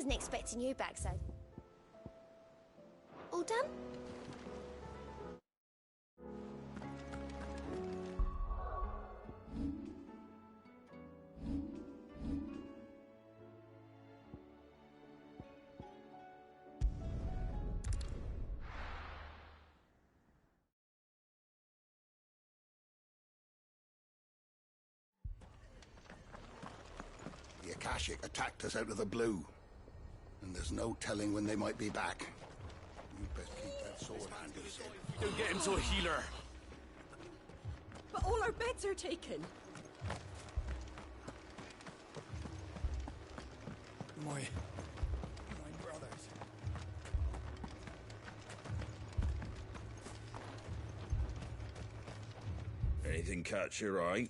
wasn't expecting you back, so... All done? The Akashic attacked us out of the blue. And there's no telling when they might be back. You best keep that sword handy, Sid. Don't get into a healer. But all our beds are taken. My brothers. Anything catch your eye?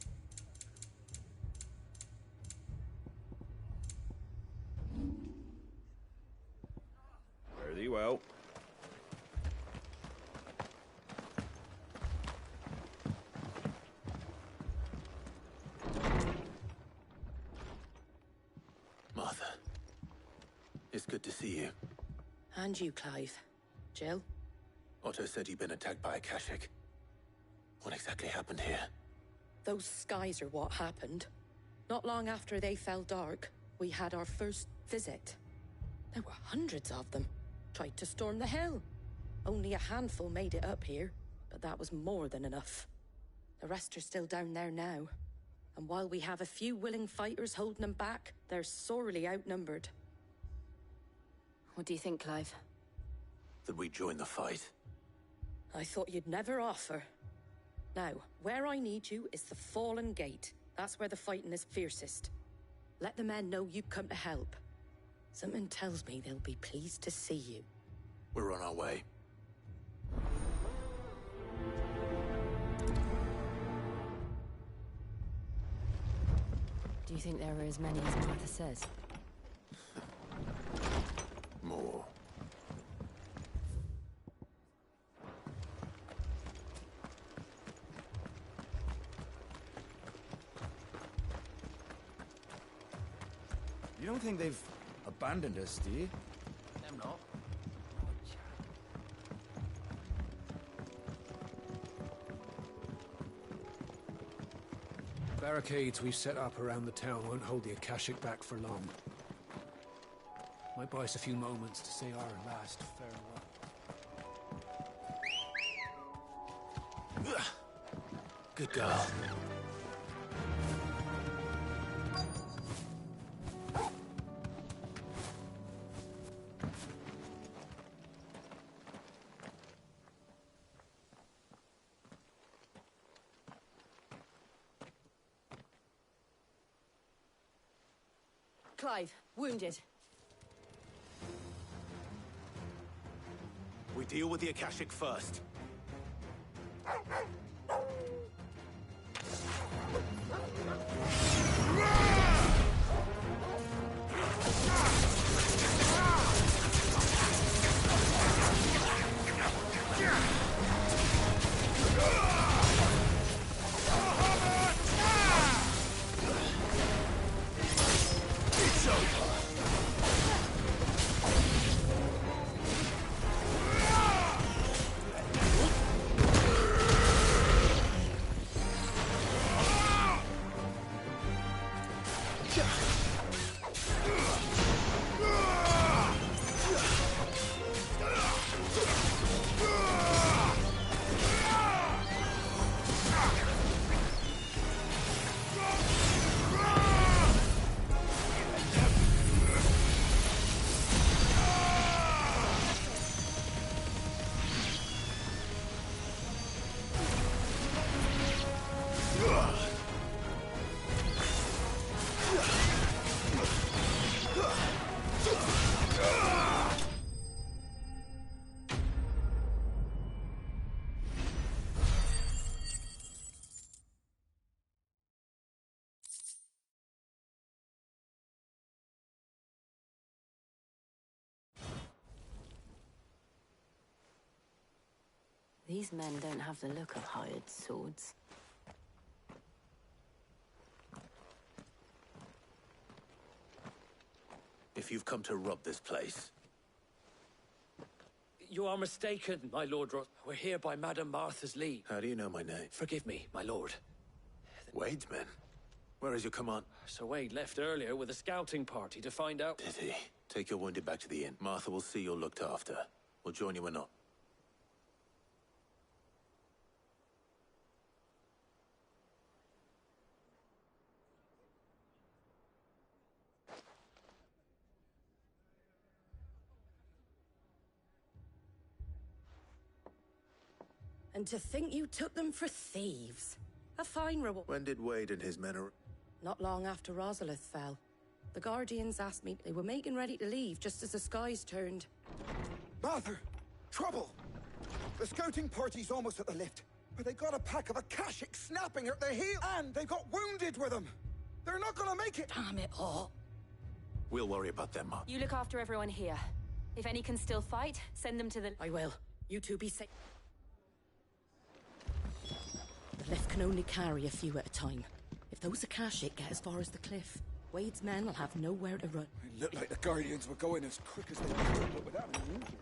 Fare thee well. Martha, it's good to see you. And you, Clive. Jill? Otto said you'd been attacked by Akashic. What exactly happened here? Those skies are what happened. Not long after they fell dark, we had our first visit. There were hundreds of them. Tried to storm the hill. Only a handful made it up here, but that was more than enough. The rest are still down there now. And while we have a few willing fighters holding them back, they're sorely outnumbered. What do you think, Clive? That we join the fight? I thought you'd never offer. Now, where I need you is the Fallen Gate. That's where the fighting is fiercest. Let the men know you've come to help. Something tells me they'll be pleased to see you. We're on our way. Do you think there are as many as Martha says? More. You don't think they've abandoned us, do you? Them not. Barricades we've set up around the town won't hold the Akashic back for long. Might buy us a few moments to say our last farewell. Good girl. Clive, wounded. We deal with the Akashic first. These men don't have the look of hired swords. If if you've come to rob this place. You are mistaken, my lord Ross. We're here by Madame Martha's leave. How do you know my name? Forgive me, my lord. Wade's men. Where is your command? Sir Wade left earlier with a scouting party to find out... Did he? Take your wounded back to the inn. Martha will see you're looked after. We'll join you or not. And to think you took them for thieves. A fine reward. When did Wade and his men Not long after Rosalith fell. The Guardians asked me they were making ready to leave just as the skies turned. Martha! Trouble! The scouting party's almost at the lift, but they got a pack of Akashic snapping at their heel, and they got wounded with them! They're not gonna make it! Damn it all. We'll worry about them, Mark. You look after everyone here. If any can still fight, send them to the... I will. You two be safe. The lift can only carry a few at a time. If those Akashic get as far as the cliff, Wade's men will have nowhere to run. It looked like the Guardians were going as quick as they could, but without me injured.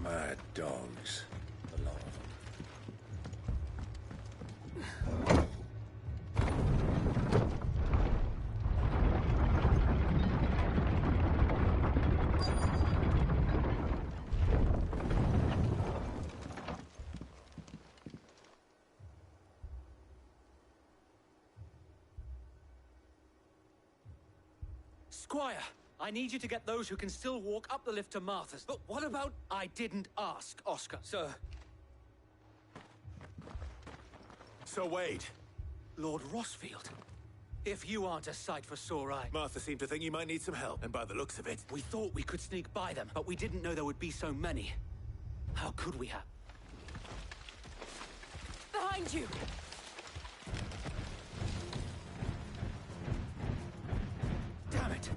Mad dogs. A lot of them. Squire, I need you to get those who can still walk up the lift to Martha's. But what about... I didn't ask, Oscar. Sir. Sir Wade. Lord Rossfield. If you aren't a sight for sore eye. Martha seemed to think you might need some help, and by the looks of it... We thought we could sneak by them, but we didn't know there would be so many. How could we have? Behind you! Damn it!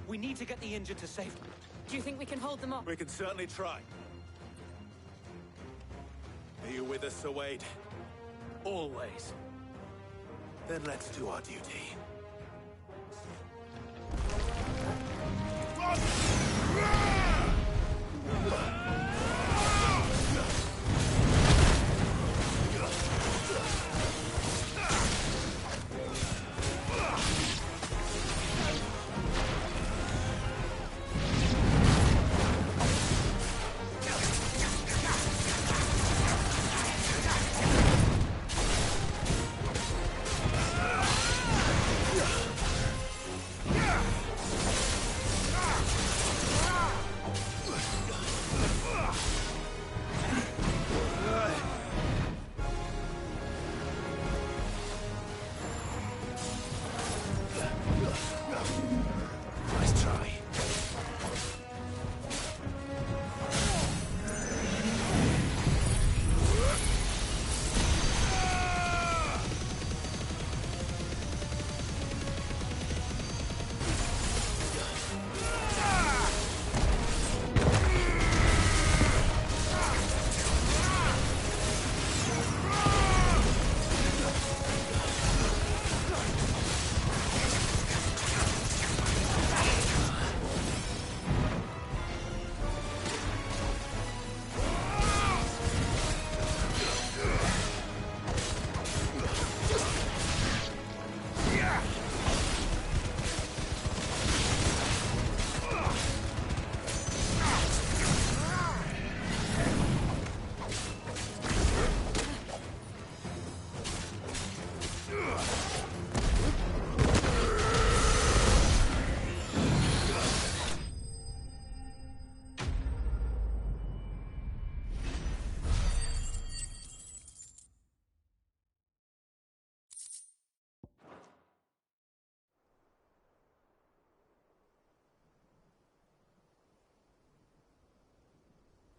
We need to get the injured to safety. Do you think we can hold them off? We can certainly try. Are you with us, Sir Wade? Always. Then let's do our duty. Nice try.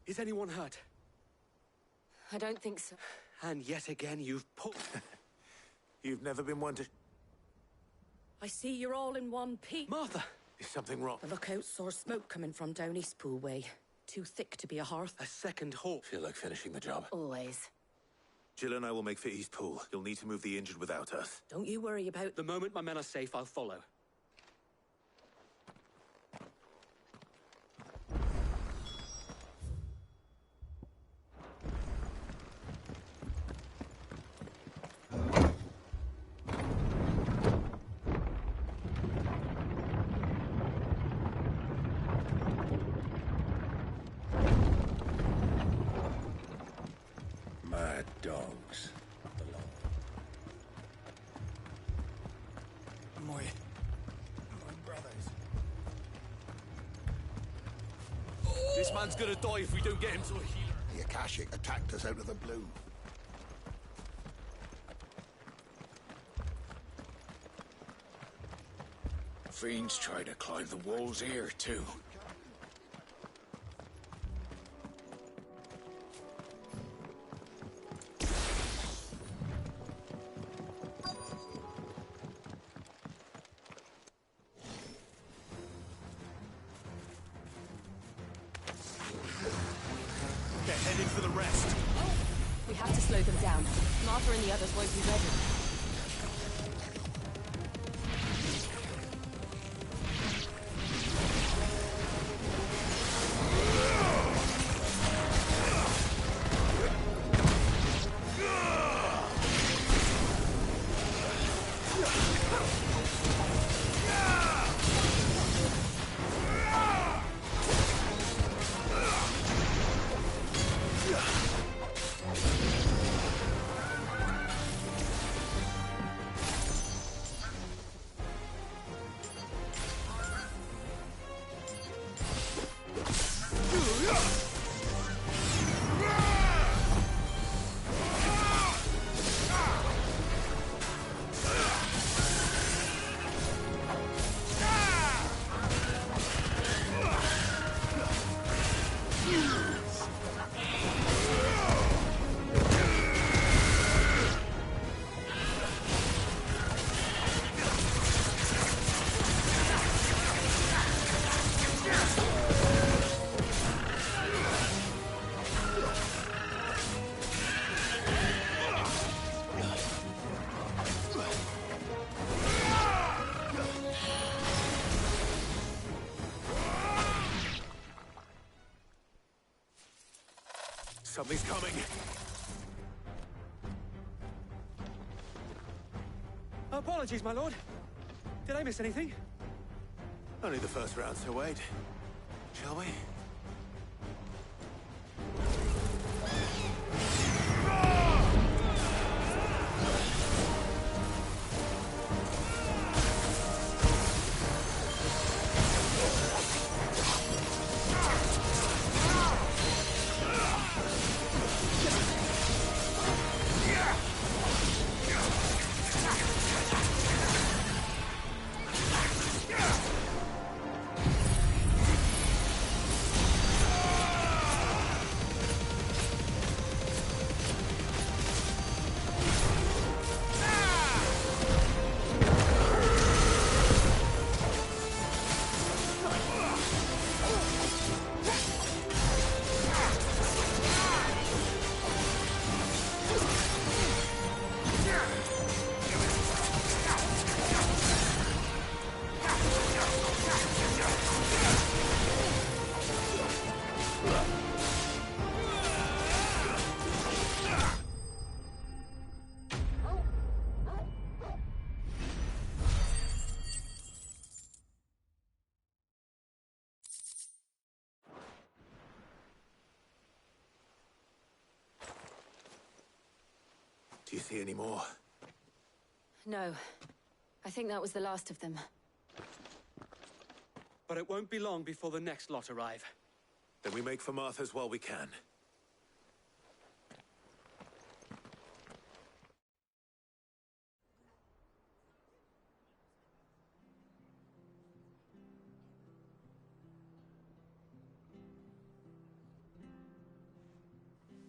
Is anyone hurt? I don't think so. And yet again, you've pulled... You've never been one to... I see you're all in one piece. Martha! Is something wrong? The lookout saw smoke coming from down Eastpool way. too thick to be a hearth. A second hole. Feel like finishing the job. Always. Jill and I will make for East Pool. You'll need to move the injured without us. Don't you worry about... The moment my men are safe, I'll follow. Mad dogs. The law. My brothers. This man's gonna die if we don't get him to a healer. The Akashic attacked us out of the blue. Fiends try to climb the walls here, too. They're heading for the rest. We have to slow them down. Martha and the others won't be ready. Something's coming. Apologies, my lord. Did I miss anything? Only the first round, so wait. Shall we? Do you see any more? No. I think that was the last of them. But it won't be long before the next lot arrive. Then we make for Martha's while we can.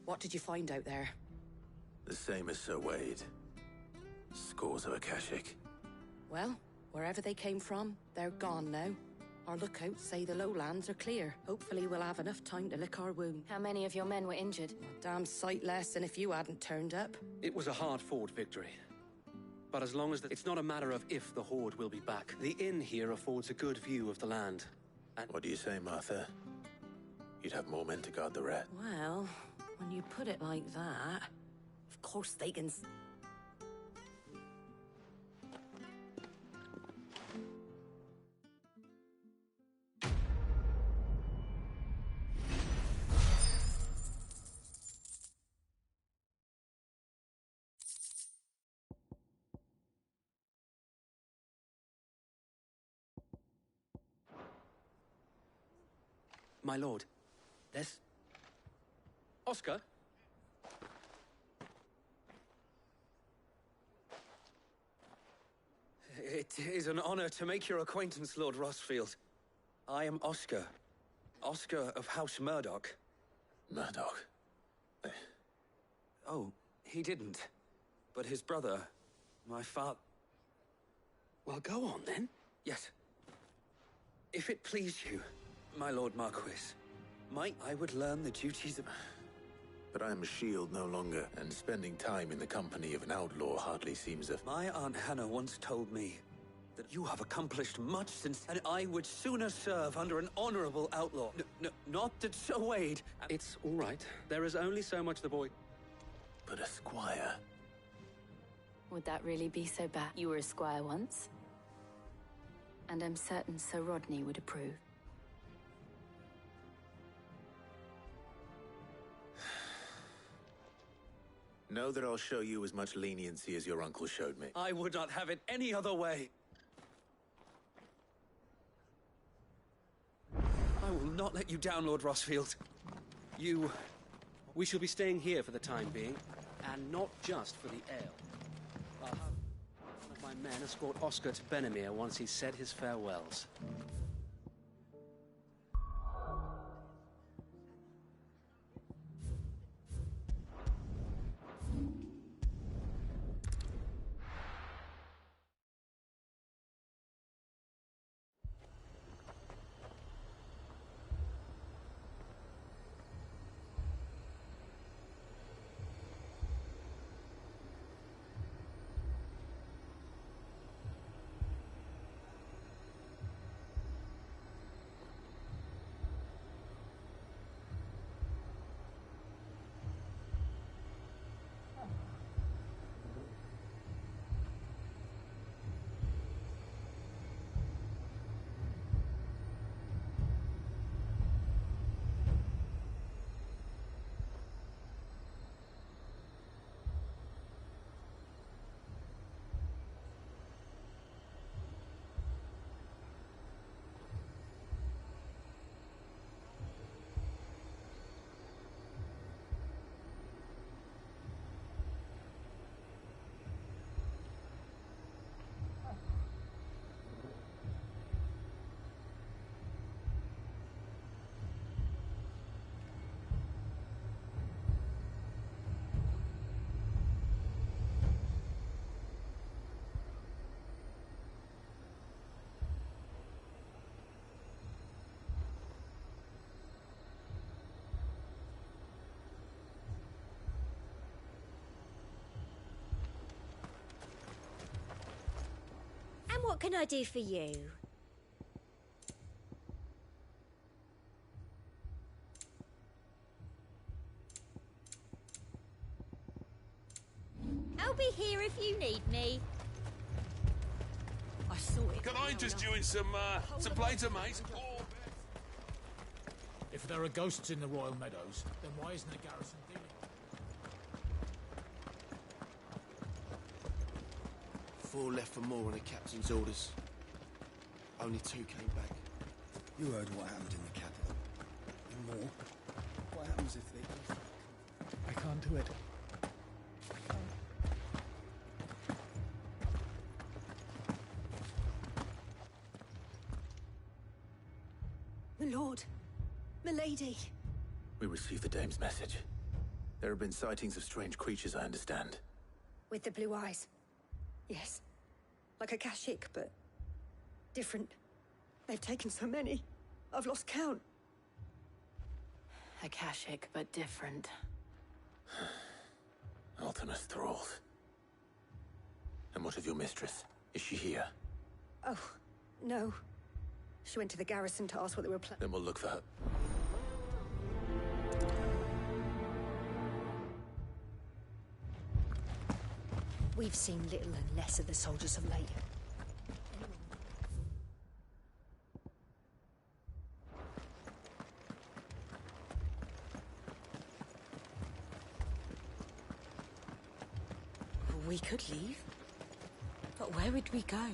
What did you find out there? The same as Sir Wade. Scores of Akashic. Well, wherever they came from, they're gone now. Our lookouts say the lowlands are clear. Hopefully we'll have enough time to lick our wound. How many of your men were injured? A damn sight less than if you hadn't turned up. It was a hard-fought victory. But as long as it's not a matter of if the Horde will be back. The inn here affords a good view of the land. And What do you say, Martha? You'd have more men to guard the rat. Well, when you put it like that, of course they can... My lord, there's... Oscar? It is an honor to make your acquaintance, Lord Rossfield. I am Oscar. Oscar of House Murdoch. Murdoch? Oh, he didn't. But his brother, my father... Well, go on, then. Yes. If it please you, my Lord Marquis, might I would learn the duties of... But I am a shield no longer, and spending time in the company of an outlaw hardly seems a... My Aunt Hannah once told me that you have accomplished much since... And I would sooner serve under an honorable outlaw. Not that Sir Wade... It's all right. There is only so much the boy... But a squire? Would that really be so bad? You were a squire once. And I'm certain Sir Rodney would approve. Know that I'll show you as much leniency as your uncle showed me. I would not have it any other way. I will not let you down, Lord Rossfield. We shall be staying here for the time being, and not just for the ale. I'll have one of my men escort Oscar to Benimir once he's said his farewells. And what can I do for you? I'll be here if you need me. I saw it. Can I interest you in some plater, mate? If there are ghosts in the Royal Meadows, then why isn't the garrison dealing? 4 left for more on the captain's orders. Only 2 came back. You heard what happened in the capital. And more. What happens if they... I can't do it. My lord, milady. We received the dame's message. There have been sightings of strange creatures, I understand. With the blue eyes. Yes. Like a Kashik, but different. They've taken so many. I've lost count. Akashic, but different. Ultimus thralls. And what of your mistress? Is she here? Oh, no. She went to the garrison to ask what they were planning. Then we'll look for her. We've seen little and less of the soldiers of late. We could leave. But where would we go?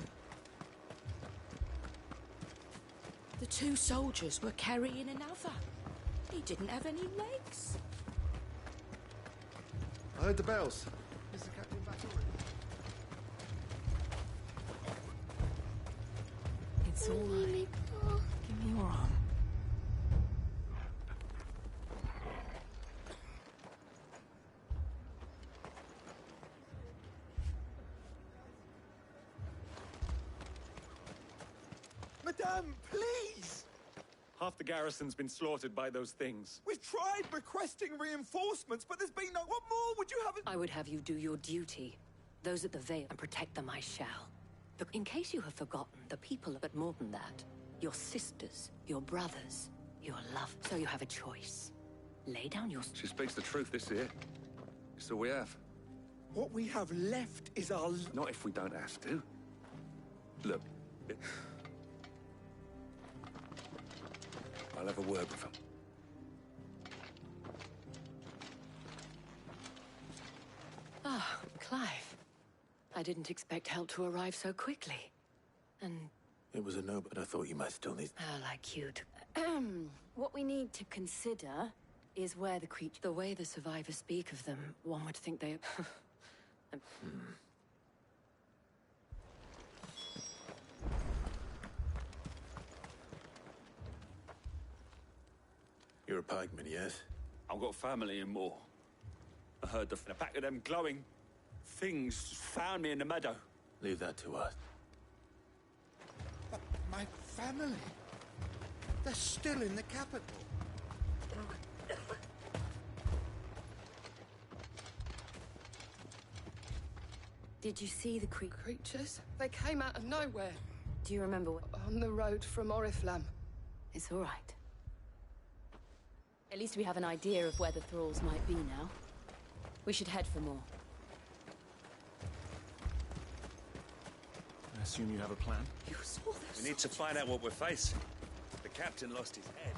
The two soldiers were carrying another. He didn't have any legs. I heard the bells. Is the captain back already? It's all right. Give me your arm. Madame, please! Half the garrison's been slaughtered by those things. We've tried requesting reinforcements, but there's been no... What more would you have... I would have you do your duty. Those at the Vale, and protect them I shall. But in case you have forgotten, the people are but more than that. Your sisters, your brothers, your love. So you have a choice. Lay down your... She speaks the truth, this here. It's all we have. What we have left is our... Not if we don't have to. Look. I'll have a word with him. Ah, Clive. I didn't expect help to arrive so quickly. And... It was a no, but I thought you might still need... like you to... What we need to consider is where the creature... The way the survivors speak of them, one would think they... You're a pikeman, yes? I've got family and more. I heard the back of them glowing things found me in the meadow. Leave that to us. But my family... They're still in the capital. Did you see the creatures? They came out of nowhere. Do you remember what... On the road from Oriflamme. It's all right. At least we have an idea of where the thralls might be now. We should head for more. I assume you have a plan? You saw this? We need to find out what we're facing. The captain lost his head.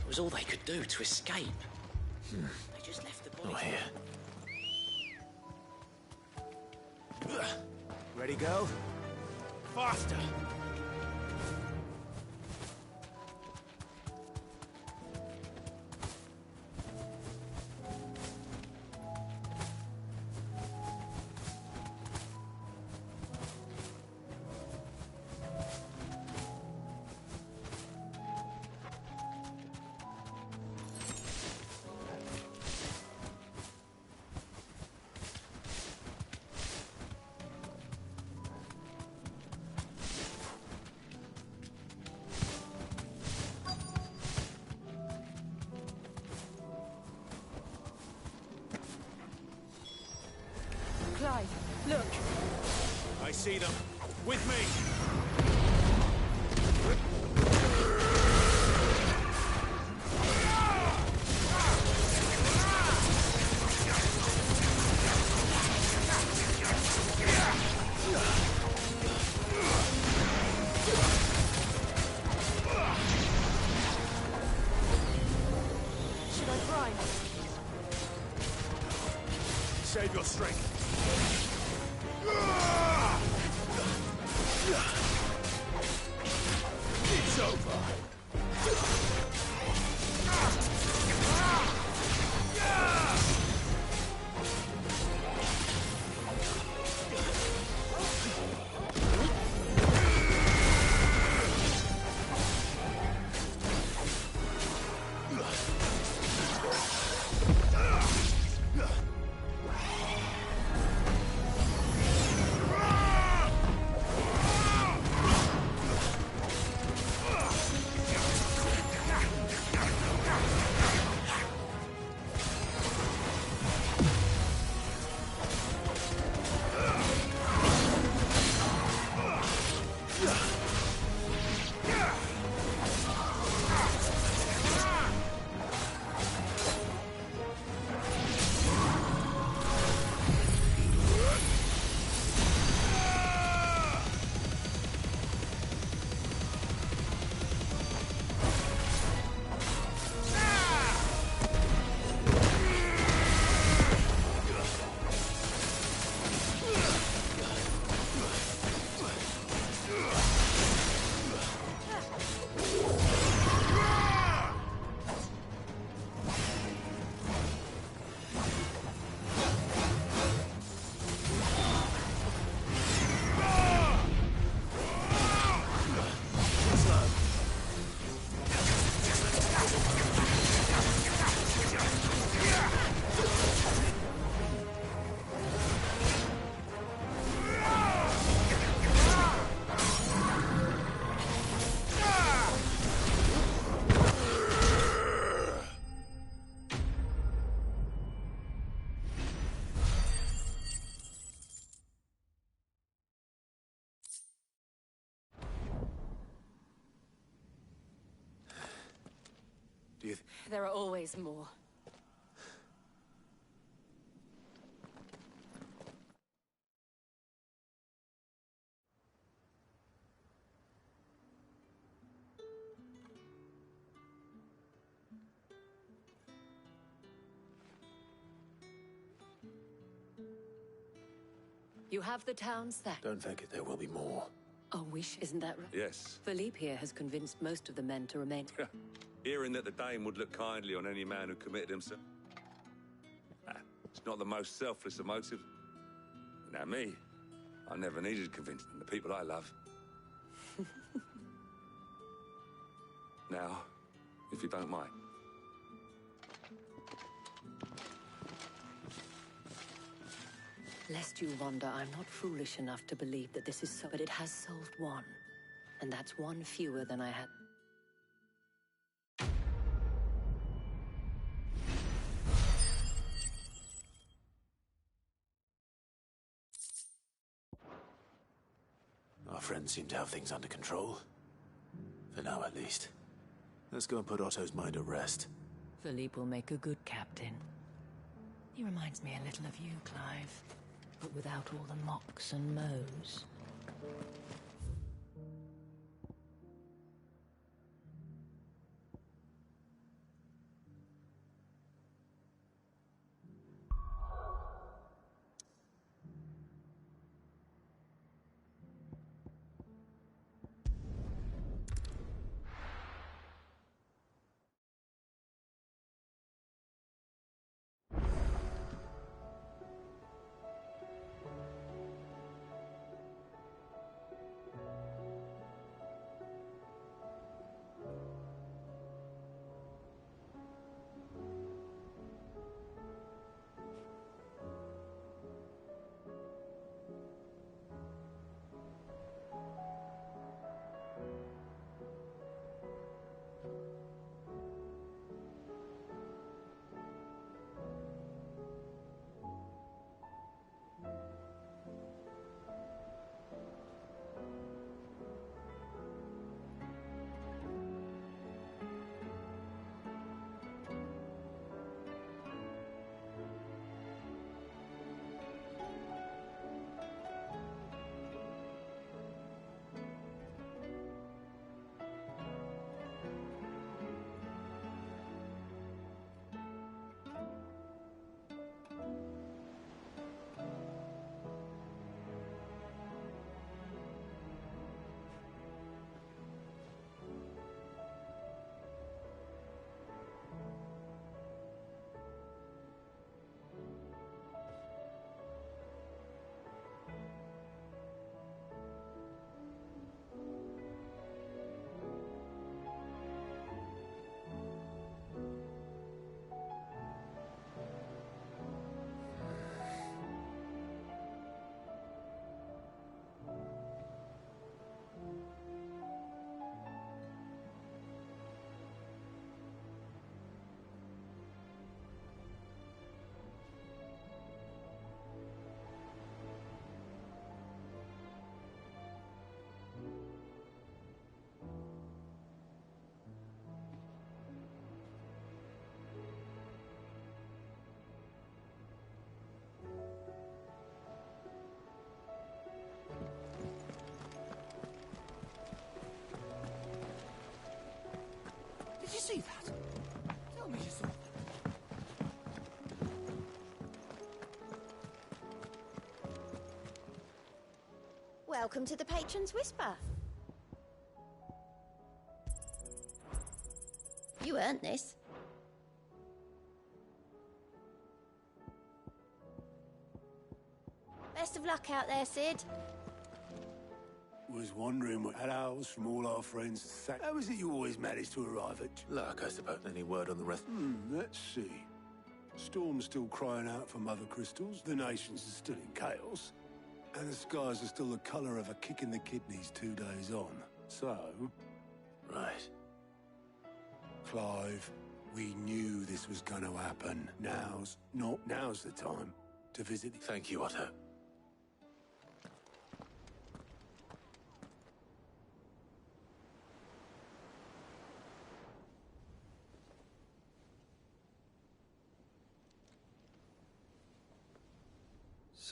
It was all they could do to escape. They just left the body. Oh, here. Ready, go? Faster! Clive, look. I see them. With me! Should I climb? Save your strength. It's over. Do you... There are always more. You have the town's thanks. Don't think it, there will be more. Oh, isn't that right? Yes. Philippe here has convinced most of the men to remain. Hearing that the Dane would look kindly on any man who committed himself. It's not the most selfless of motives. Now me, I never needed convincing the people I love. Now, if you don't mind. Lest you wonder, I'm not foolish enough to believe that this is so, but it has solved one. And that's one fewer than I had. Our friends seem to have things under control. For now, at least. Let's go and put Otto's mind at rest. Philippe will make a good captain. He reminds me a little of you, Clive. But without all the mocks and mows. Did you see that? Tell me you saw that. Welcome to the Patron's Whisper. You earned this. Best of luck out there, Sid. Was wondering what owls from all our friends. How is it you always manage to arrive at? Luck, I suppose. Any word on the rest? Let's see. Storm's still crying out for mother crystals. The nations are still in chaos. And the skies are still the colour of a kick in the kidneys 2 days on. So... Right. Clive, we knew this was going to happen. Now's the time to visit... Thank you, Otto.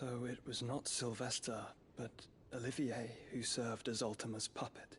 So it was not Sylvester, but Olivier who served as Ultima's puppet.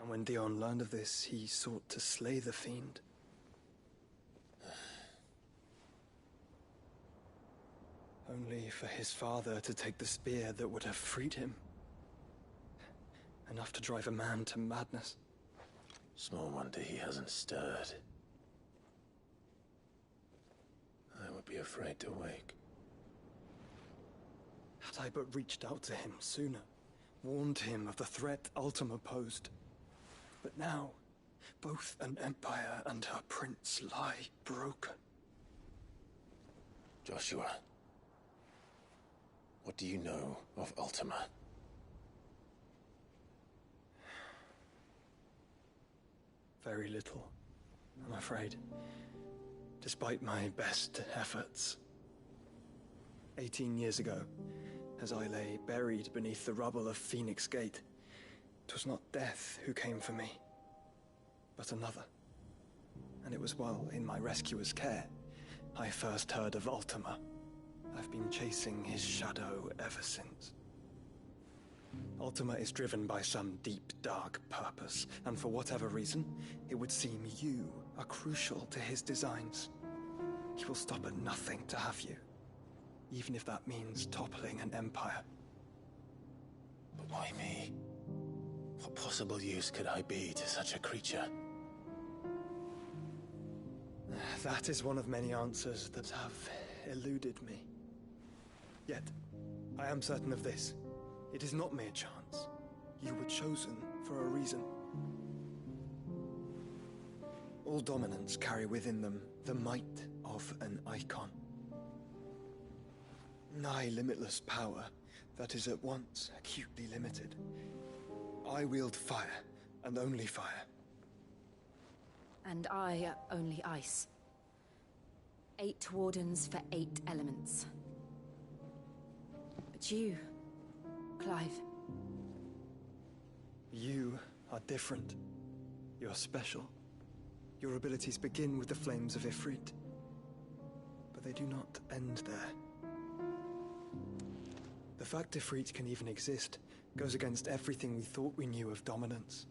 And when Dion learned of this, he sought to slay the fiend. Only for his father to take the spear that would have freed him. Enough to drive a man to madness. Small wonder he hasn't stirred. I would be afraid to wake. Had I but reached out to him sooner, warned him of the threat Ultima posed. But now, both an empire and her prince lie broken. Joshua, what do you know of Ultima? Very little, I'm afraid. Despite my best efforts. 18 years ago, as I lay buried beneath the rubble of Phoenix Gate, 'twas not death who came for me, but another. And it was while in my rescuer's care, I first heard of Ultima. I've been chasing his shadow ever since. Ultima is driven by some deep, dark purpose, and for whatever reason, it would seem you are crucial to his designs. He will stop at nothing to have you, even if that means toppling an empire. But why me? What possible use could I be to such a creature? That is one of many answers that have eluded me. Yet, I am certain of this. It is not mere chance. You were chosen for a reason. All dominants carry within them the might of an icon. Nigh limitless power that is at once acutely limited. I wield fire, and only fire. And I only ice. 8 wardens for 8 elements. But you, Clive. You are different. You're special. Your abilities begin with the flames of Ifrit. But they do not end there. The fact Ifrit can even exist goes against everything we thought we knew of dominance.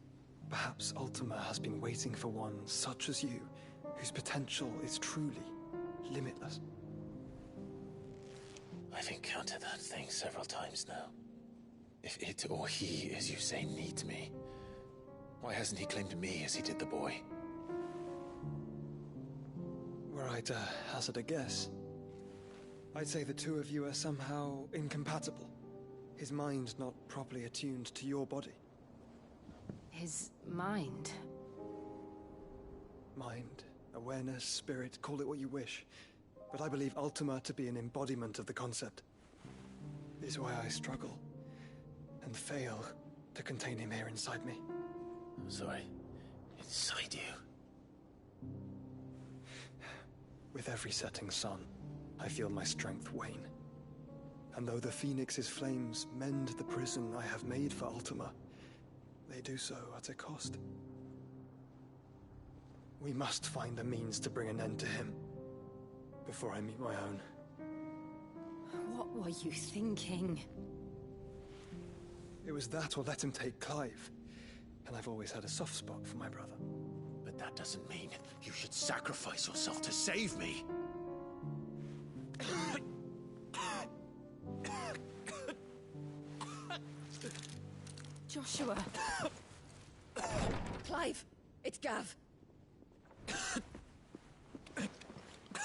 Perhaps Ultima has been waiting for one such as you, whose potential is truly limitless. I've encountered that thing several times now. If it or he, as you say, needs me, why hasn't he claimed me as he did the boy? Were I to hazard a guess, I'd say the two of you are somehow incompatible. His mind not properly attuned to your body. His mind? Mind, awareness, spirit, call it what you wish. But I believe Ultima to be an embodiment of the concept. This is why I struggle and fail to contain him here inside me. I'm sorry. Inside you? With every setting sun, I feel my strength wane. And though the Phoenix's flames mend the prison I have made for Ultima, they do so at a cost. We must find a means to bring an end to him before I meet my own. What were you thinking? It was that or let him take Clive. And I've always had a soft spot for my brother. But that doesn't mean you should sacrifice yourself to save me. Joshua! Clive! It's Gav!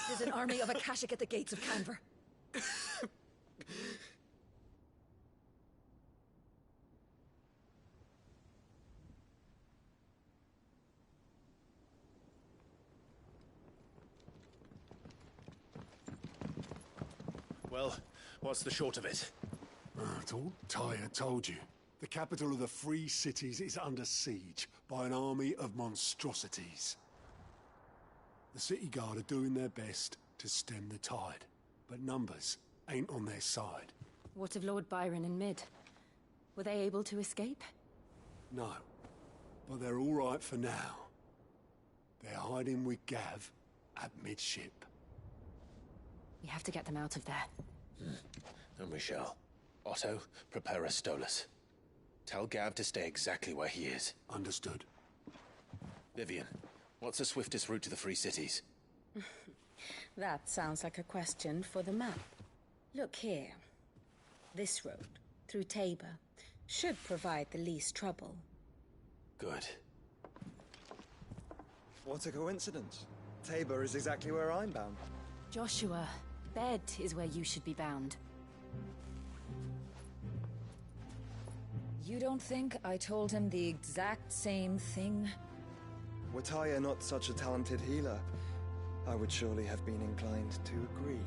There's an army of Akashic at the gates of Canver. Well, what's the short of it? I thought Tyre told you. The capital of the Free Cities is under siege by an army of monstrosities. The city guard are doing their best to stem the tide, but numbers ain't on their side. What of Lord Byron and Mid? Were they able to escape? No, but they're all right for now. They're hiding with Gav at midship. We have to get them out of there. And we shall. Otto, prepare a Stolas. Tell Gav to stay exactly where he is. Understood. Vivian, what's the swiftest route to the Free Cities? That sounds like a question for the map. Look here. This road, through Tabor, should provide the least trouble. Good. What a coincidence. Tabor is exactly where I'm bound. Joshua, Bed is where you should be bound. You don't think I told him the exact same thing? Were Tyre not such a talented healer, I would surely have been inclined to agree.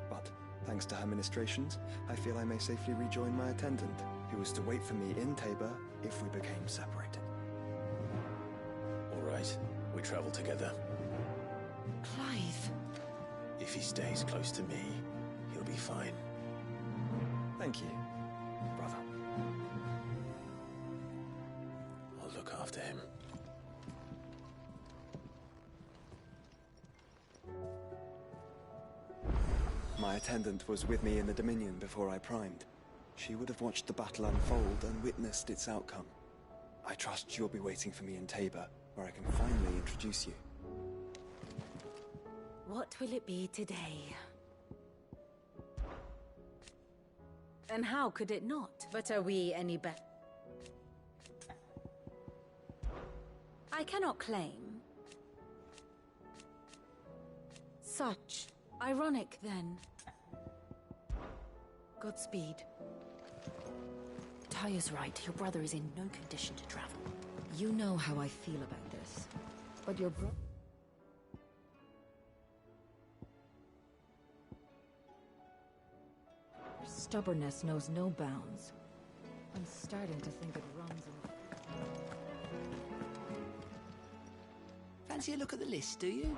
But, thanks to her ministrations, I feel I may safely rejoin my attendant, who was to wait for me in Tabor if we became separated. All right, we travel together. Clive. If he stays close to me, he'll be fine. Thank you, brother. I'll look after him. My attendant was with me in the Dominion before I primed. She would have watched the battle unfold and witnessed its outcome. I trust you'll be waiting for me in Tabor, where I can finally introduce you. What will it be today? And how could it not? But are we any better? I cannot claim. Such. Ironic, then. Godspeed. Tyre's right. Your brother is in no condition to travel. You know how I feel about this. But your brother... Your stubbornness knows no bounds. I'm starting to think it runs in... Fancy a look at the list, do you?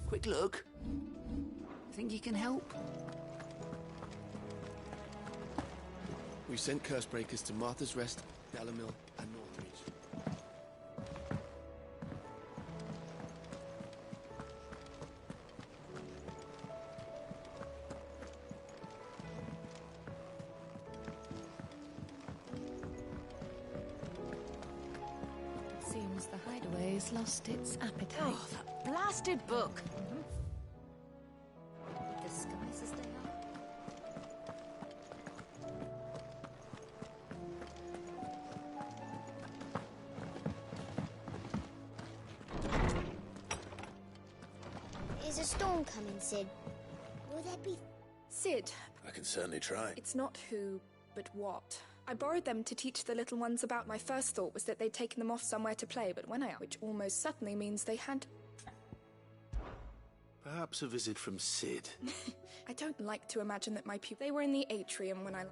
Quick look. Think you can help? We've sent Cursebreakers to Martha's Rest, Dalamil, and Northreach. It seems the hideaway has lost its appetite. Oh, that blasted book! Disguised as they are. Is a storm coming, Sid? Will there be... Sid, I can certainly try. it's not who, but what. I borrowed them to teach the little ones about. My first thought was that they'd taken them off somewhere to play, but when I... which almost certainly means they had... Perhaps a visit from Sid. I don't like to imagine that my pupils... They were in the atrium when I...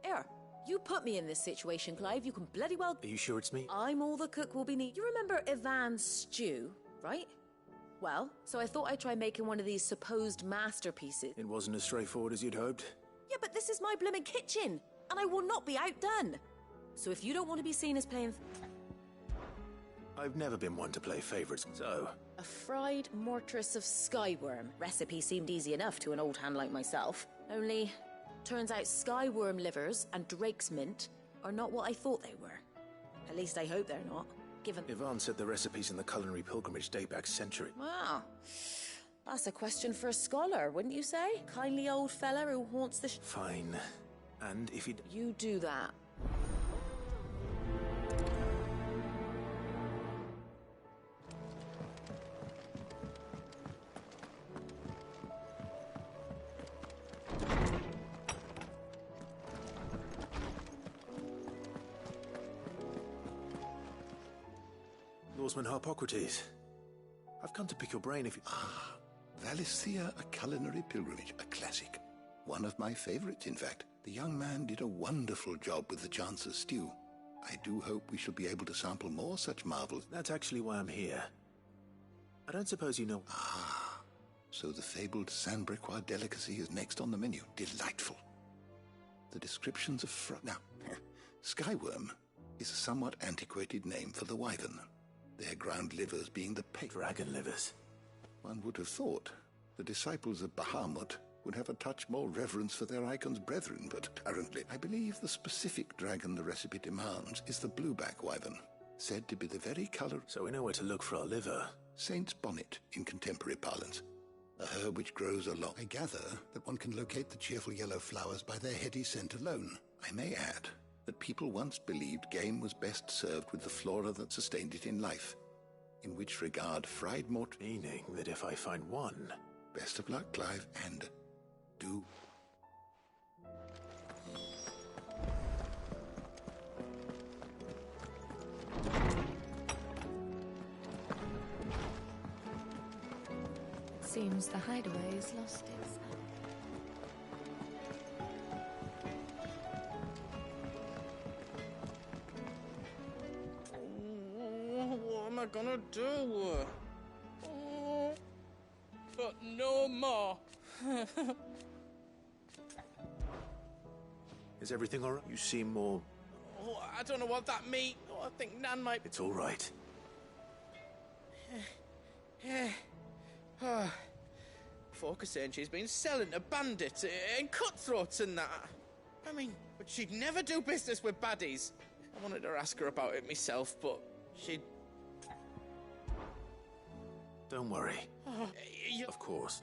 Here, you put me in this situation, Clive. You can bloody well... Are you sure it's me? I'm all the cook will be need. You remember Ivan's stew, right? Well, so I thought I'd try making one of these supposed masterpieces. It wasn't as straightforward as you'd hoped. Yeah, but this is my blimmin' kitchen, and I will not be outdone. So if you don't want to be seen as playing... I've never been one to play favorites, so... A fried mortress of skyworm. Recipe seemed easy enough to an old hand like myself. Only, turns out skyworm livers and drake's mint are not what I thought they were. At least I hope they're not, given... Ivan said the recipes in the culinary pilgrimage date back centuries. Wow. That's a question for a scholar, wouldn't you say? Kindly old fella who haunts the... Fine. And if he... You do that. Norseman Harpocrates. I've come to pick your brain if you... Ah, Valisthea, a culinary pilgrimage, a classic. One of my favorites, in fact. The young man did a wonderful job with the Chance's stew. I do hope we shall be able to sample more such marvels. That's actually why I'm here. I don't suppose you know... Ah, so the fabled San Bricois delicacy is next on the menu. Delightful. the descriptions of Now, Skyworm is a somewhat antiquated name for the wyvern, their ground livers being the dragon livers. One would have thought the disciples of Bahamut would have a touch more reverence for their icon's brethren, but apparently I believe the specific dragon the recipe demands is the blueback wyvern, said to be the very colour... So we know where to look for our liver. Saint's bonnet in contemporary parlance. A herb which grows along. I gather that one can locate the cheerful yellow flowers by their heady scent alone. I may add that people once believed game was best served with the flora that sustained it in life, in which regard fried mort... Meaning that if I find one... Best of luck, Clive, and do... Seems the hideaway has lost its... What am I gonna do? But no more. Is everything all right? You seem more... Oh, I don't know what that means. Oh, I think Nan might... It's all right. Folk are saying she's been selling to bandits and cutthroats and that. I mean, but she'd never do business with baddies. I wanted to ask her about it myself, but she'd... Don't worry. Of course.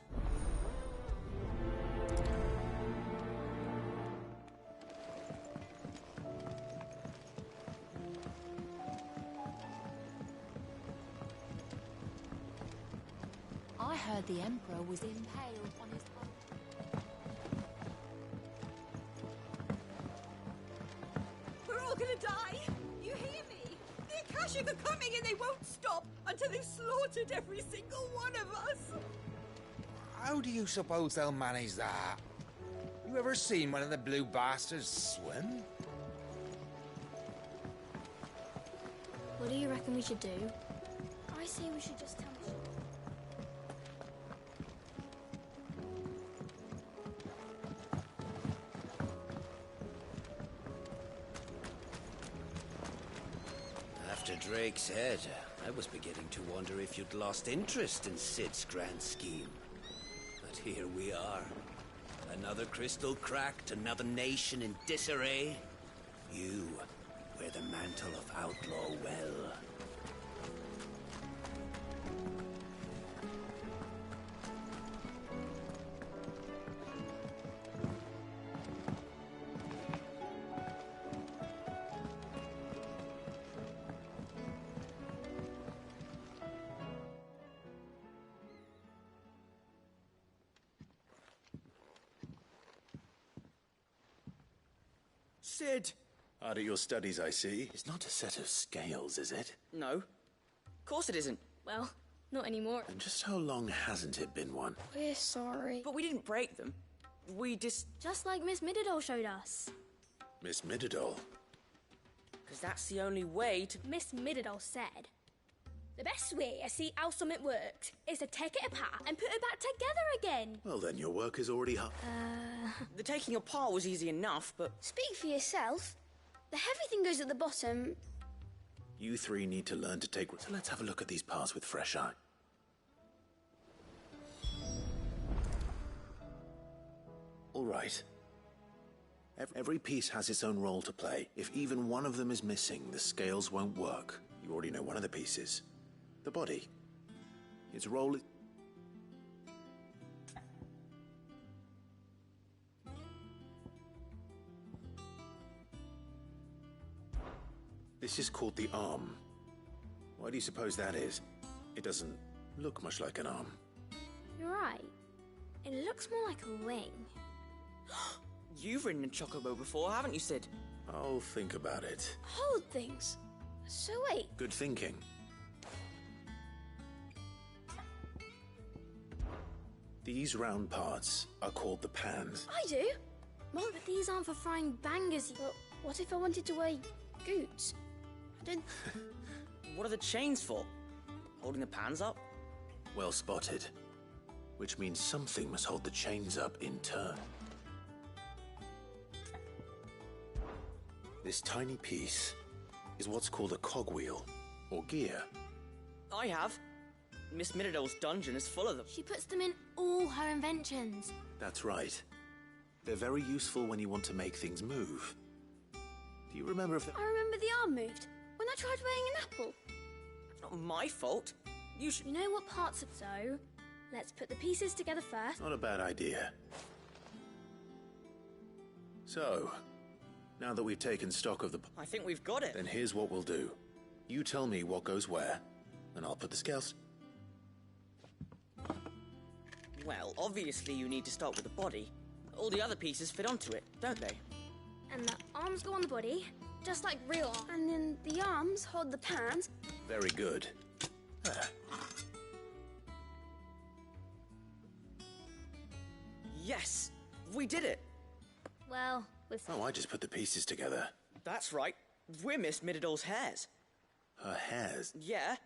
I heard the Emperor was impaled on his... We're all gonna die! You hear me? The Akashic are coming and they won't stop until they've slaughtered every single one of us! How do you suppose they'll manage that? You ever seen one of the blue bastards swim? What do you reckon we should do? I say we should just tell Michelle. After Drake's head, I was beginning to wonder if you'd lost interest in Sid's grand scheme. But here we are. Another crystal cracked, another nation in disarray. You wear the mantle of outlaw well. Sid! Hard at your studies, I see. It's not a set of scales, is it? No. Of course it isn't. Well, not anymore. And just how long hasn't it been one? We're sorry. But we didn't break them. We just like Miss Mididol showed us. Miss Mididol? Because that's the only way to... Miss Mididol said, the best way to see how something works is to take it apart and put it back together again. Well, then your work is already up. The taking apart was easy enough, but... Speak for yourself. The heavy thing goes at the bottom. You three need to learn to take... So let's have a look at these parts with fresh eye. All right. Every piece has its own role to play. If even one of them is missing, the scales won't work. You already know one of the pieces. The body. Its role is... This is called the arm. Why do you suppose that is? It doesn't look much like an arm. You're right. It looks more like a wing. You've ridden a chocobo before, haven't you, Sid? I'll think about it. Hold things. So wait. Good thinking. These round parts are called the pans. I do. Well, but these aren't for frying bangers. But what if I wanted to weigh goots? I don't... What are the chains for? Holding the pans up? Well spotted. Which means something must hold the chains up in turn. This tiny piece is what's called a cogwheel, or gear. I have. Miss Minidole's dungeon is full of them. She puts them in all her inventions. That's right. They're very useful when you want to make things move. Do you remember if I remember the arm moved when I tried weighing an apple. It's not my fault. You should... You know what parts of... So, let's put the pieces together first. Not a bad idea. So, now that we've taken stock of the... I think we've got it. Then here's what we'll do. You tell me what goes where, and I'll put the scales... Well, obviously you need to start with the body. All the other pieces fit onto it, don't they? And the arms go on the body, just like real arms. And then the arms hold the pans. Very good. Yes! We did it! Well, with... Oh, I just put the pieces together. That's right. We're Miss Minidole's hairs. Her hairs? Yeah.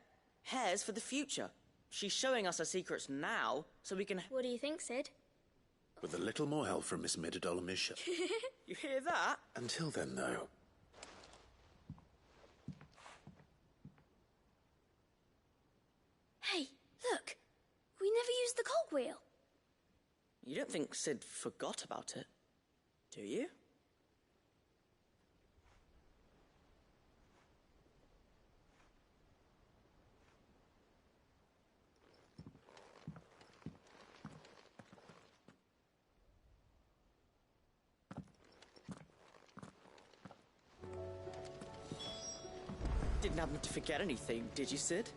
Hairs for the future. She's showing us her secrets now, so we can... What do you think, Sid? With a little more help from Miss Mididole and Miss Shell. You hear that? Until then, though. Hey, look! We never used the cogwheel. You don't think Sid forgot about it, do you? Didn't happen to forget anything, did you, Sid?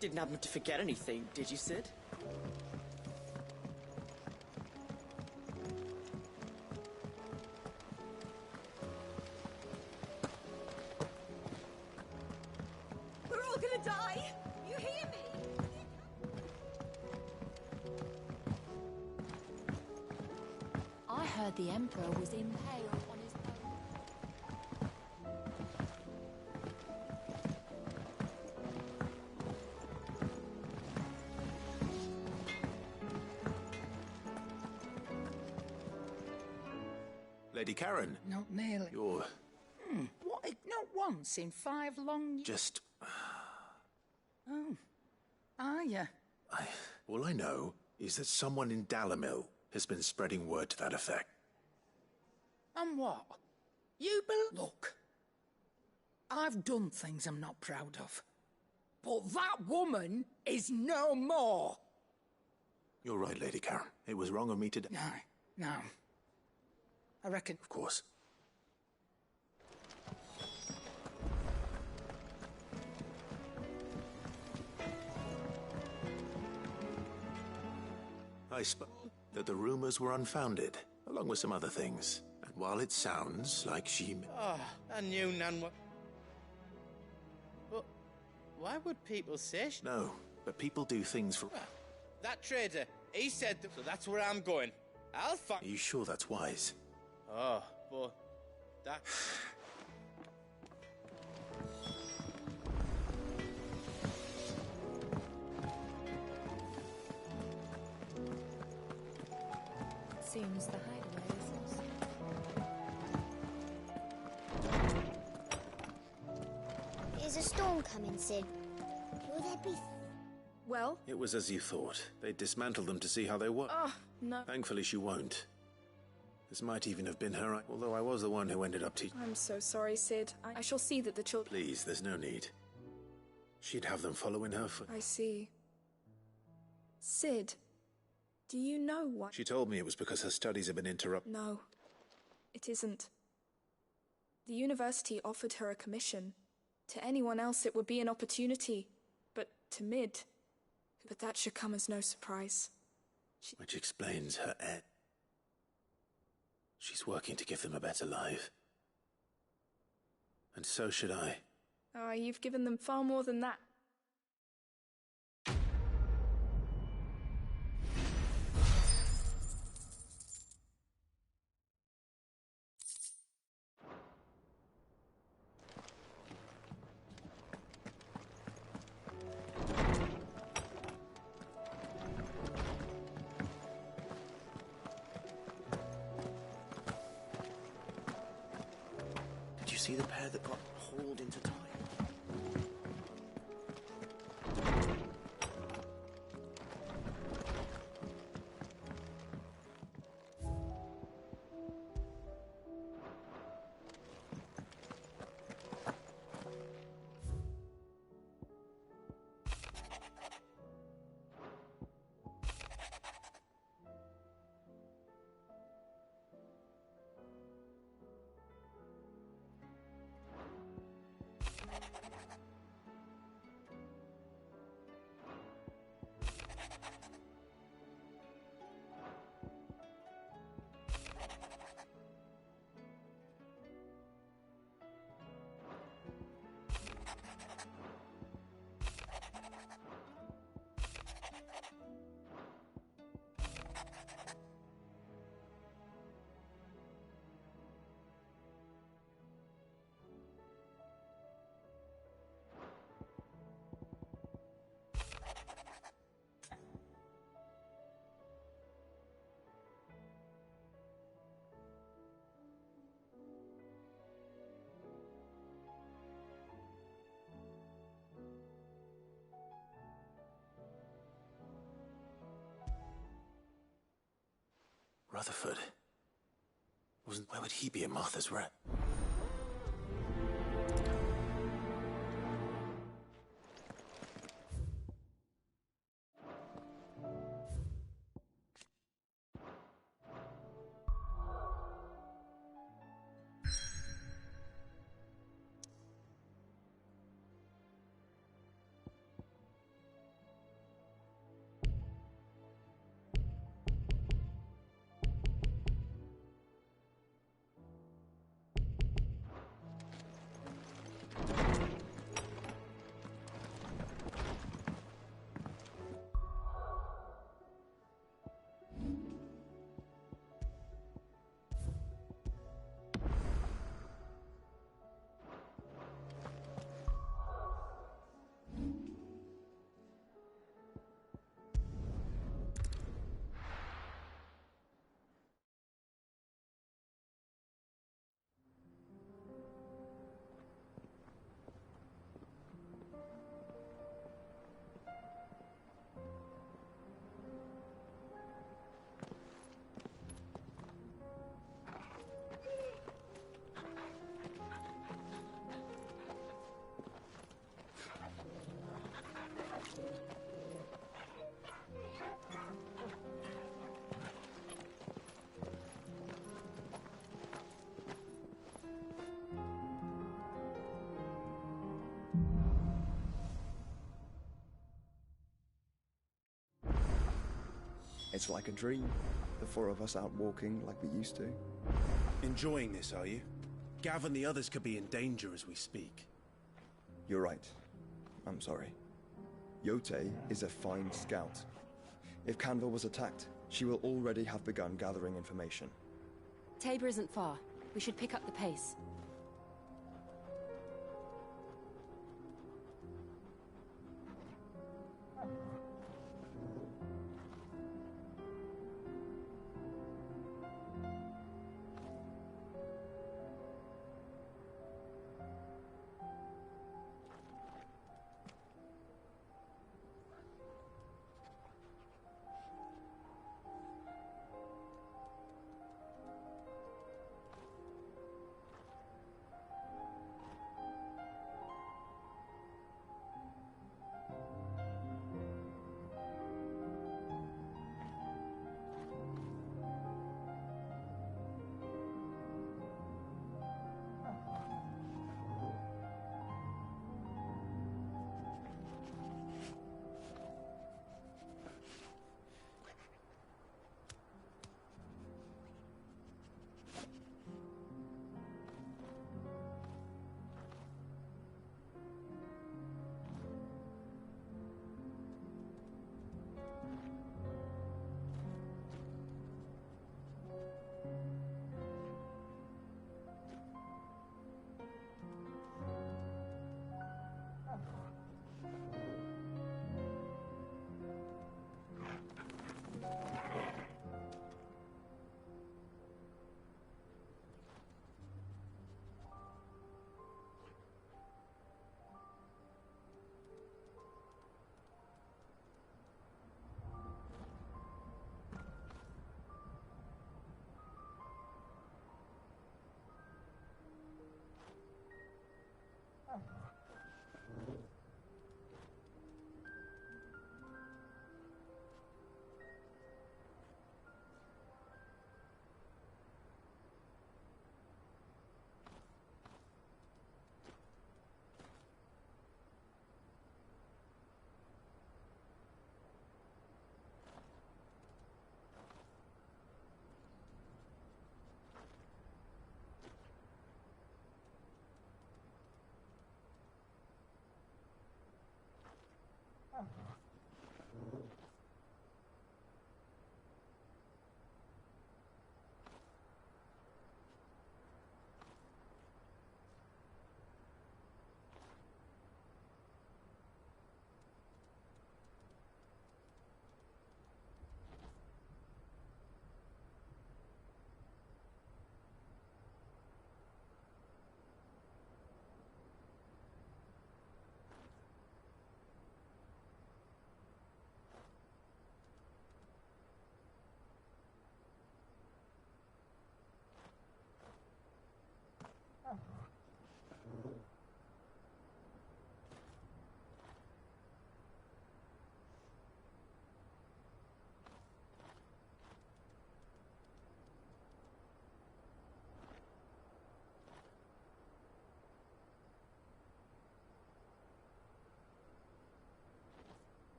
Didn't happen to forget anything, did you, Sid? We're all gonna die! You hear me? I heard the Emperor was impaled on his own. Lady Karen. Not nearly. You're... What? Not once in 5 long years? just... Oh. Are you? All I know is that someone in Dalamil has been spreading word to that effect. And what? Look. I've done things I'm not proud of. But that woman is no more. You're right, Lady Karen. It was wrong of me to... No. I reckon... Of course. I spoke that the rumors were unfounded, along with some other things. And while it sounds like she... Oh, I knew Nan was... But why would people say... No, but people do things for... Well, that trader, he said that... So that's where I'm going. I'll find... Are you sure that's wise? Oh, but... that... Seems the hideaway is Is a storm coming, Sid? Will there be... Well? It was as you thought. They dismantled them to see how they work. Oh, no. Thankfully, she won't. This might even have been her, although I was the one who ended up teaching. I'm so sorry, Sid. I shall see that the children... Please, there's no need. She'd have them following her for... I see. Sid, do you know what... She told me it was because her studies had been interrupted. No, it isn't. The university offered her a commission. To anyone else, it would be an opportunity. But to Mid... But that should come as no surprise. Which explains her ed. She's working to give them a better life. And so should I. Oh, you've given them far more than that. see the pair that got hauled into time? Rutherford. Where would he be at Martha's rep? It's like a dream. The four of us out walking like we used to. Enjoying this, are you? Gav and the others could be in danger as we speak. You're right. I'm sorry. Yote is a fine scout. If Canville was attacked, she will already have begun gathering information. Tabor isn't far. We should pick up the pace.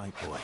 right boy.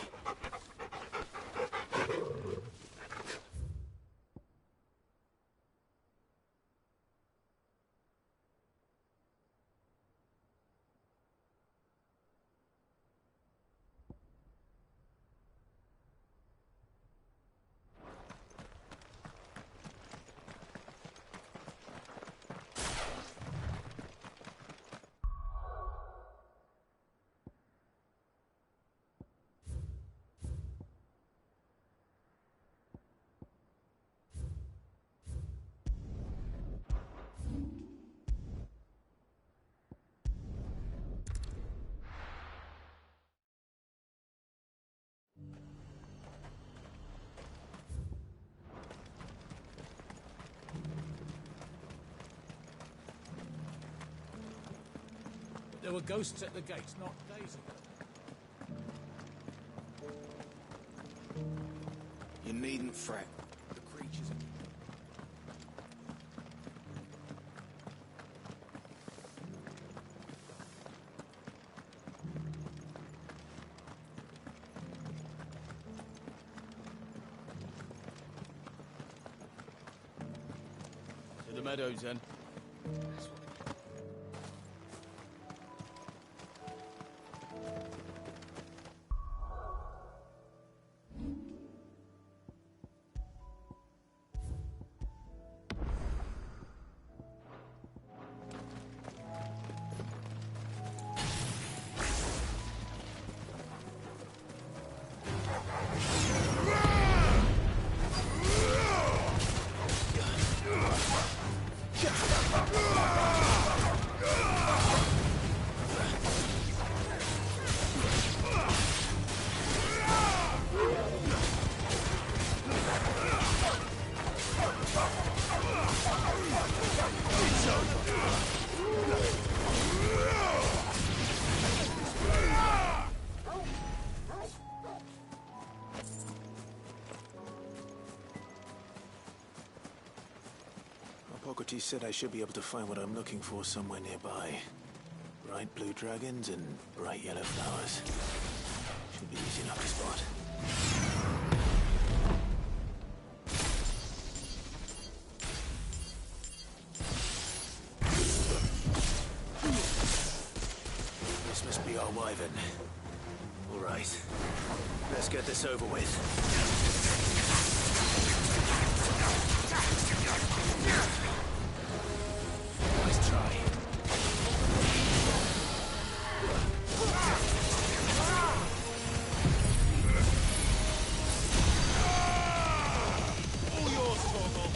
There were ghosts at the gates not days ago. You needn't fret. The creatures are... To the meadows, then. Hippocrates said I should be able to find what I'm looking for somewhere nearby. Bright blue dragons and bright yellow flowers. Should be easy enough to spot. This must be our wyvern. All right. Let's get this over with. Nice try. All yours, Torgal.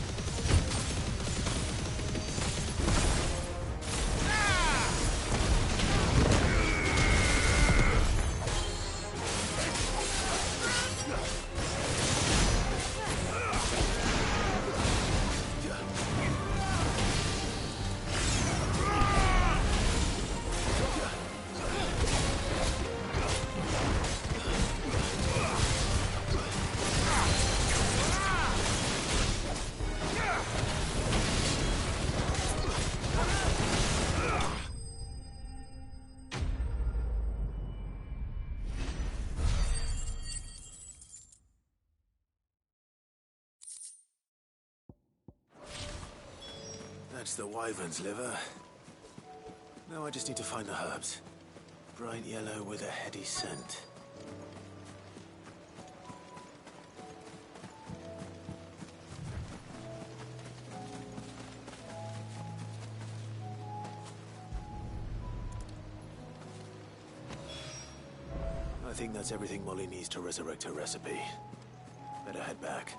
That's the wyvern's liver. Now I just need to find the herbs. Bright yellow with a heady scent. I think that's everything Molly needs to resurrect her recipe. Better head back.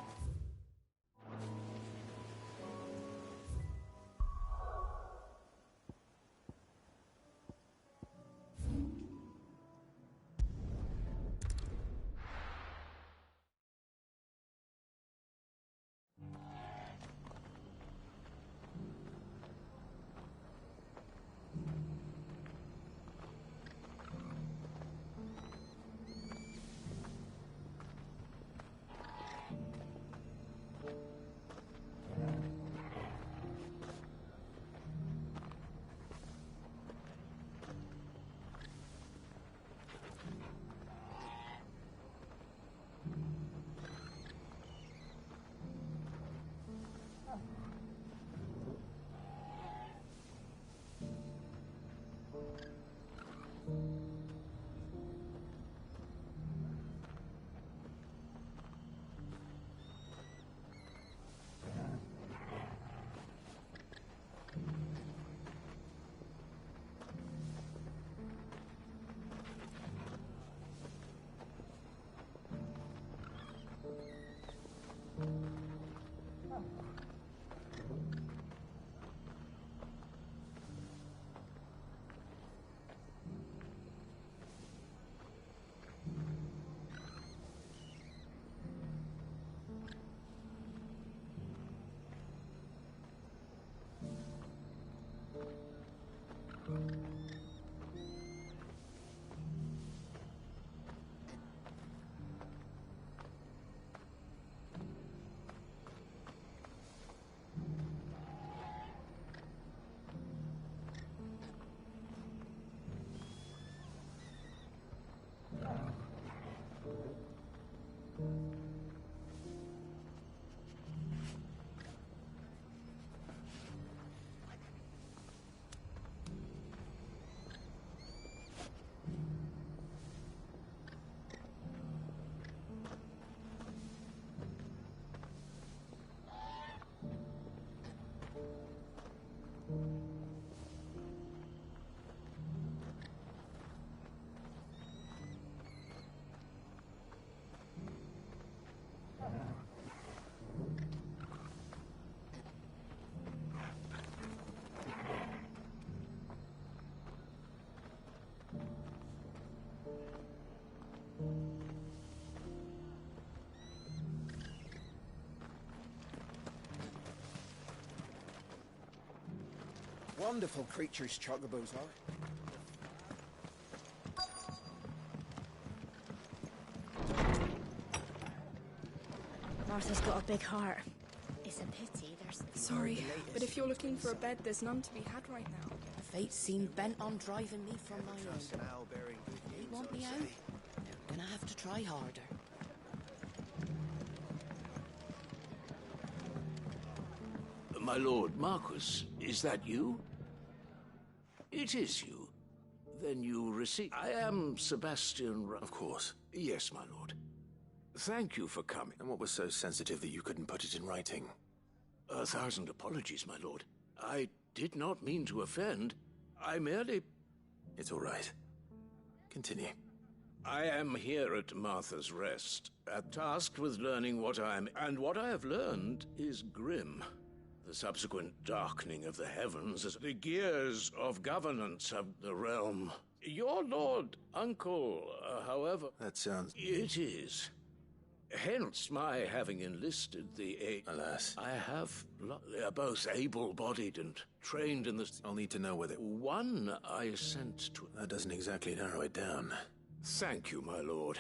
Wonderful creatures, chocobos are. Martha's got a big heart. It's a pity there's... Sorry, but if you're looking for a bed, there's none to be had right now. Fate seemed bent on driving me from my own. They want me out. They're gonna have to try harder. My lord Marquis, is that you? It is you. Then you receive... I am Sebastian... Of course. Yes, my lord. Thank you for coming. And what was so sensitive that you couldn't put it in writing? 1,000 apologies, my lord. I did not mean to offend. I merely... It's all right. Continue. I am here at Martha's Rest, tasked with learning what I am... And what I have learned is grim. The subsequent darkening of the heavens as the gears of governance of the realm. Your lord, uncle, however... That sounds... It is. Hence my having enlisted the... Alas. I have... They are both able-bodied and trained in the... I'll need to know whether... One I sent to... That doesn't exactly narrow it down. Thank you, my lord.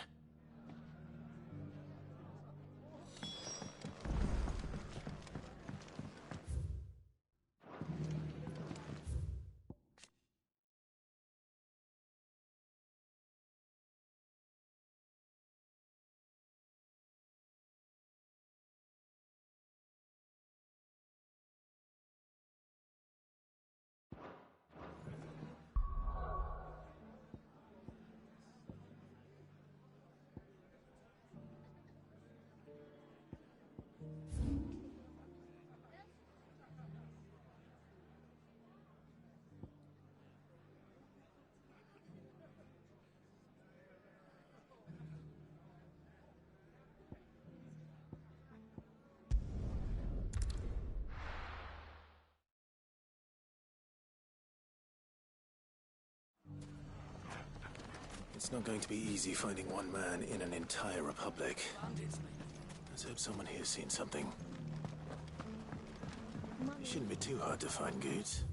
It's not going to be easy finding one man in an entire republic. Let's hope someone here's seen something. It shouldn't be too hard to find goods.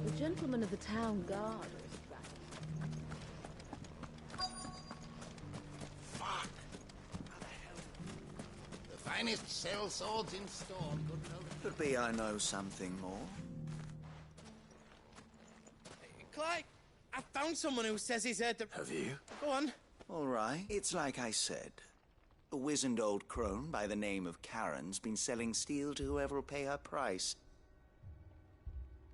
The gentleman of the town guard is back. Fuck! How the hell? The finest cell swords in Storm, good fellow. Could be I know something more. Clyde, I found someone who says he's heard the... Have you? Go on. All right. It's like I said. A wizened old crone by the name of Karen's been selling steel to whoever will pay her price.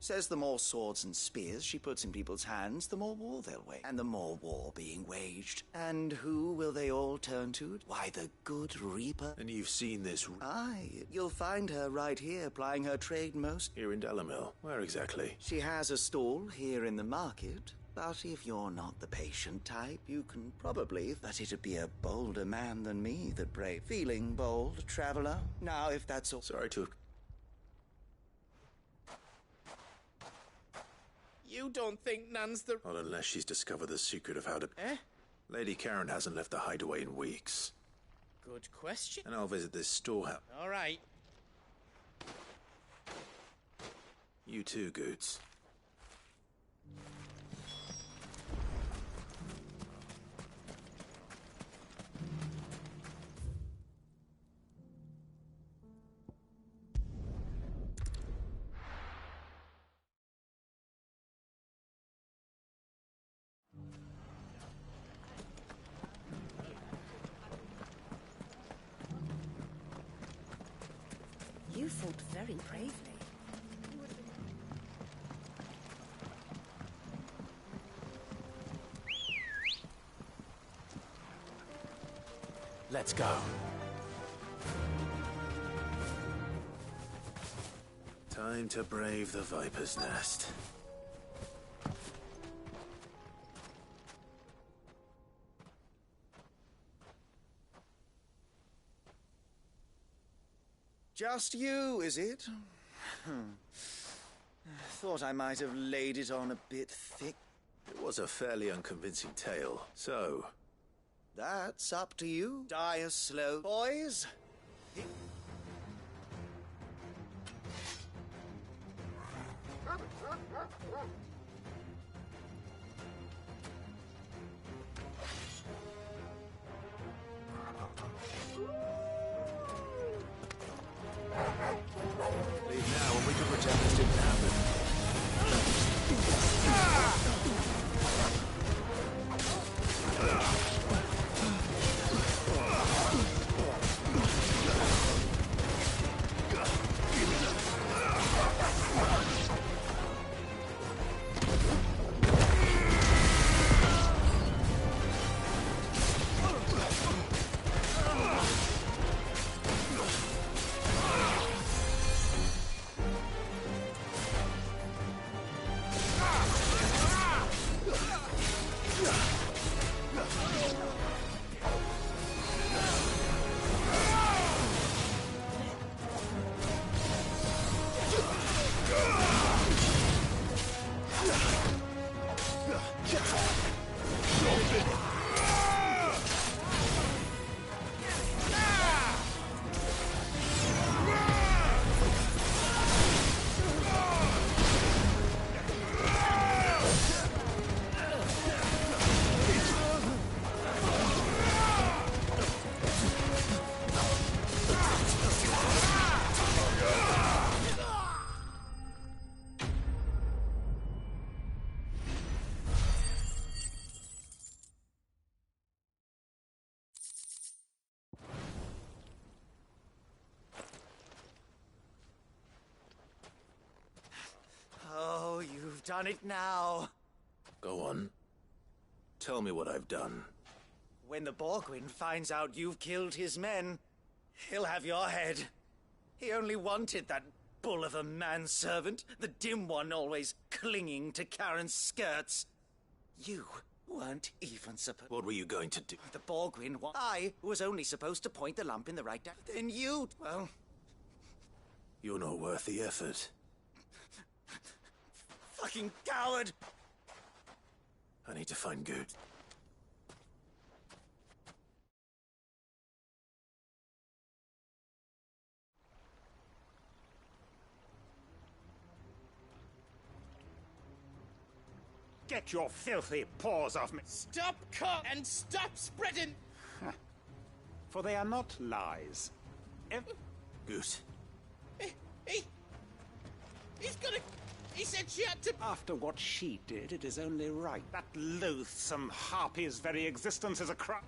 Says the more swords and spears she puts in people's hands, the more war they'll wage. And the more war being waged. And who will they all turn to? Why, the good Reaper. And you've seen this... Aye, you'll find her right here, plying her trade most... Here in Delamil. Where exactly? She has a stall here in the market. But if you're not the patient type, you can probably... But it'd be a bolder man than me that brave... Feeling bold, traveler? Now, if that's all... Sorry to... You don't think Nan's the... Not unless she's discovered the secret of how to... Eh? Lady Karen hasn't left the hideaway in weeks. Good question. And I'll visit this storehouse. All right. You too, Goots. You fought very bravely. Let's go. Time to brave the Viper's Nest. Just you, is it? Thought I might have laid it on a bit thick. It was a fairly unconvincing tale, so... That's up to you. Die a slow... Boys? Leave now and we can pretend this didn't happen. Oh, you've done it now. Go on. Tell me what I've done. When the Borgwyn finds out you've killed his men, he'll have your head. He only wanted that bull of a manservant, the dim one always clinging to Karen's skirts. You weren't even supposed... What were you going to do? The Borgwyn... I was only supposed to point the lamp in the right direction. Then you... Well... You're not worth the effort. Fucking coward! I need to find Good. Get your filthy paws off me! Stop cut and stop spreading! For they are not lies. Goose. He's gonna... He said she had to... After what she did, it is only right. That loathsome harpy's very existence is a crime.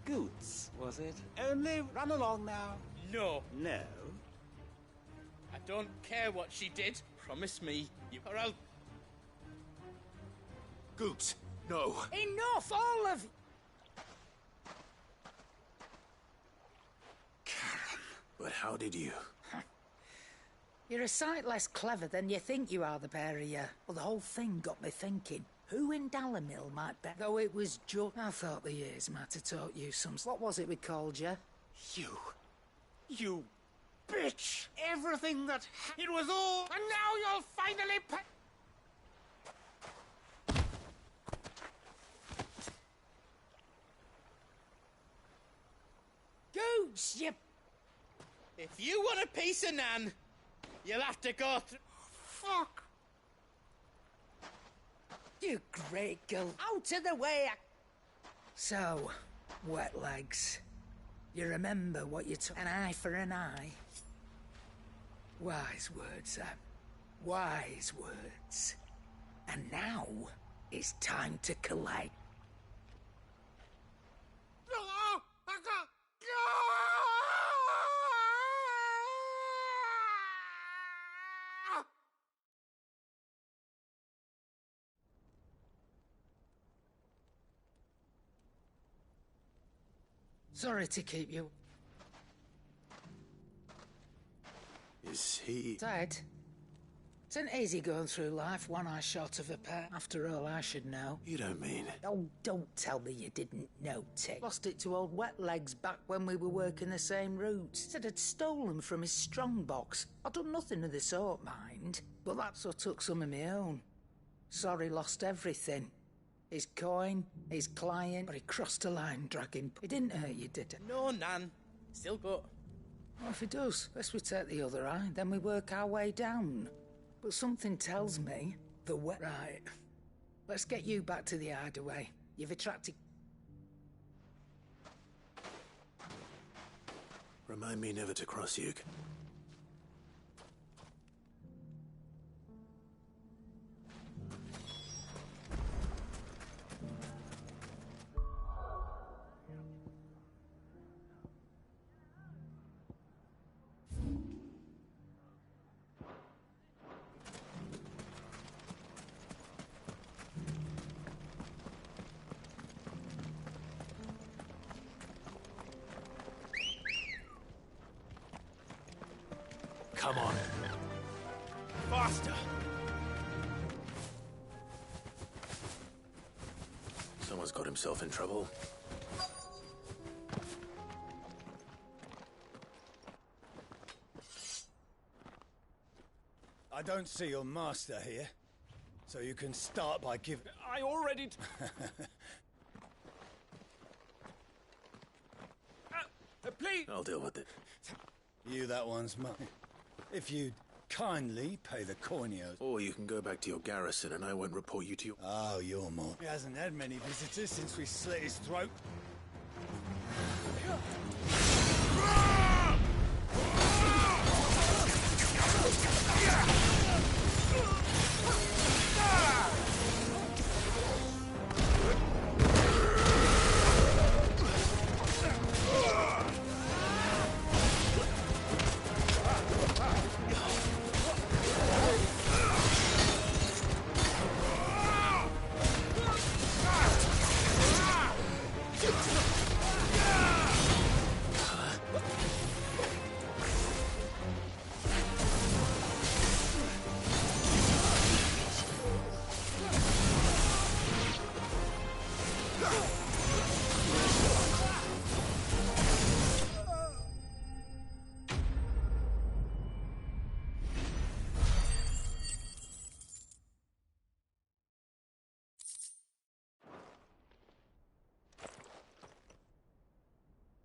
Goots, was it? Only run along now. No. No? I don't care what she did. Promise me, or I'll... Goots, no. Enough, all of you! But how did you? You're a sight less clever than you think you are, the pair of you. Well, the whole thing got me thinking. Who in Dalamil might bet? Though it was just... I thought the years might have taught you some... What was it we called you? You bitch! Everything that... It was all... And now you'll finally pay... Goose, you... If you want a piece of Nan, you'll have to go through... Fuck! You great girl. Out of the way! So, wet legs. You remember what you took? An eye for an eye? Wise words, Sam. Wise words. And now, it's time to collect. Sorry to keep you. Is he... Dad, it's an easy going through life, one eye short of a pair. After all, I should know. You don't mean... Oh, don't tell me you didn't know, Tick. Lost it to old Wet Legs back when we were working the same routes. Said I'd stolen from his strongbox. I'd done nothing of the sort, mind. But that's what took some of my own. Sorry, lost everything. His coin, his client, but he crossed a line, dragging... He didn't hurt you, did it? No, Nan. Still got... Well, if he does, let's we take the other eye, then we work our way down. But something tells me the way... Right. Let's get you back to the hideaway. You've attracted... Remind me never to cross you. Come on. Faster! Someone's got himself in trouble. I don't see your master here, so you can start by giving... I already... Please! I'll deal with it. You, that one's mine. If you'd kindly pay the corneos. Or you can go back to your garrison and I won't report you to your... Oh, you're more. He hasn't had many visitors since we slit his throat.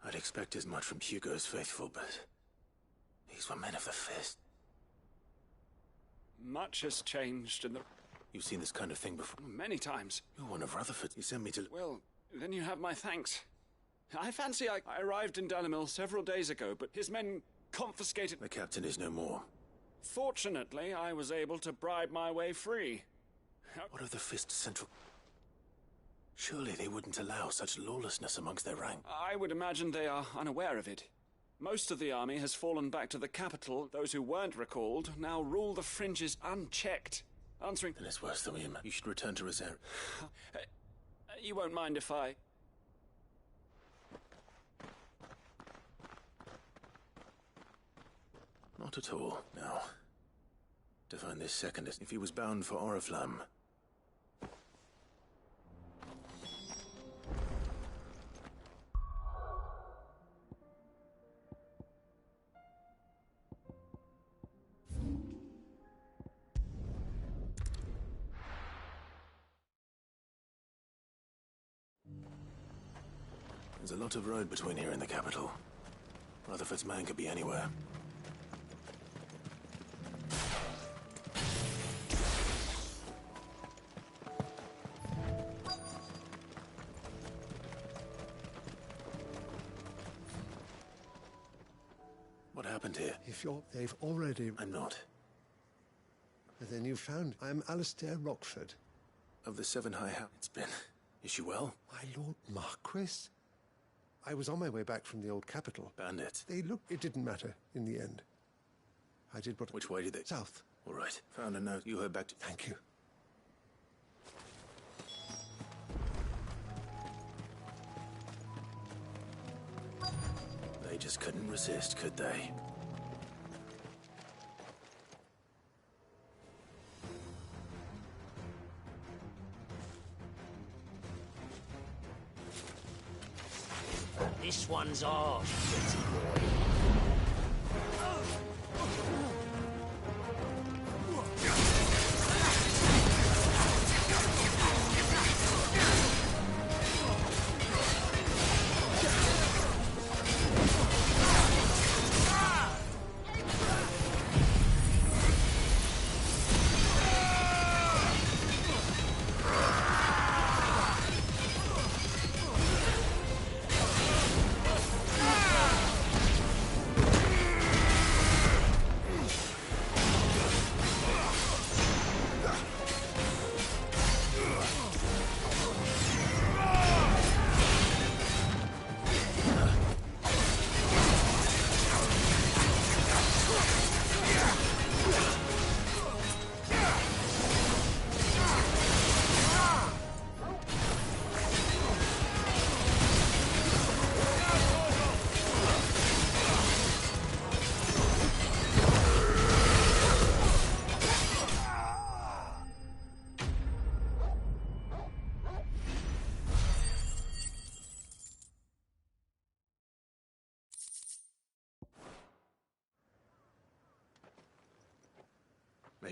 I'd expect as much from Hugo's faithful, but these were men of the fist. Much has changed in the... You've seen this kind of thing before? Many times. You're one of Rutherford. You sent me to... Well, then you have my thanks. I fancy I arrived in Dalimil several days ago, but his men confiscated... The captain is no more. Fortunately, I was able to bribe my way free. What of the Fist Central... Surely they wouldn't allow such lawlessness amongst their rank. I would imagine they are unaware of it. Most of the army has fallen back to the capital. Those who weren't recalled now rule the fringes unchecked, answering... Then it's worse than we imagined. You should return to Rosario. You won't mind if I... Not at all. Now, to find this second, if he was bound for Oriflamme... There's a lot of road between here and the capital. Rutherford's man could be anywhere. What happened here? If they've already... I'm not. Then you found... I'm Alistair Rockford. Of the Seven High House. It's been... Is she well? My Lord Marquis? I was on my way back from the old capital. Bandits. They looked... It didn't matter in the end. I did what... Which way did they... South. All right. Found a note. You heard back to... Thank you. They just couldn't resist, could they? This one's ours, pretty boy.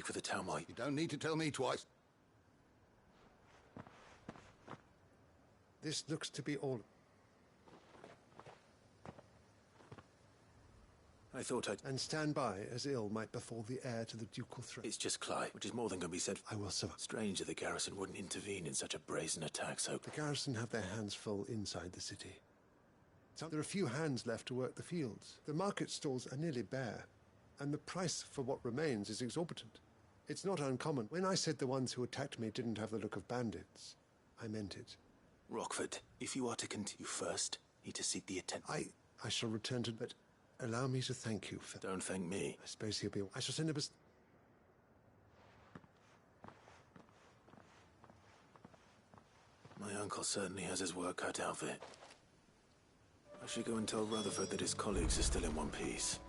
make for the town while... You don't need to tell me twice. This looks to be all... I thought I'd... And stand by, as ill might befall the heir to the ducal throne. It's just Clyde, which is more than can be said. I will survive. Strange that the garrison wouldn't intervene in such a brazen attack, so... The garrison have their hands full inside the city. So there are few hands left to work the fields. The market stalls are nearly bare, and the price for what remains is exorbitant. It's not uncommon. When I said the ones who attacked me didn't have the look of bandits, I meant it. Rockford, if you are to continue first, need to seek the attention... I shall return to... But allow me to thank you for... Don't thank me. I suppose he'll be... I shall send him a... My uncle certainly has his work cut out of it. I should go and tell Rutherford that his colleagues are still in one piece.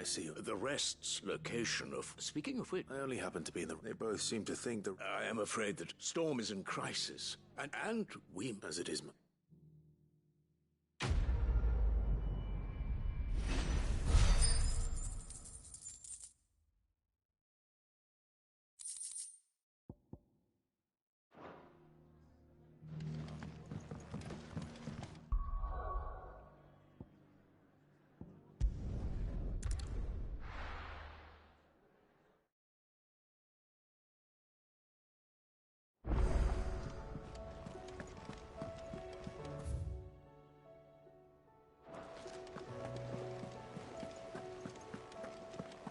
see. The Rest's location of... Speaking of which... I only happen to be in the... They both seem to think that... I am afraid that Storm is in crisis. And we... As it is...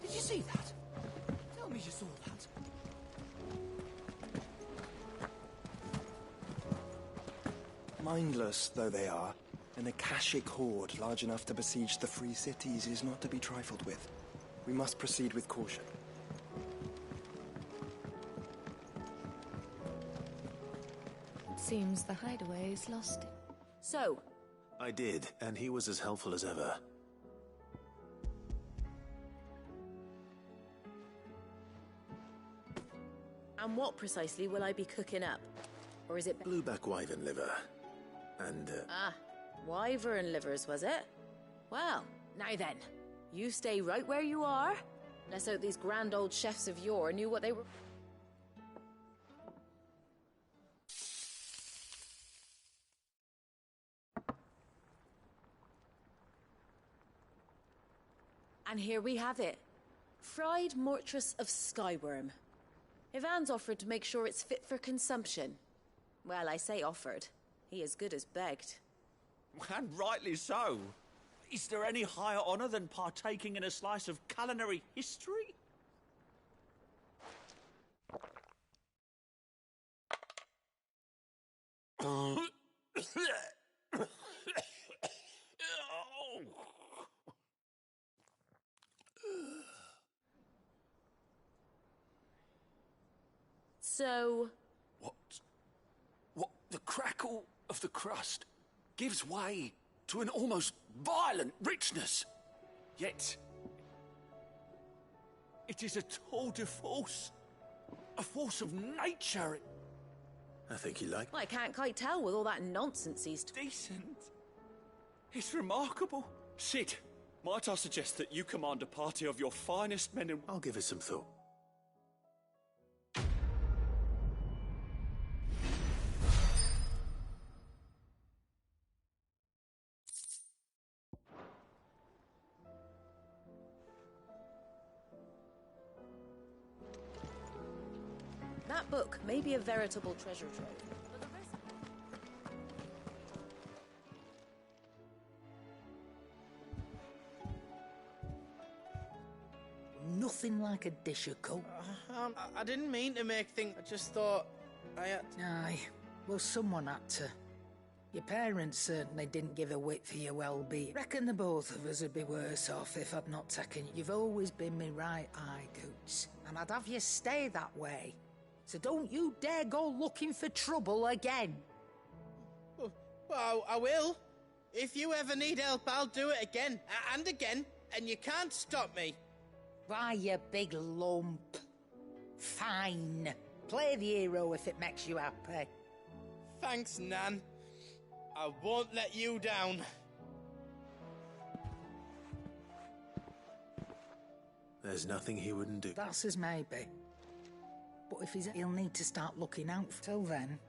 Did you see that? Tell me you saw that. Mindless though they are, an Akashic horde large enough to besiege the free cities is not to be trifled with. We must proceed with caution. It seems the hideaway's lost it. So? I did, and he was as helpful as ever. And what precisely will I be cooking up? Or is it... Blueback wyvern liver. And, wyvern livers, was it? Well, now then. You stay right where you are. Let's hope these grand old chefs of yore knew what they were... And here we have it. Fried mortress of skyworm. Ivan's offered to make sure it's fit for consumption. Well, I say offered. He as good as begged. And rightly so. Is there any higher honor than partaking in a slice of culinary history? So... What? The crackle of the crust gives way to an almost violent richness. Yet... it is a tour de force. A force of nature. I think he liked... Well, I can't quite tell with all that nonsense he's... Decent. It's remarkable. Sid, might I suggest that you command a party of your finest men and... I'll give it some thought. That book may be a veritable treasure trove. But the rest... Nothing like a dish of coke. I didn't mean to make things... I just thought I had... Aye, well, someone had to. Your parents certainly didn't give a whit for your well-being. Reckon the both of us would be worse off if I'd not taken you. You've always been me right eye, Goots. And I'd have you stay that way. So don't you dare go looking for trouble again. Well, I will. If you ever need help, I'll do it again and again, and you can't stop me. Why, you big lump. Fine. Play the hero if it makes you happy. Thanks, Nan. I won't let you down. There's nothing he wouldn't do. That's as maybe. But if he'll need to start looking out. Till then,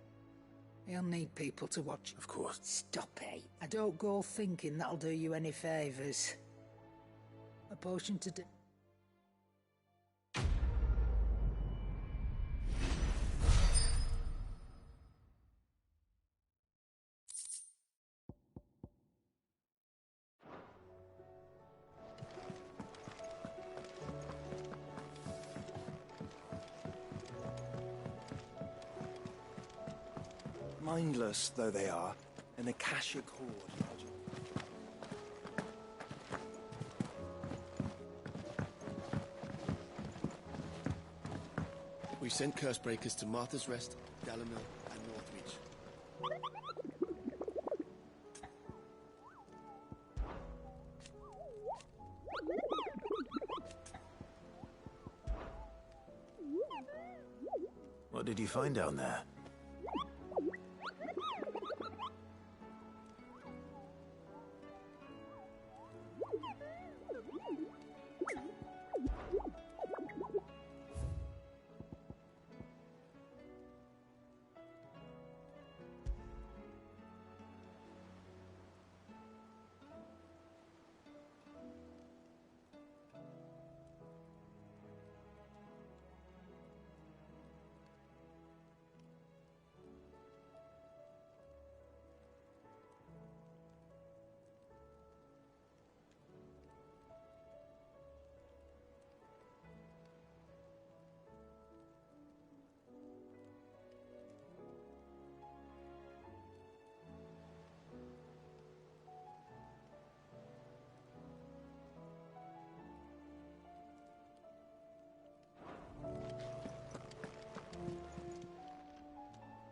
he'll need people to watch. Of course. Stop it. I don't go thinking that'll do you any favours. A potion to do... Mindless though they are, an Akashic horde. We sent curse breakers to Martha's Rest, Dalamil, and Northreach. What did you find down there?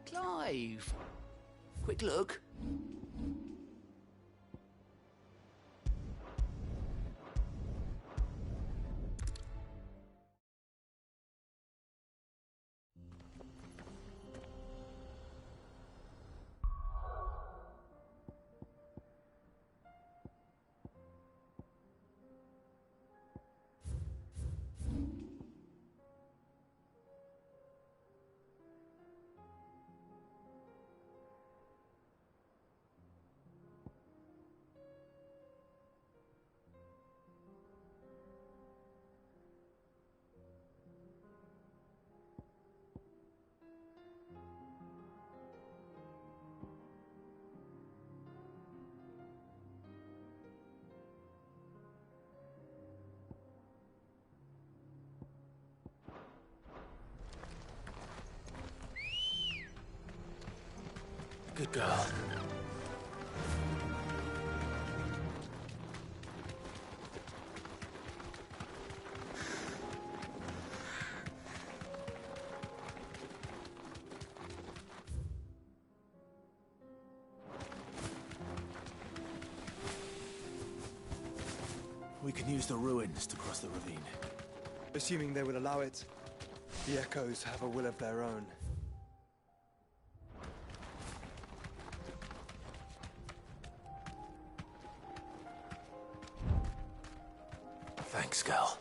Clive! Quick look. Good girl. We can use the ruins to cross the ravine. Assuming they will allow it. The echoes have a will of their own. Thanks, girl.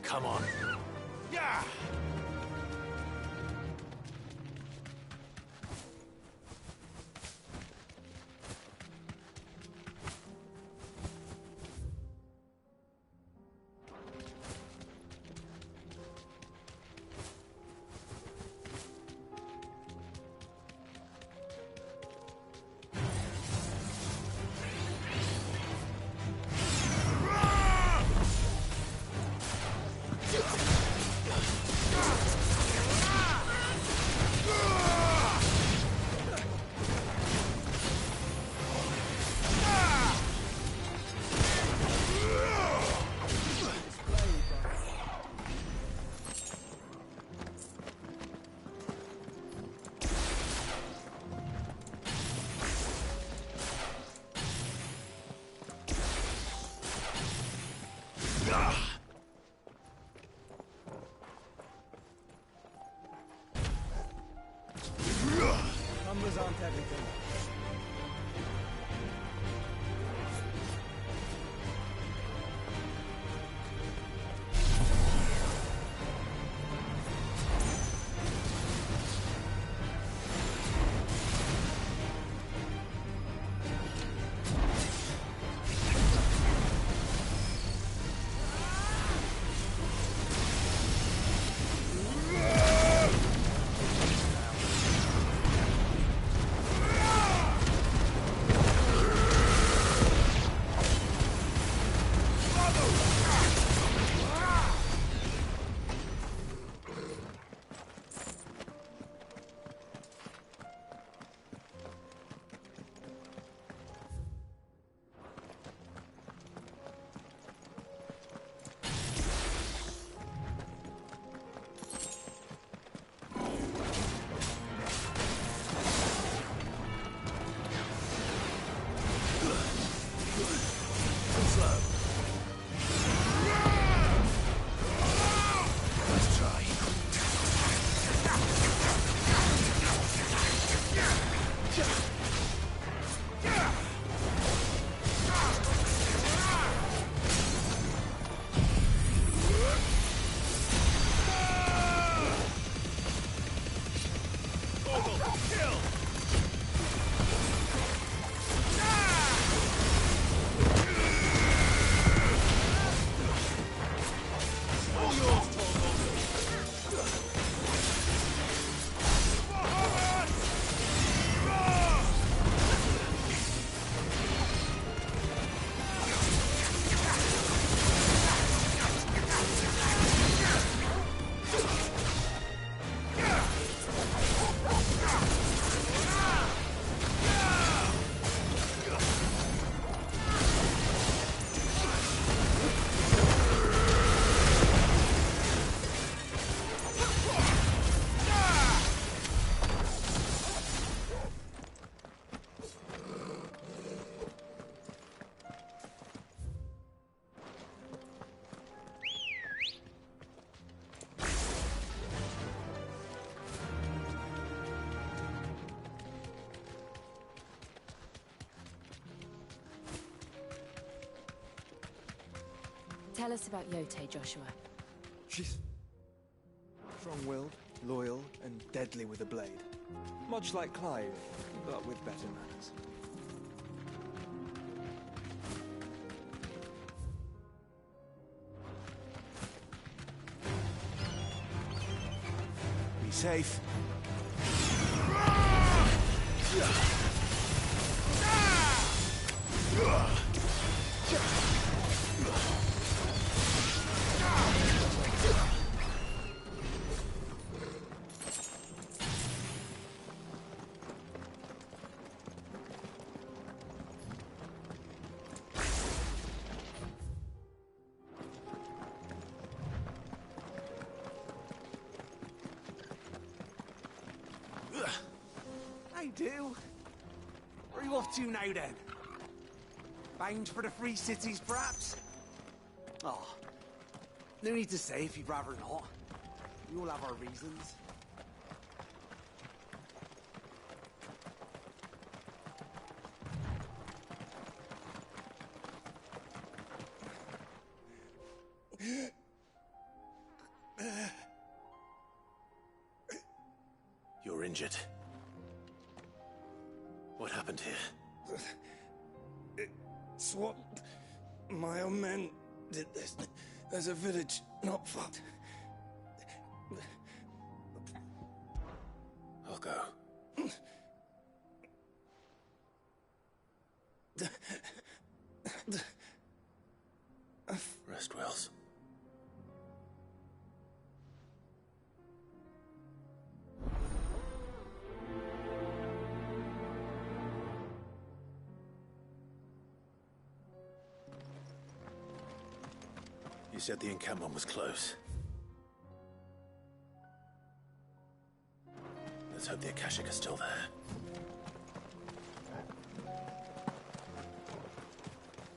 Come on. Yeah! Numbers aren't everything. Tell us about Yote, Joshua. She's strong-willed, loyal, and deadly with a blade. Much like Clive, but with better manners. Be safe. I do. Where are you off to now, then? Bound for the Free Cities, perhaps? Oh, no need to say if you'd rather not. We all have our reasons. You're injured. What happened here? It's what my own men did this. There's a village not far. I'll go. Rest, Wells. You said the encampment was close. Let's hope the Akashic are still there.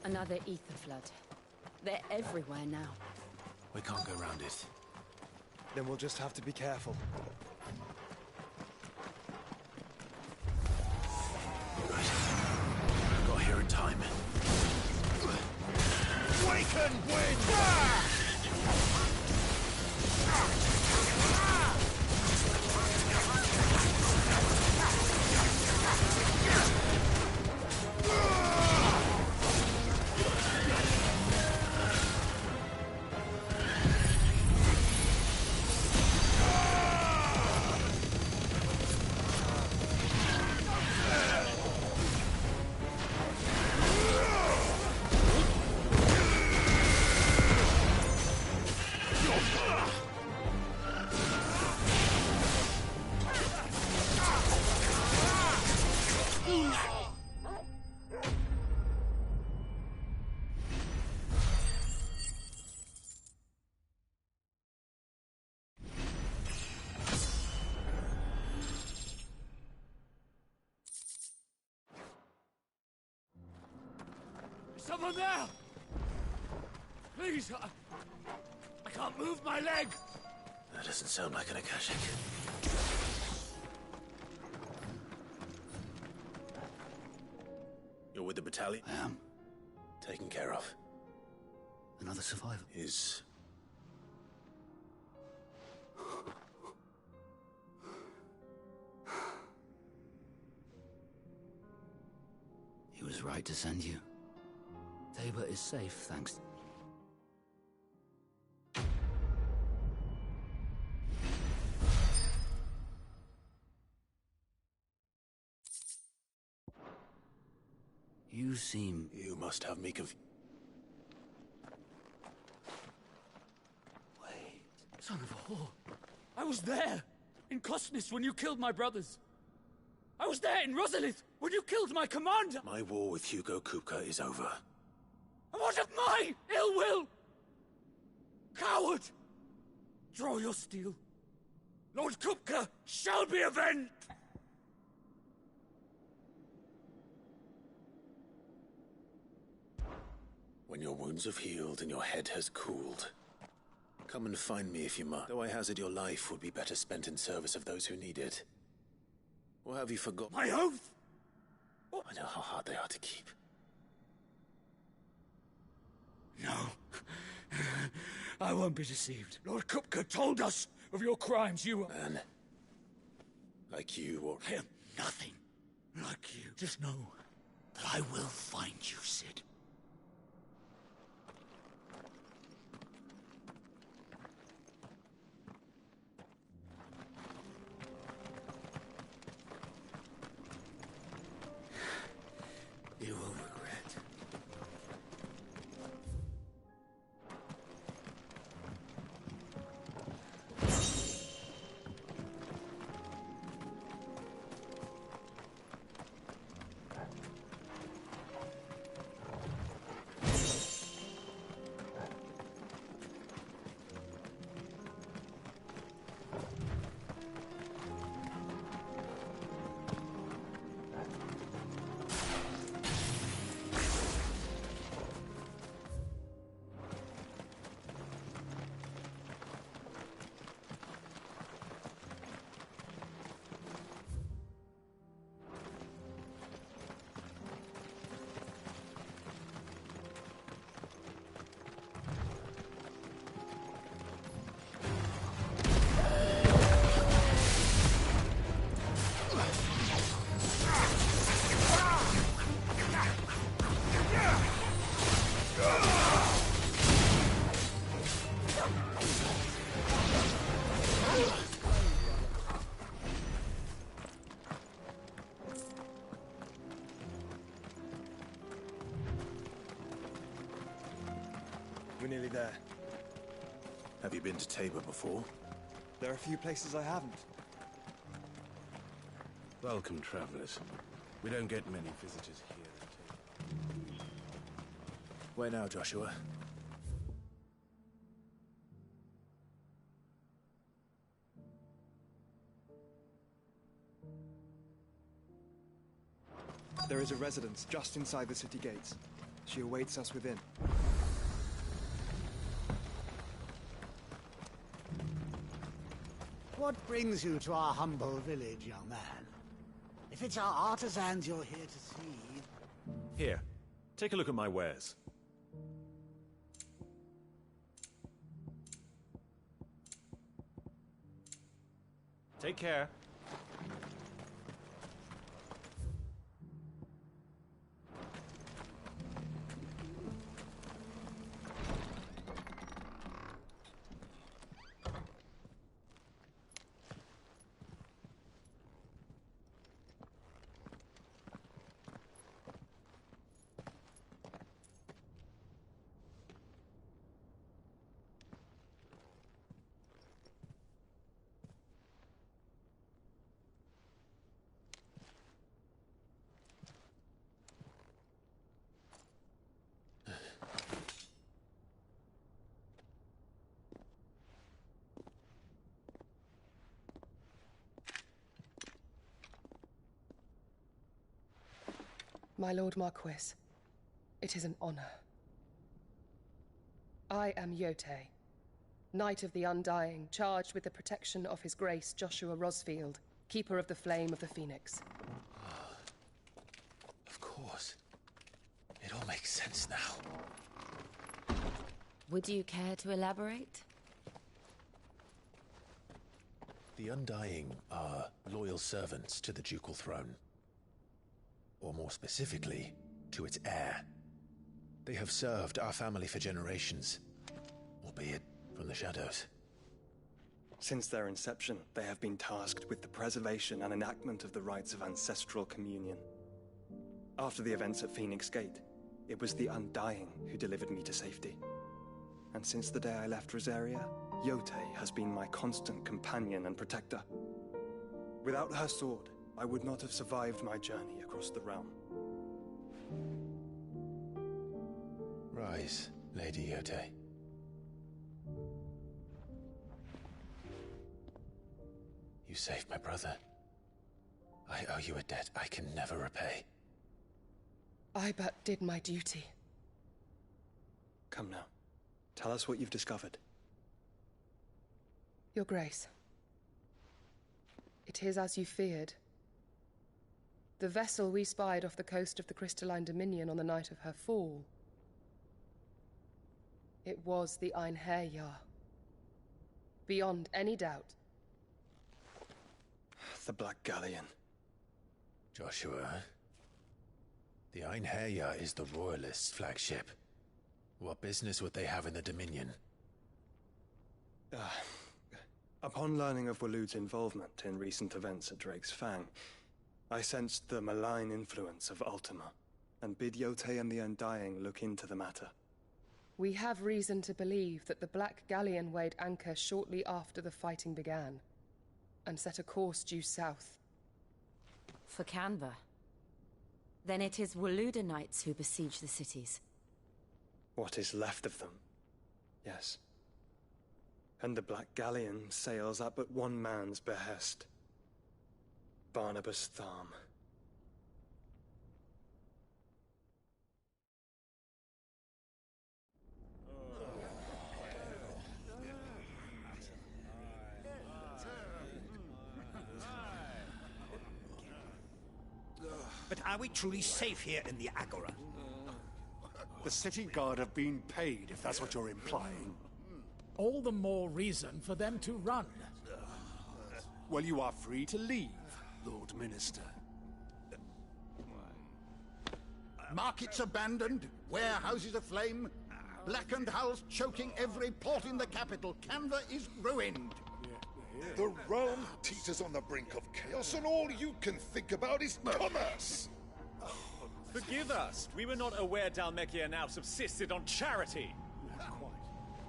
Another ether flood. They're everywhere now. We can't go round it. Then we'll just have to be careful. Got here in time. Waken wind! Someone there! Please, I can't move my leg! That doesn't sound like an Akashic. You're with the battalion? I am. Taken care of. Another survivor. Is... He was right to send you. Tabor is safe, thanks. You seem... You must have me confused. Wait. Son of a whore. I was there! In Kosnis when you killed my brothers! I was there in Rosalith when you killed my commander! My war with Hugo Kupka is over. And what of my ill will? Coward! Draw your steel. Lord Kupka shall be avenged! When your wounds have healed and your head has cooled, come and find me if you must. Though I hazard your life would be better spent in service of those who need it. Or have you forgotten? My oath! I know how hard they are to keep. No. I won't be deceived. Lord Kupka told us of your crimes. You are... Man. Like you or... I am nothing like you. Just know that I will find you, Sid. You will regret. We're nearly there. Have you been to Tabor before? There are a few places I haven't. Welcome, travelers. We don't get many visitors here. Where now, Joshua? There is a residence just inside the city gates. She awaits us within. What brings you to our humble village, young man? If it's our artisans you're here to see... Here, take a look at my wares. Take care. My Lord Marquis, it is an honor. I am Yotei, Knight of the Undying, charged with the protection of His Grace Joshua Rosfield, Keeper of the Flame of the Phoenix. Of course. It all makes sense now. Would you care to elaborate? The Undying are loyal servants to the ducal throne. Or more specifically, to its heir. They have served our family for generations, albeit from the shadows. Since their inception, they have been tasked with the preservation and enactment of the rites of ancestral communion. After the events at Phoenix Gate, it was the Undying who delivered me to safety. And since the day I left Rosaria, Yotei has been my constant companion and protector. Without her sword, I would not have survived my journey across the realm. Rise, Lady Yotei. You saved my brother. I owe you a debt I can never repay. I but did my duty. Come now. Tell us what you've discovered. Your Grace. It is as you feared. The vessel we spied off the coast of the Crystalline Dominion on the night of her fall. It was the Einherjar. Beyond any doubt. The Black Galleon. Joshua, the Einherjar is the Royalists' flagship. What business would they have in the Dominion? Upon learning of Waloed's involvement in recent events at Drake's Fang, I sensed the malign influence of Ultima, and bid Yotei and the Undying look into the matter. We have reason to believe that the Black Galleon weighed anchor shortly after the fighting began, and set a course due south. For Canva. Then it is Waloed knights who besiege the cities. What is left of them, yes. And the Black Galleon sails at but one man's behest. Barnabas Tharm. But are we truly safe here in the Agora? The city guard have been paid, if that's what you're implying. All the more reason for them to run. Well, you are free to leave, Lord Minister. Markets abandoned, warehouses aflame, blackened hulls choking every port in the capital. Canva is ruined. The realm teeters on the brink of chaos, and all you can think about is commerce! Forgive us! We were not aware Dhalmekia now subsisted on charity!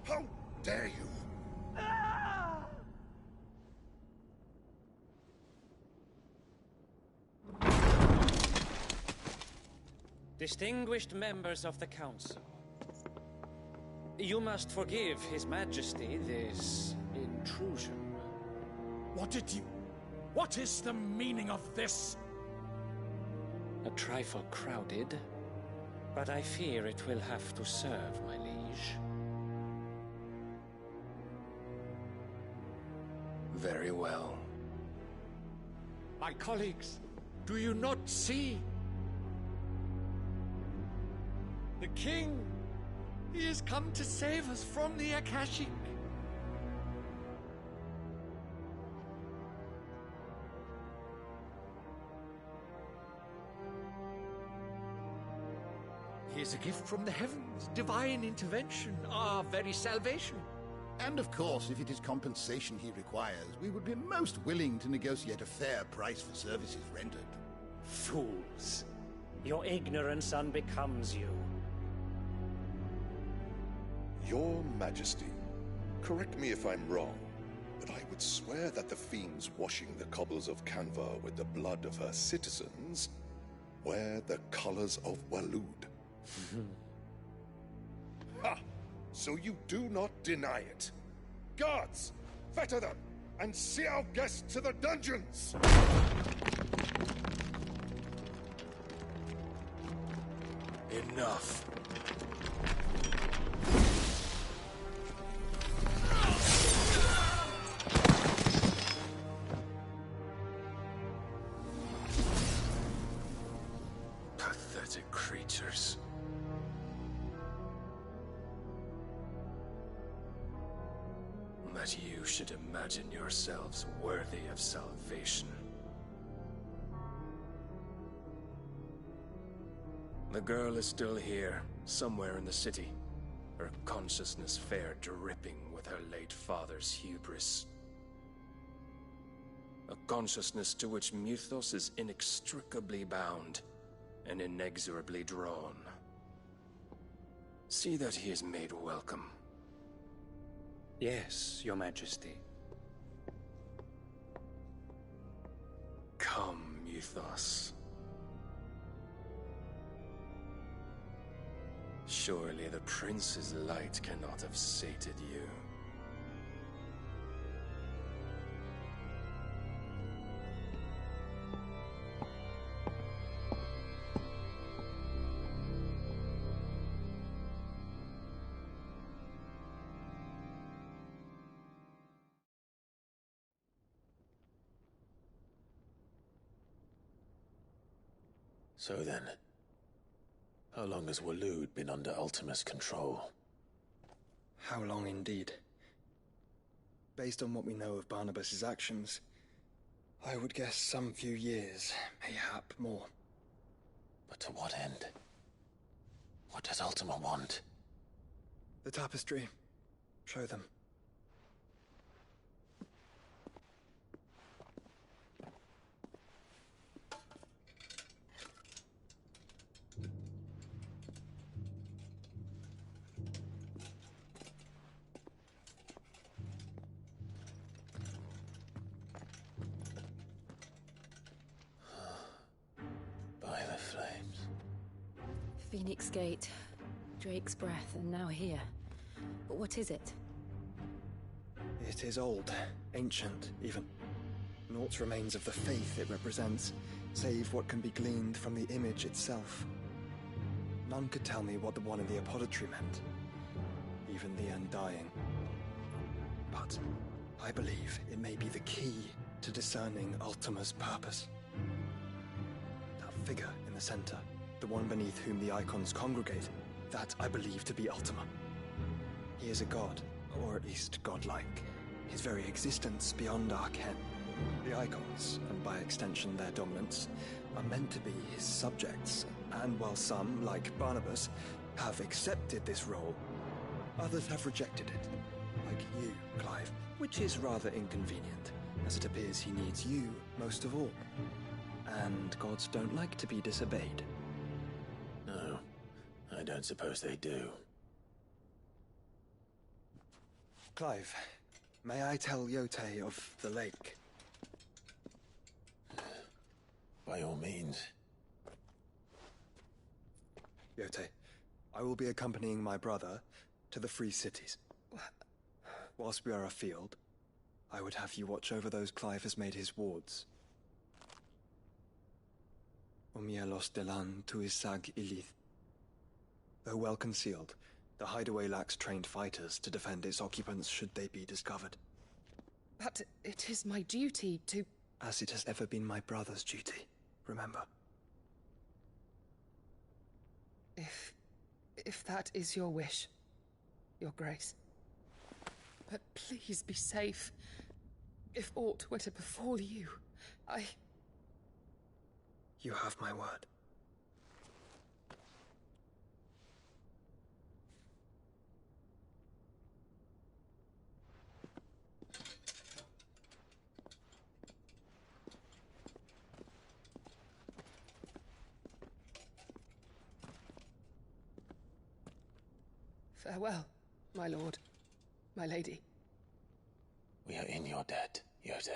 How dare you! Distinguished members of the Council, you must forgive His Majesty this intrusion. What is the meaning of this? A trifle crowded, but I fear it will have to serve, my liege. Very well. My colleagues, do you not see? The king! He has come to save us from the Akashic. He is a gift from the heavens, divine intervention, our very salvation. And of course, if it is compensation he requires, we would be most willing to negotiate a fair price for services rendered. Fools! Your ignorance unbecomes you. Your Majesty, correct me if I'm wrong, but I would swear that the fiends washing the cobbles of Canva with the blood of her citizens wear the colors of Waloed. Ha! So you do not deny it. Guards, fetter them, and see our guests to the dungeons! Enough. Pathetic creatures. That you should imagine yourselves worthy of salvation. The girl is still here, somewhere in the city, her consciousness fair dripping with her late father's hubris. A consciousness to which Mythos is inextricably bound and inexorably drawn. See that he is made welcome. Yes, Your Majesty. Come, Mythos. Surely the prince's light cannot have sated you. So then, how long has Waloed been under Ultima's control? How long indeed? Based on what we know of Barnabas's actions, I would guess some few years, mayhap more. But to what end? What does Ultima want? The tapestry. Show them. Phoenix Gate, Drake's Breath, and now here. But what is it? It is old, ancient, even. Naught remains of the faith it represents, save what can be gleaned from the image itself. None could tell me what the one in the apothecary meant, even the Undying. But I believe it may be the key to discerning Ultima's purpose. That figure in the center, the one beneath whom the icons congregate, that I believe to be Ultima. He is a god, or at least godlike. His very existence beyond our ken. The icons, and by extension their dominants, are meant to be his subjects, and while some, like Barnabas, have accepted this role, others have rejected it, like you, Clive, which is rather inconvenient, as it appears he needs you most of all. And gods don't like to be disobeyed. No, I don't suppose they do. Clive, may I tell Yote of the lake? By all means. Yote, I will be accompanying my brother to the Free Cities. Whilst we are afield, I would have you watch over those Clive has made his wards. Umielos delan tuisag ilith. Though well concealed, the hideaway lacks trained fighters to defend its occupants should they be discovered. But it is my duty to... As it has ever been my brother's duty, remember? If that is your wish, Your Grace. But please be safe. If aught were to befall you, You have my word. Farewell, my lord, my lady. We are in your debt, Yode.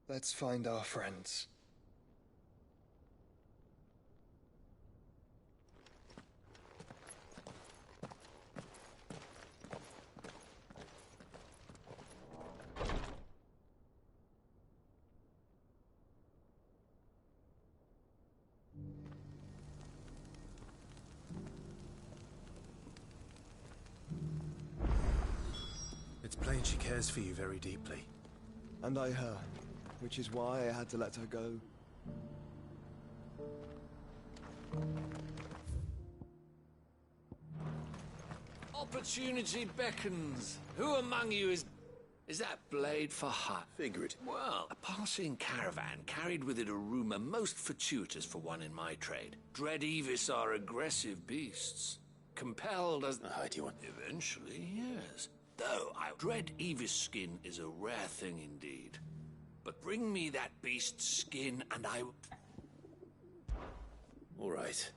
Let's find our friends. It's plain she cares for you very deeply. And I her, which is why I had to let her go. Opportunity beckons. Who among you is that blade for hire? Figured. Well, a passing caravan carried with it a rumor most fortuitous for one in my trade. Dread Evis are aggressive beasts. Compelled as... A hide you want? Eventually, yes. Though I dread Evis skin is a rare thing indeed. But bring me that beast's skin and I... All right.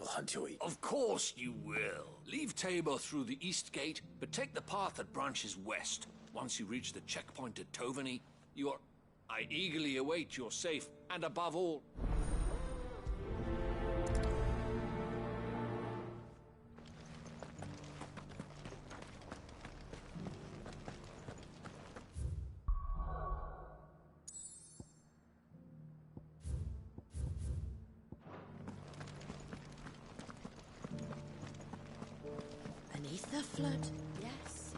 I'll hunt your... Of course you will. Leave Tabor through the east gate, but take the path that branches west. Once you reach the checkpoint at Tovany, you are... I eagerly await your safe, and above all... Beneath the flood, yes.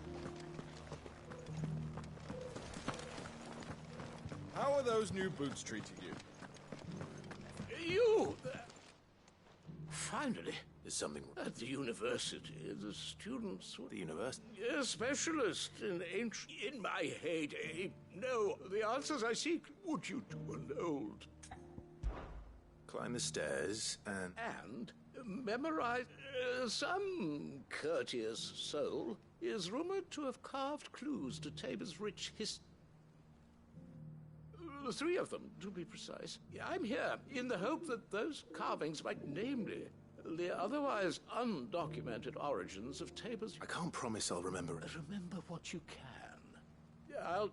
How are those new boots treating you? You! Finally. Is something... At the university, the students... The university? A specialist in ancient... In my heyday. No, the answers I seek, would you to an old... Climb the stairs and... And memorize... some courteous soul is rumored to have carved clues to Tabor's rich history. 3 of them, to be precise. I'm here in the hope that those carvings might name the otherwise undocumented origins of Tabor's... I can't promise I'll remember it. Remember what you can. I'll...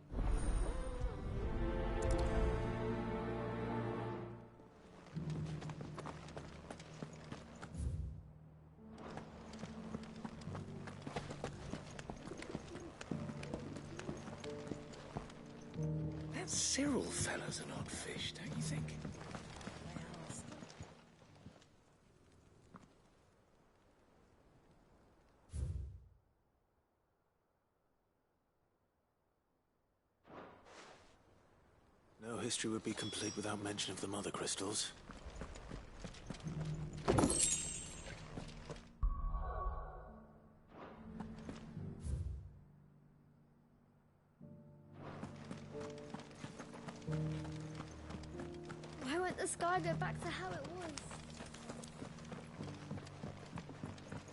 That Cyril fella's an odd fish, don't you think? No history would be complete without mention of the mother crystals. Why won't the sky go back to how it was?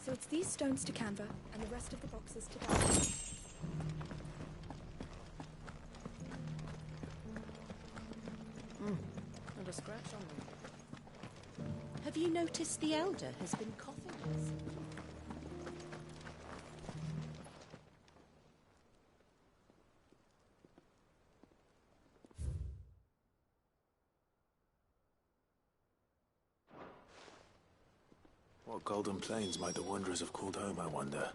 So it's these stones to Canva, and the rest of the boxes to Galley. Not a scratch on them. Have you noticed the Elder has been coughing less? What golden plains might the wanderers have called home, I wonder?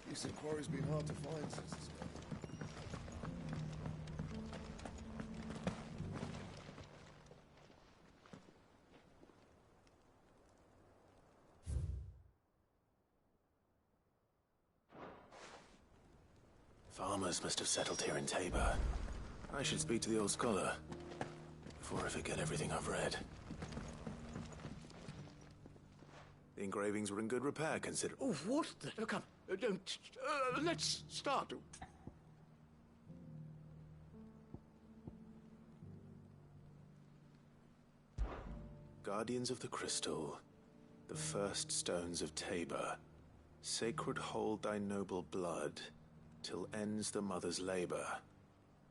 You said quarry's been hard to find since the start. Farmers must have settled here in Tabor. I should speak to the old scholar before I forget everything I've read. The engravings were in good repair, consider. Oh, what the... Come, don't... let's start. Guardians of the Crystal, the first stones of Tabor, sacred hold thy noble blood, till ends the mother's labor.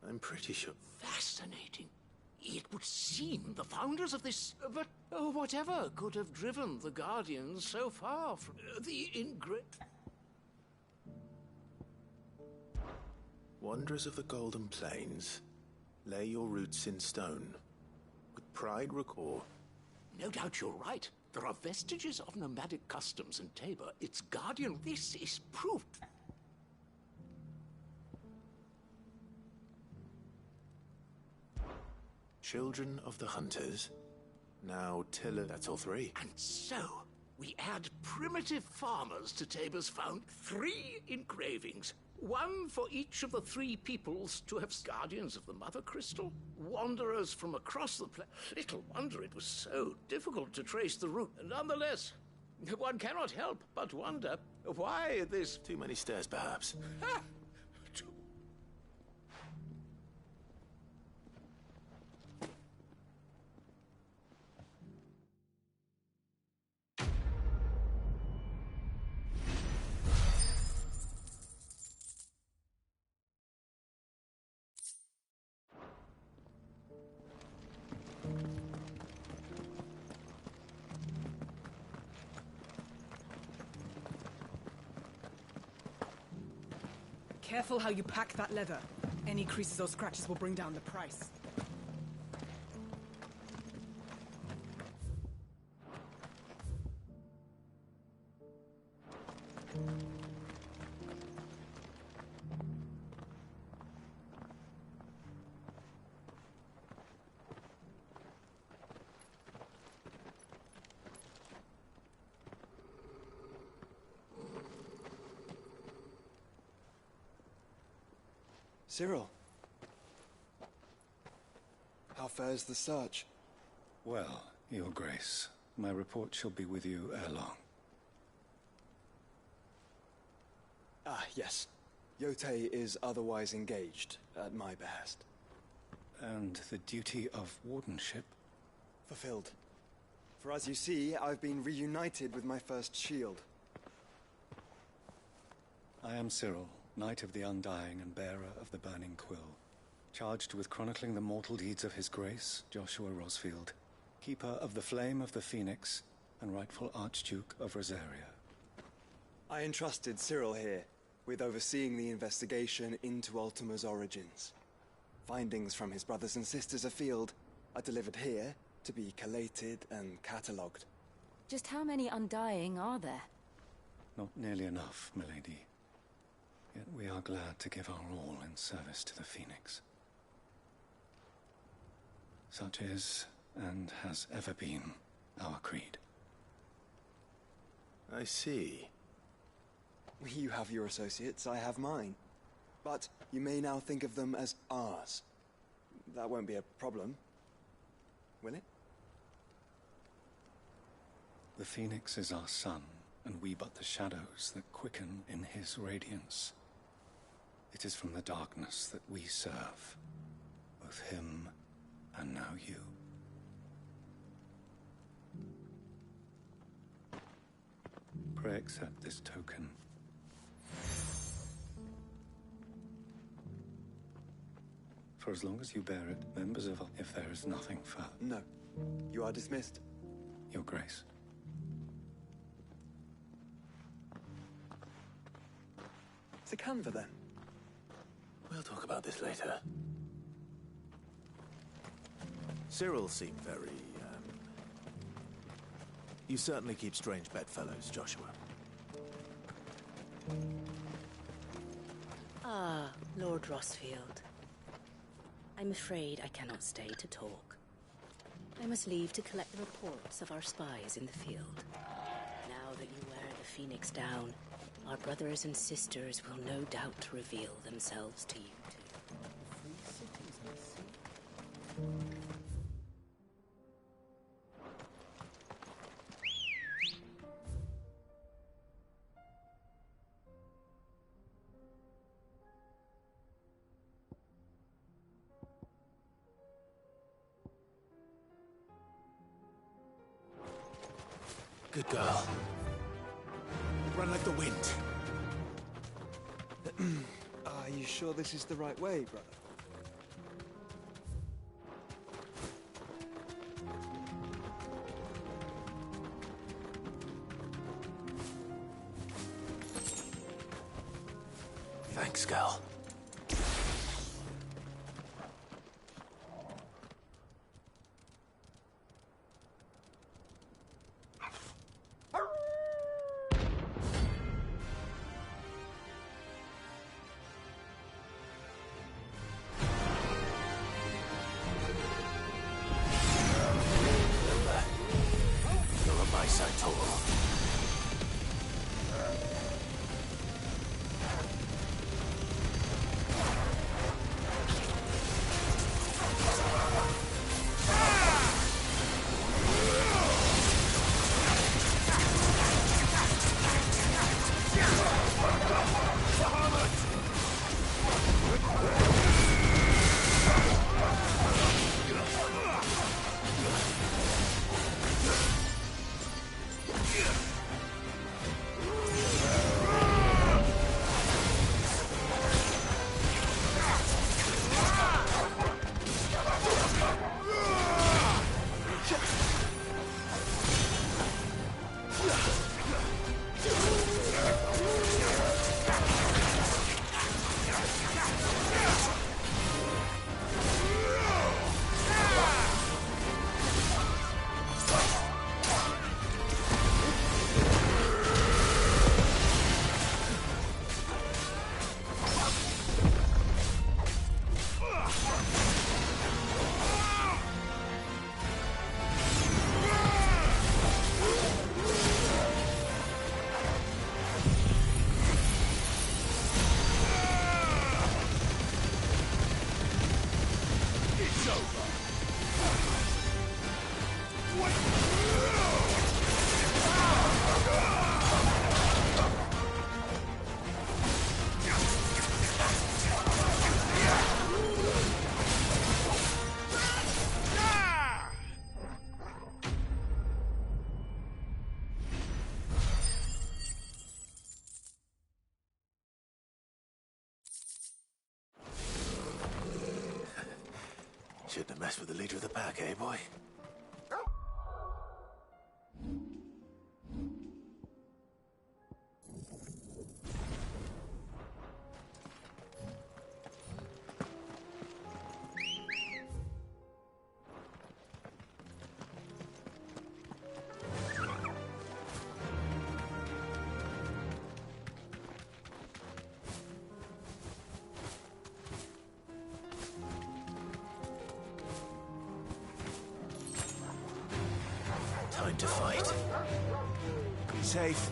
I'm pretty sure... Fascinating. It would seem the founders of this... But whatever could have driven the Guardians so far from the Wanderers of the Golden Plains, lay your roots in stone. With pride recall... No doubt you're right. There are vestiges of nomadic customs in Tabor. Its guardian... This is proof. Children of the Hunters, now tiller... That's all three. And so, we add primitive farmers to Tabor's found 3 engravings. 1 for each of the 3 peoples to have guardians of the Mother Crystal. Wanderers from across the Little wonder it was so difficult to trace the route. Nonetheless, one cannot help but wonder why this... Too many stairs, perhaps. Careful how you pack that leather. Any creases or scratches will bring down the price. Cyril. How fares the search? Well, Your Grace, my report shall be with you ere long. Ah, yes. Yotei is otherwise engaged, at my behest. And the duty of wardenship? Fulfilled. For as you see, I've been reunited with my first shield. I am Cyril, Knight of the Undying and bearer of the Burning Quill, charged with chronicling the mortal deeds of His Grace, Joshua Rosfield, keeper of the Flame of the Phoenix and rightful Archduke of Rosaria. I entrusted Cyril here with overseeing the investigation into Ultima's origins. Findings from his brothers and sisters afield are delivered here to be collated and catalogued. Just how many Undying are there? Not nearly enough, milady. Yet we are glad to give our all in service to the Phoenix. Such is, and has ever been, our creed. I see. You have your associates, I have mine. But you may now think of them as ours. That won't be a problem, will it? The Phoenix is our sun, and we but the shadows that quicken in his radiance. It is from the darkness that we serve, both him and now you. Pray accept this token. For as long as you bear it, members of... If there is nothing further... No. You are dismissed. Your Grace. To Canva, then. We'll talk about this later. Cyril seemed very, You certainly keep strange bedfellows, Joshua. Ah, Lord Rosfield. I'm afraid I cannot stay to talk. I must leave to collect the reports of our spies in the field. Now that you wear the Phoenix down, our brothers and sisters will no doubt reveal themselves to you too. Good girl. Run like the wind. Are you sure this is the right way, brother? Thanks, girl. Shouldn't have messed with the leader of the pack, eh, boy? Time to fight. Be safe.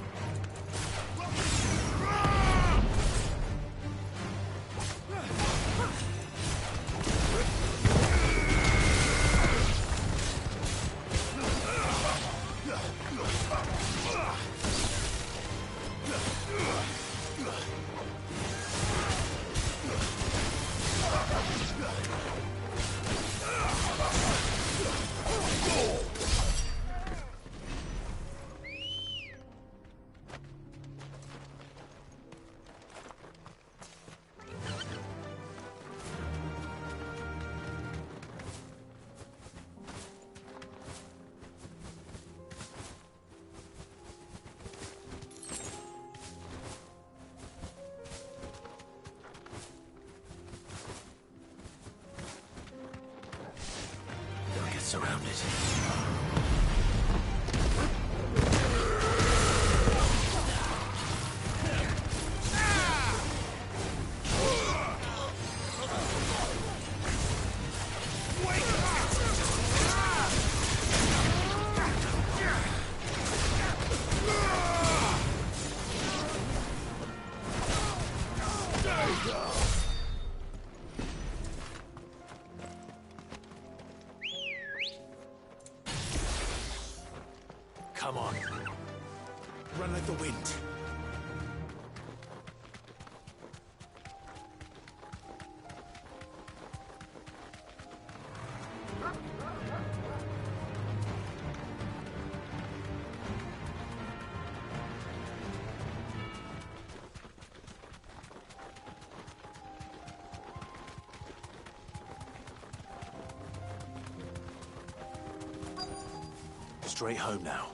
Surrounded. Come on. Run like the wind. Straight home now.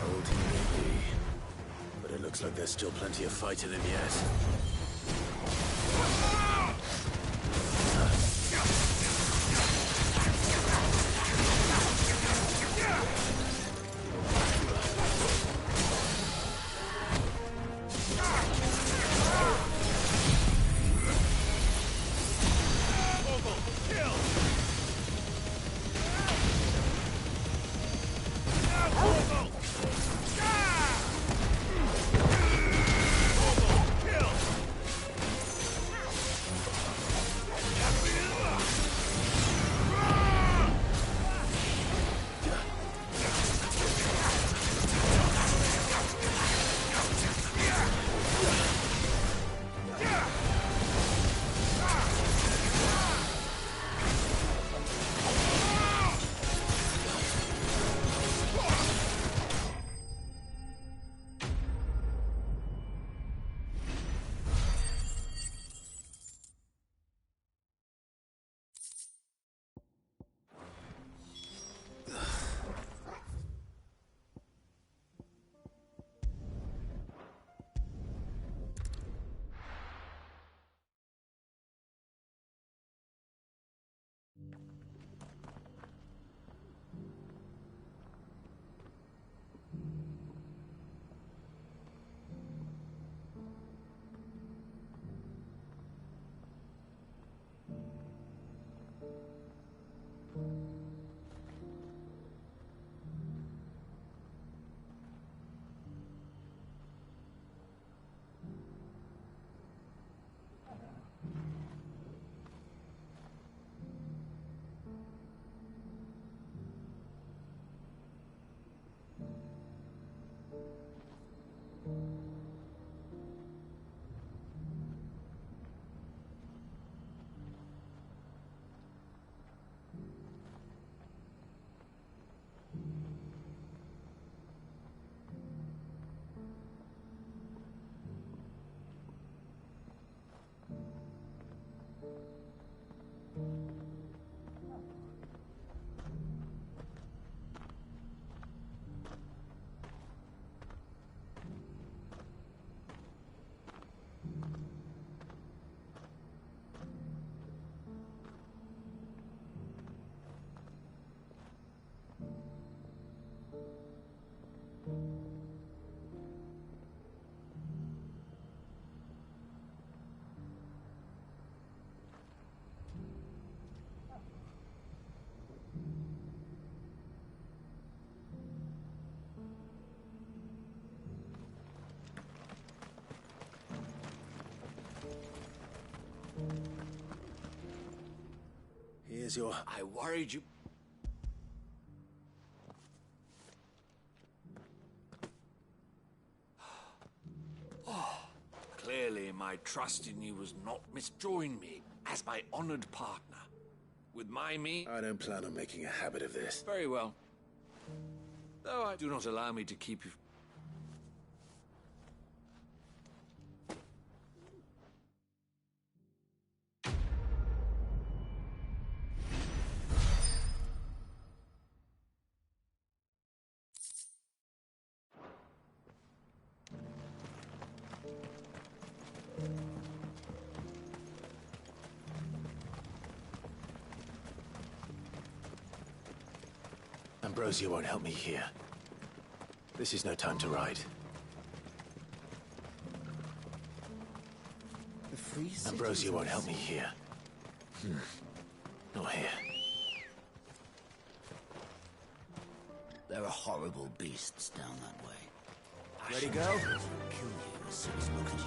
Old he may be, but it looks like there's still plenty of fight in him yet. Here's your... I worried you... Clearly, my trust in you was not misjoin me as my honored partner. With my I don't plan on making a habit of this. Very well. Though I do not allow me to keep you... Ambrosia won't help me here. This is no time to ride. Ambrosia won't help me here. Not here. There are horrible beasts down that way. Ready, girl? Kill you as soon as look at you.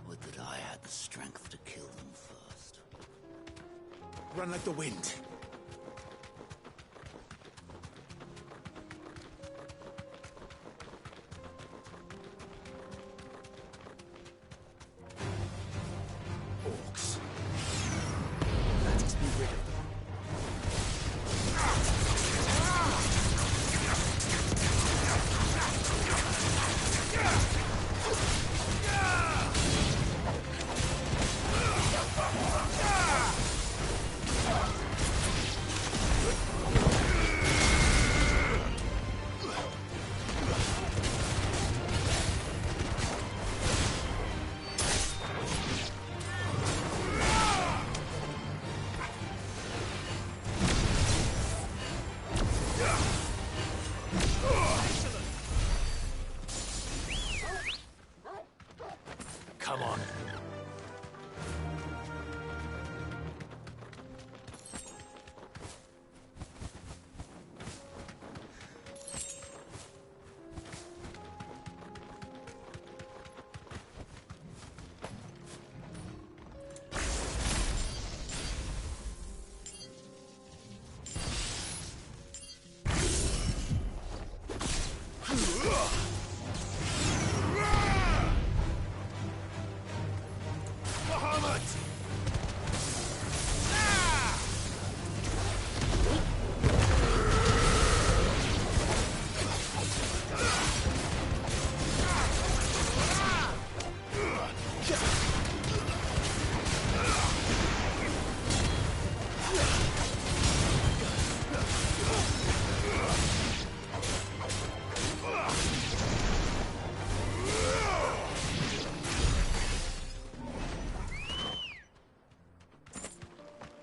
Would that I had the strength to kill them first. Run like the wind. Orcs. Let us be rid of them. Come on.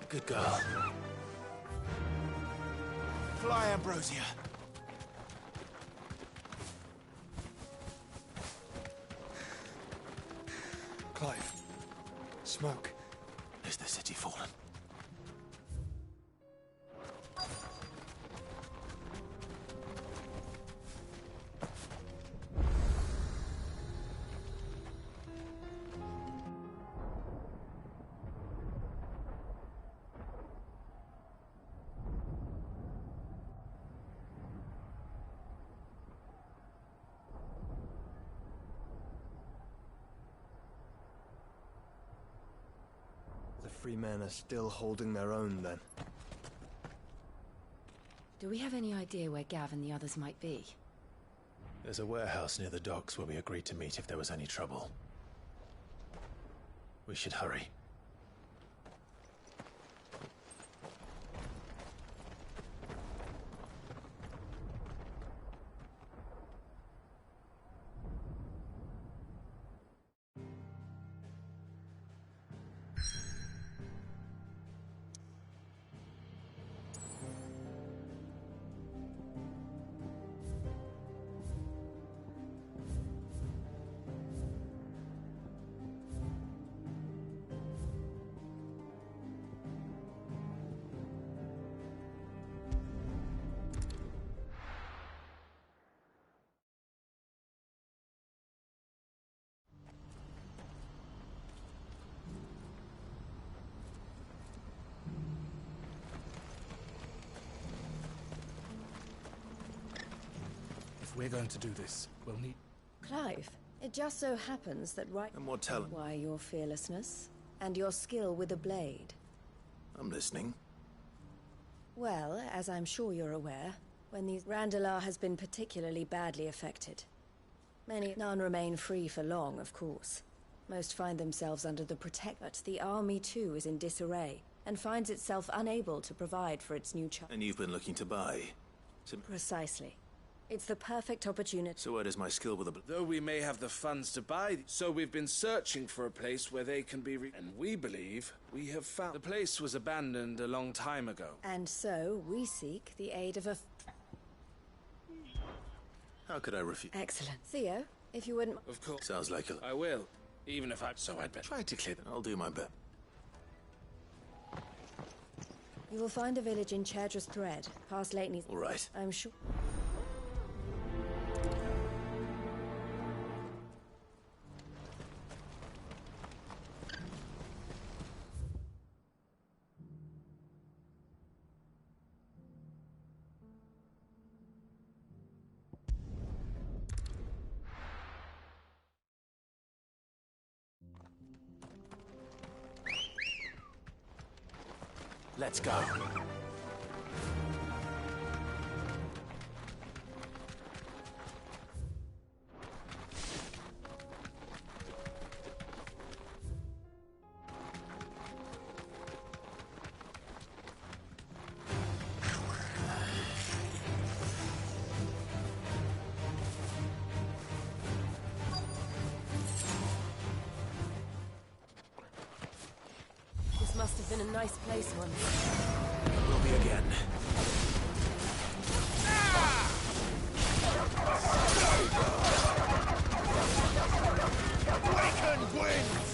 Good girl. Fly, Ambrosia. Clive. Smoke. Is the city fallen? The free men are still holding their own, then. Do we have any idea where Gav and the others might be? There's a warehouse near the docks where we agreed to meet if there was any trouble. We should hurry. If we're going to do this, we'll need... Clive, it just so happens that And what talent? Why, your fearlessness and your skill with a blade. I'm listening. Well, as I'm sure you're aware, when the Randalar has been particularly badly affected. None remain free for long, of course. Most find themselves under the but the army too is in disarray, and finds itself unable to provide for its new child. And you've been looking to buy? Precisely. It's the perfect opportunity. So where does my skill with a... Though we may have the funds to buy, so we've been searching for a place where they can be and we believe we have found. The place was abandoned a long time ago. And so, we seek the aid of a... How could I refuse? Excellent. Theo, if you wouldn't... Of course. Sounds like a... I will. Even if so I'd better... Try to clear them. I'll do my best. You will find a village in Chedra's Thread, past Lateney's... All right. I'm sure... Let's go. This must have been a nice place once. Will be again. Awakened winds!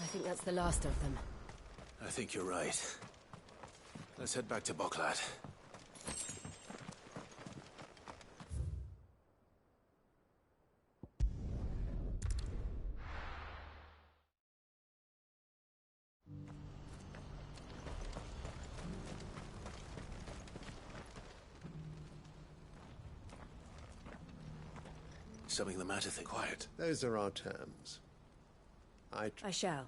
I think that's the last of them. I think you're right. Let's head back to Boklad. Something the matter? Think quiet. Those are our terms. I shall.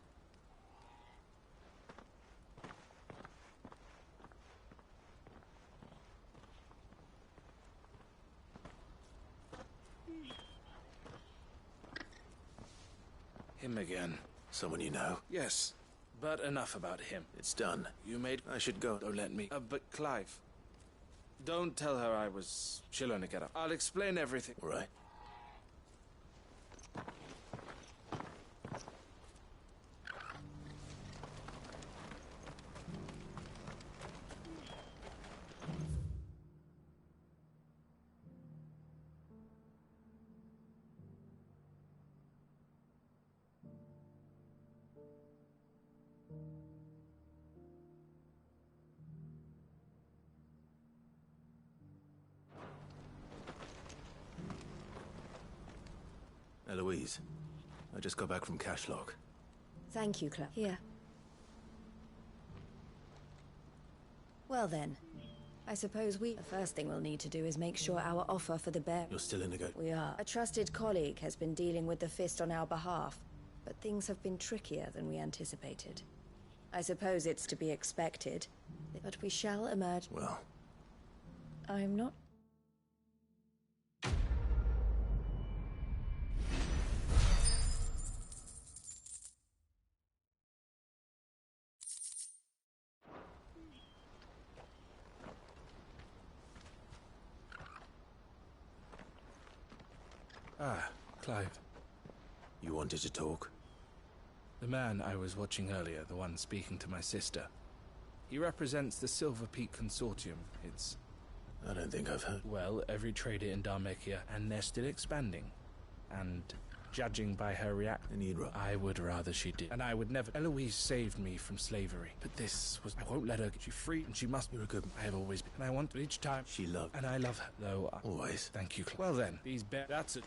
Him again. Someone you know? Yes, but enough about him. It's done. You made... I should go. Don't let me... but Clive, don't tell her I was... She'll only get up. I'll explain everything. All right. Eloise, I just got back from Cashlock. Thank you, Club. Here. Well then, I suppose the first thing we'll need to do is make sure our offer for the bear... You're still in the go. We are. A trusted colleague has been dealing with the Fist on our behalf, but things have been trickier than we anticipated. I suppose it's to be expected, but we shall emerge... Well... I'm not... Ah, Clive. You wanted to talk? The man I was watching earlier, the one speaking to my sister. He represents the Silver Peak Consortium. It's... I don't think I've heard. Well, every trader in Dhalmekia, and they're still expanding. And judging by her reaction, I would rather she did. And I would never... Eloise saved me from slavery. But this was... I won't let her... She free, and she must... You're a good... I have always been... And I want... Each time... She loved... And I love her, though... Always. Thank you, Clive. Well then, these that's it.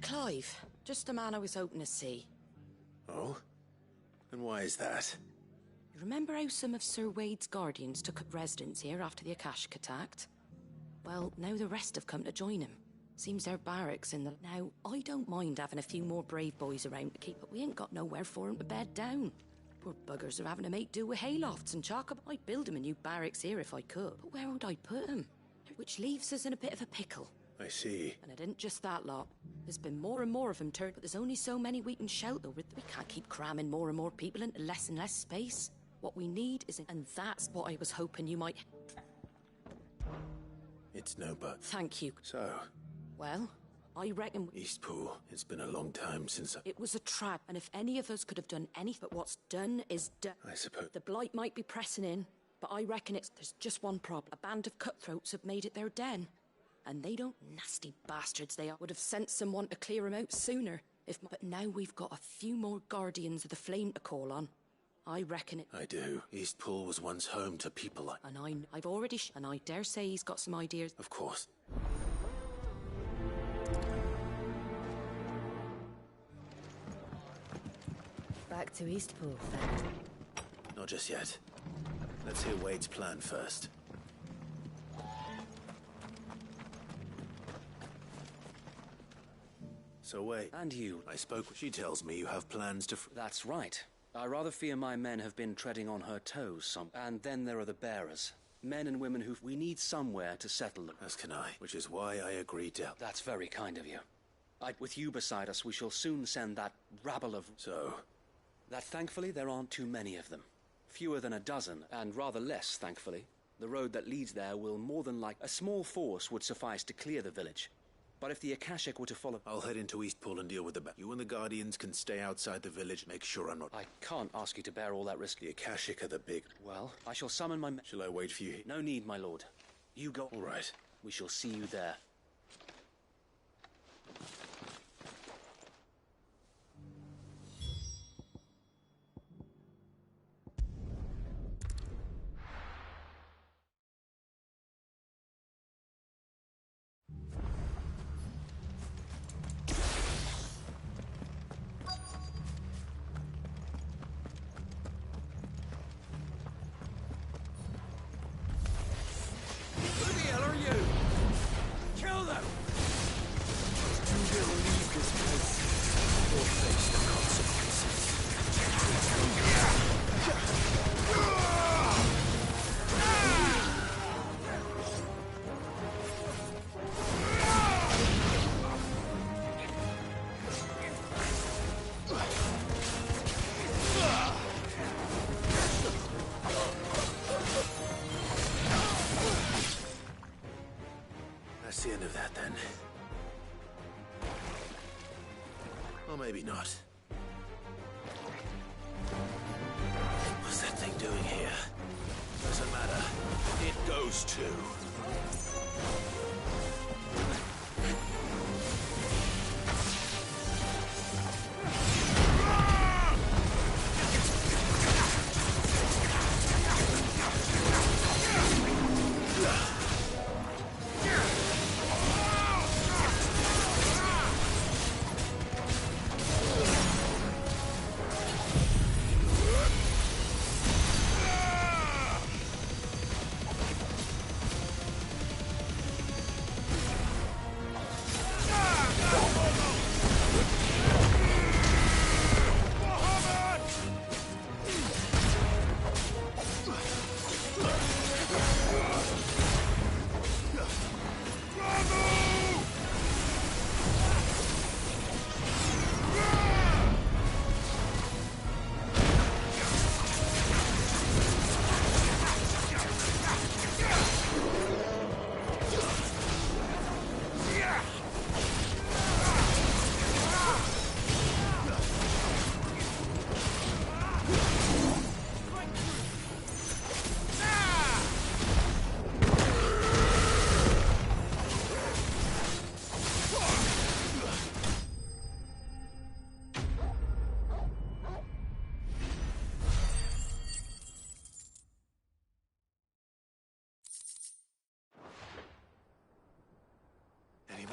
Clive. Just the man I was hoping to see. Oh? And why is that? You remember how some of Sir Wade's guardians took up residence here after the Akashic attacked? Well, now the rest have come to join him. Seems their barracks in the... Now, I don't mind having a few more brave boys around to keep, but we ain't got nowhere for 'em to bed down. Poor buggers are having to make do with haylofts and chalk up. I'd build 'em a new barracks here if I could, but where would I put 'em? Which leaves us in a bit of a pickle. I see. And it isn't just that lot. There's been more and more of them turned, but there's only so many we can shelter with. We can't keep cramming more and more people into less and less space. What we need is... And that's what I was hoping you might... It's no but. Thank you. So? Well, I reckon... Eastpool. It's been a long time since It was a trap, and if any of us could have done anything, but what's done is done. I suppose. The Blight might be pressing in, but I reckon there's just one problem. A band of cutthroats have made it their den. And they don't... Nasty bastards they are. Would have sent someone to clear 'em out sooner. But now we've got a few more Guardians of the Flame to call on. I reckon it... I do. Eastpool was once home to people like... And I've already... And I dare say he's got some ideas. Of course. Back to Eastpool, then. Not just yet. Let's hear Wade's plan first. So Wade... And you. I spoke... She tells me you have plans to... That's right. I rather fear my men have been treading on her toes some. And then there are the bearers. Men and women who... We need somewhere to settle them. As can I. Which is why I agreed to... That's very kind of you. With you beside us, we shall soon send that rabble of... So? That thankfully there aren't too many of them. Fewer than a dozen, and rather less, thankfully. The road that leads there will more than like... A small force would suffice to clear the village. But if the Akashic were to follow... I'll head into Eastpool and deal with the... You and the Guardians can stay outside the village, make sure I'm not... I can't ask you to bear all that risk. The Akashic are the big... Well, I shall summon my... Shall I wait for you? No need, my lord. You go... All right. We shall see you there. The end of that, then. Or maybe not. What's that thing doing here? Doesn't matter. It goes too.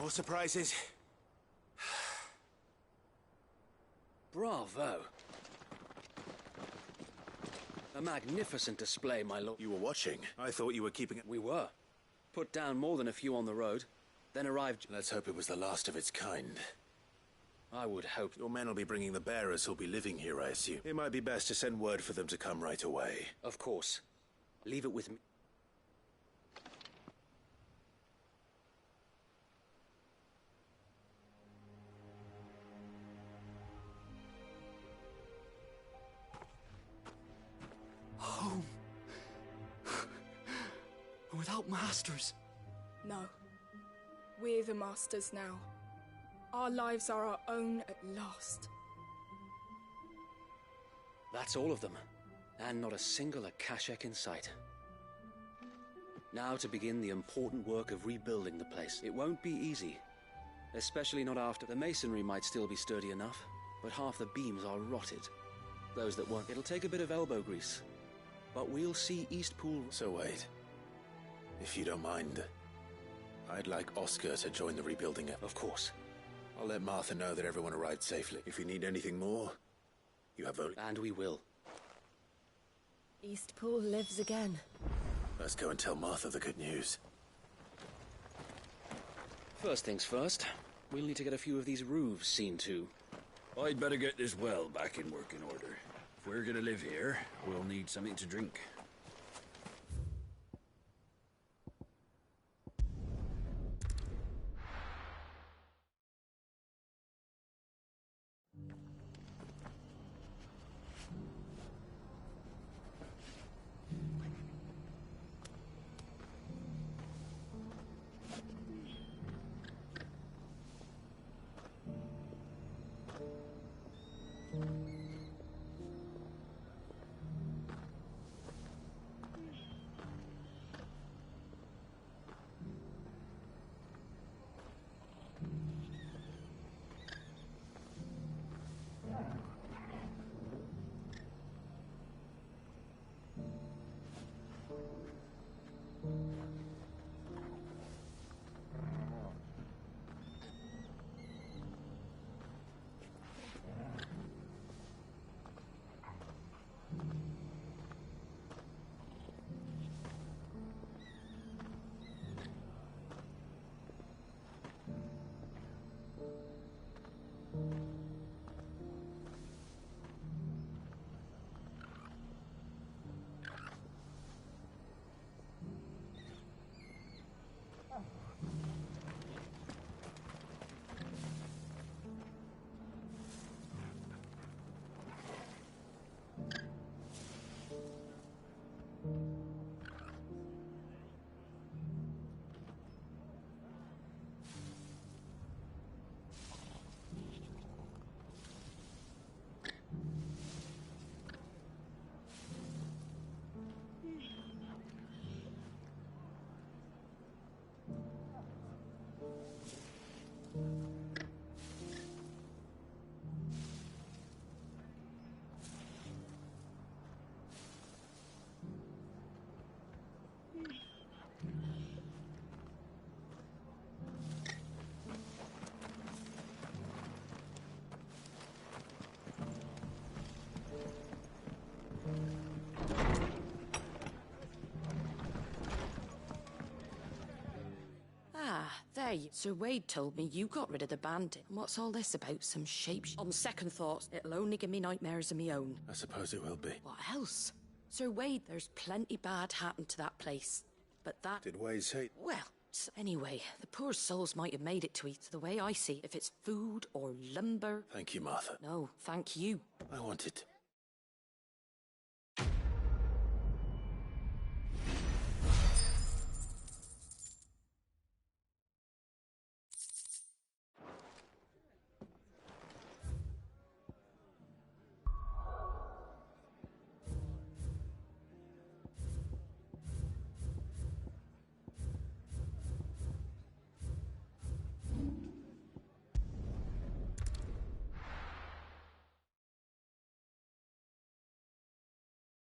More surprises? Bravo. A magnificent display, my lord. You were watching. I thought you were keeping it. We were. Put down more than a few on the road, then arrived. Let's hope it was the last of its kind. I would hope. Your men will be bringing the bearers who'll be living here, I assume. It might be best to send word for them to come right away. Of course. Leave it with me. Home. Without masters. No. We're the masters now. Our lives are our own at last. That's all of them. And not a single Akashek in sight. Now to begin the important work of rebuilding the place. It won't be easy. Especially not after. The masonry might still be sturdy enough, but half the beams are rotted. Those that won't. It'll take a bit of elbow grease. But we'll see Eastpool. So wait. If you don't mind, I'd like Oscar to join the rebuilding. Of course. I'll let Martha know that everyone arrived safely. If you need anything more, you have only... And we will. Eastpool lives again. Let's go and tell Martha the good news. First things first, we'll need to get a few of these roofs seen to. I'd better get this well back in working order. If we're gonna live here, we'll need something to drink. There you... Sir Wade told me you got rid of the bandit. What's all this about? Some shape... On second thoughts, it'll only give me nightmares of me own. I suppose it will be. What else? Sir Wade, there's plenty bad happened to that place. But that... Did Wade say... Well, anyway, the poor souls might have made it to eat. The way I see, if it's food or lumber... Thank you, Martha. No, thank you. I wanted...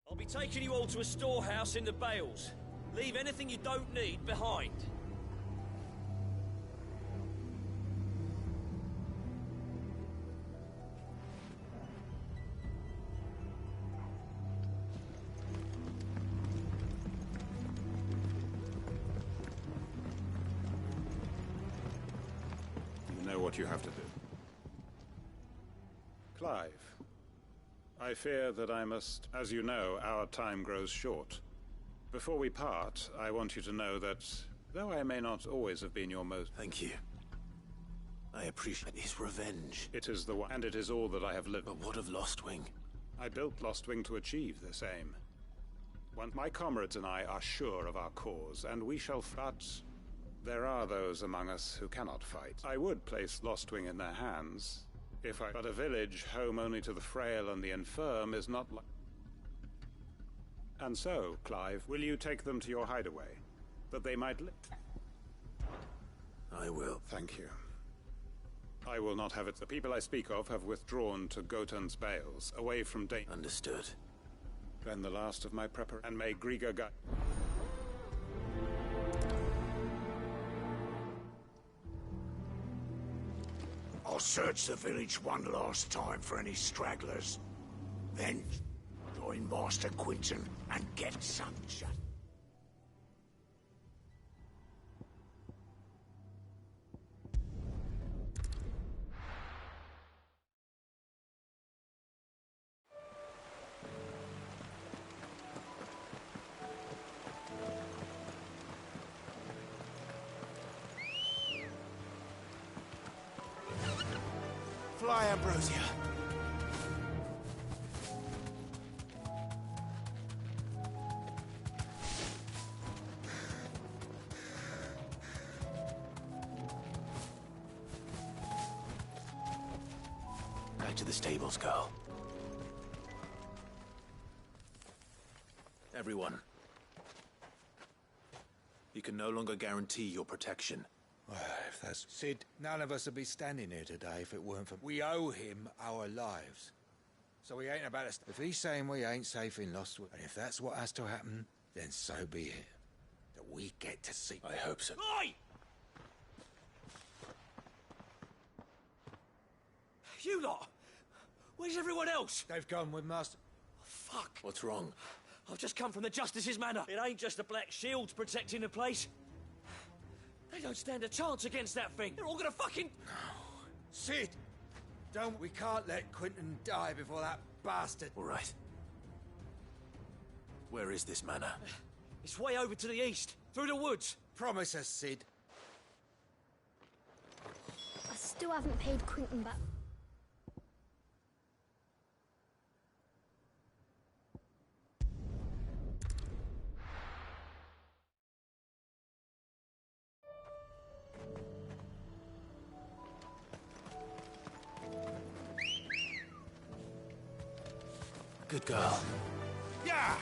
I'll be taking you all to a storehouse in the Bales. Leave anything you don't need behind. what you have to do. Clive, I fear that I must... As you know, our time grows short. Before we part, I want you to know that, though I may not always have been your most... Thank you. I appreciate his revenge. It is the one, and it is all that I have lived. But what of Lostwing? I built Lostwing to achieve this aim. My comrades and I are sure of our cause, and we shall fight. There are those among us who cannot fight. I would place Lostwing in their hands, but a village home only to the frail and the infirm is not like... And so, Clive, will you take them to your hideaway, that they might live? I will. Thank you. I will not have it. The people I speak of have withdrawn to Gotan's Bales, away from danger. Understood. Then the last of my prepper, and may Griga guide. I'll search the village one last time for any stragglers. Then join Master Quinton and get some justice. Fly, Ambrosia. Back to the stables, girl. Everyone. You can no longer guarantee your protection. Well, if that's... Sid, none of us would be standing here today if it weren't for... We owe him our lives. So he ain't about us... If he's saying we ain't safe in Lostwood, and if that's what has to happen, then so be it. That we get to see... I hope so. Oi! You lot! Where's everyone else? They've gone with Master... Oh, fuck! What's wrong? I've just come from the Justice's Manor. It ain't just the Black Shields protecting the place. They don't stand a chance against that thing. They're all gonna fucking... No. Sid! We can't let Quinton die before that bastard. All right. Where is this manor? It's way over to the east, through the woods. Promise us, Sid. I still haven't paid Quinton back. Good girl. Yeah!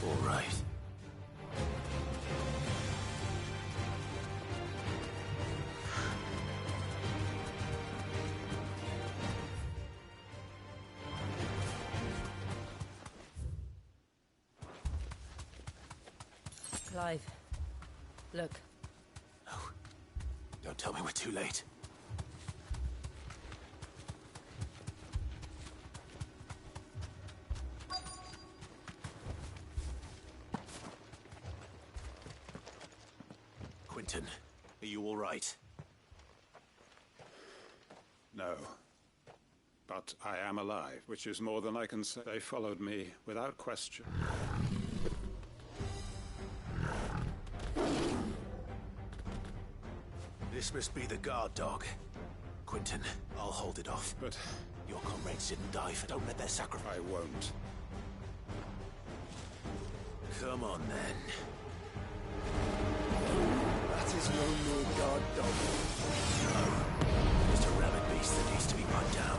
All right. Clive, look. No. Don't tell me we're too late. Quinton, are you all right? No. But I am alive, which is more than I can say. They followed me without question. This must be the guard dog. Quinton, I'll hold it off. But... Your comrades didn't die for... Don't let their sacrifice... I won't. Come on, then. That is no more guard dog. No. Just a rabid beast that needs to be run down.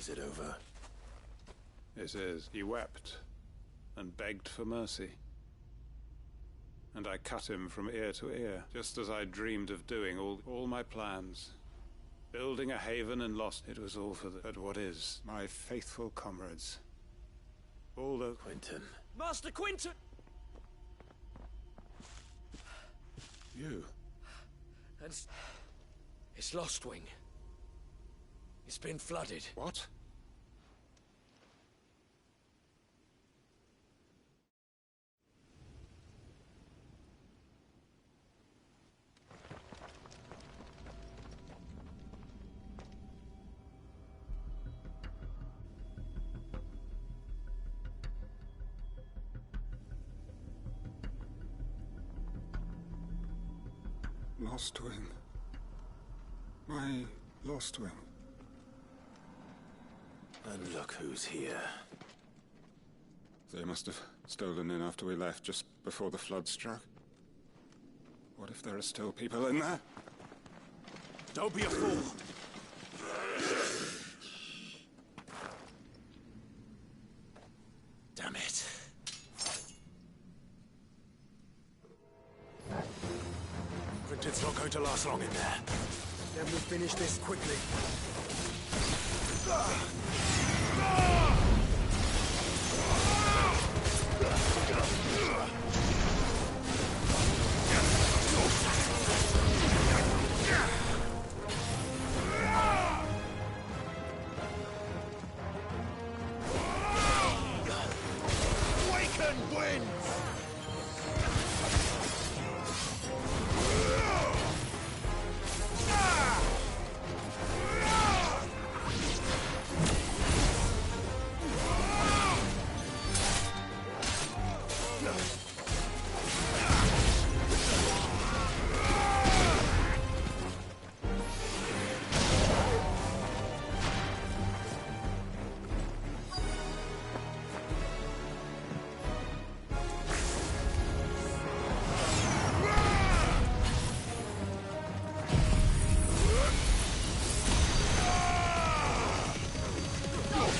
Is it over? It is. He wept and begged for mercy. And I cut him from ear to ear, just as I dreamed of doing all my plans. Building a haven and lost. It was all for but what is? My faithful comrades. All the... Quentin. Master Quentin! You. It's Lostwing. It's been flooded. What? Lostwing. My Lostwing. And look who's here. They must have stolen in after we left, just before the flood struck. What if there are still people in there? Don't be a fool! Damn it. Quentin's not going to last long in there. Then we'll finish this quickly. Awaken, winds!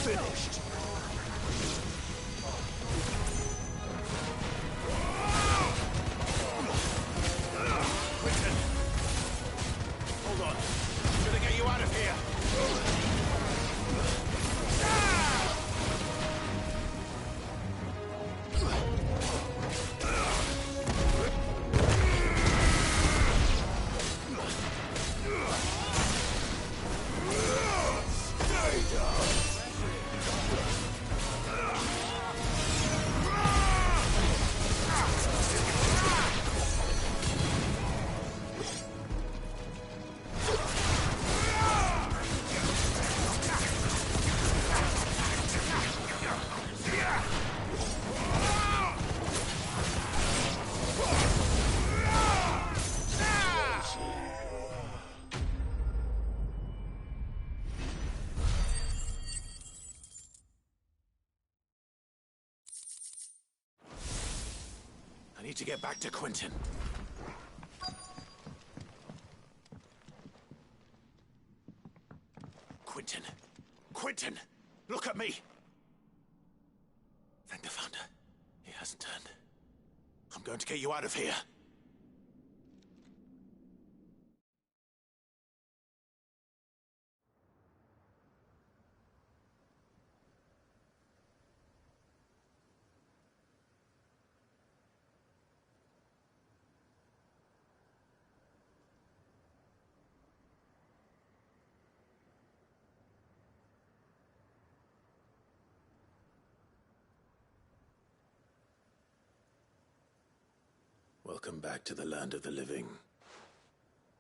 Finished. Quentin! Hold on. I'm gonna get you out of here. Stay down. I need to get back to Quentin. Quentin! Quentin! Look at me! Thank the Founder. He hasn't turned. I'm going to get you out of here. Welcome back to the land of the living.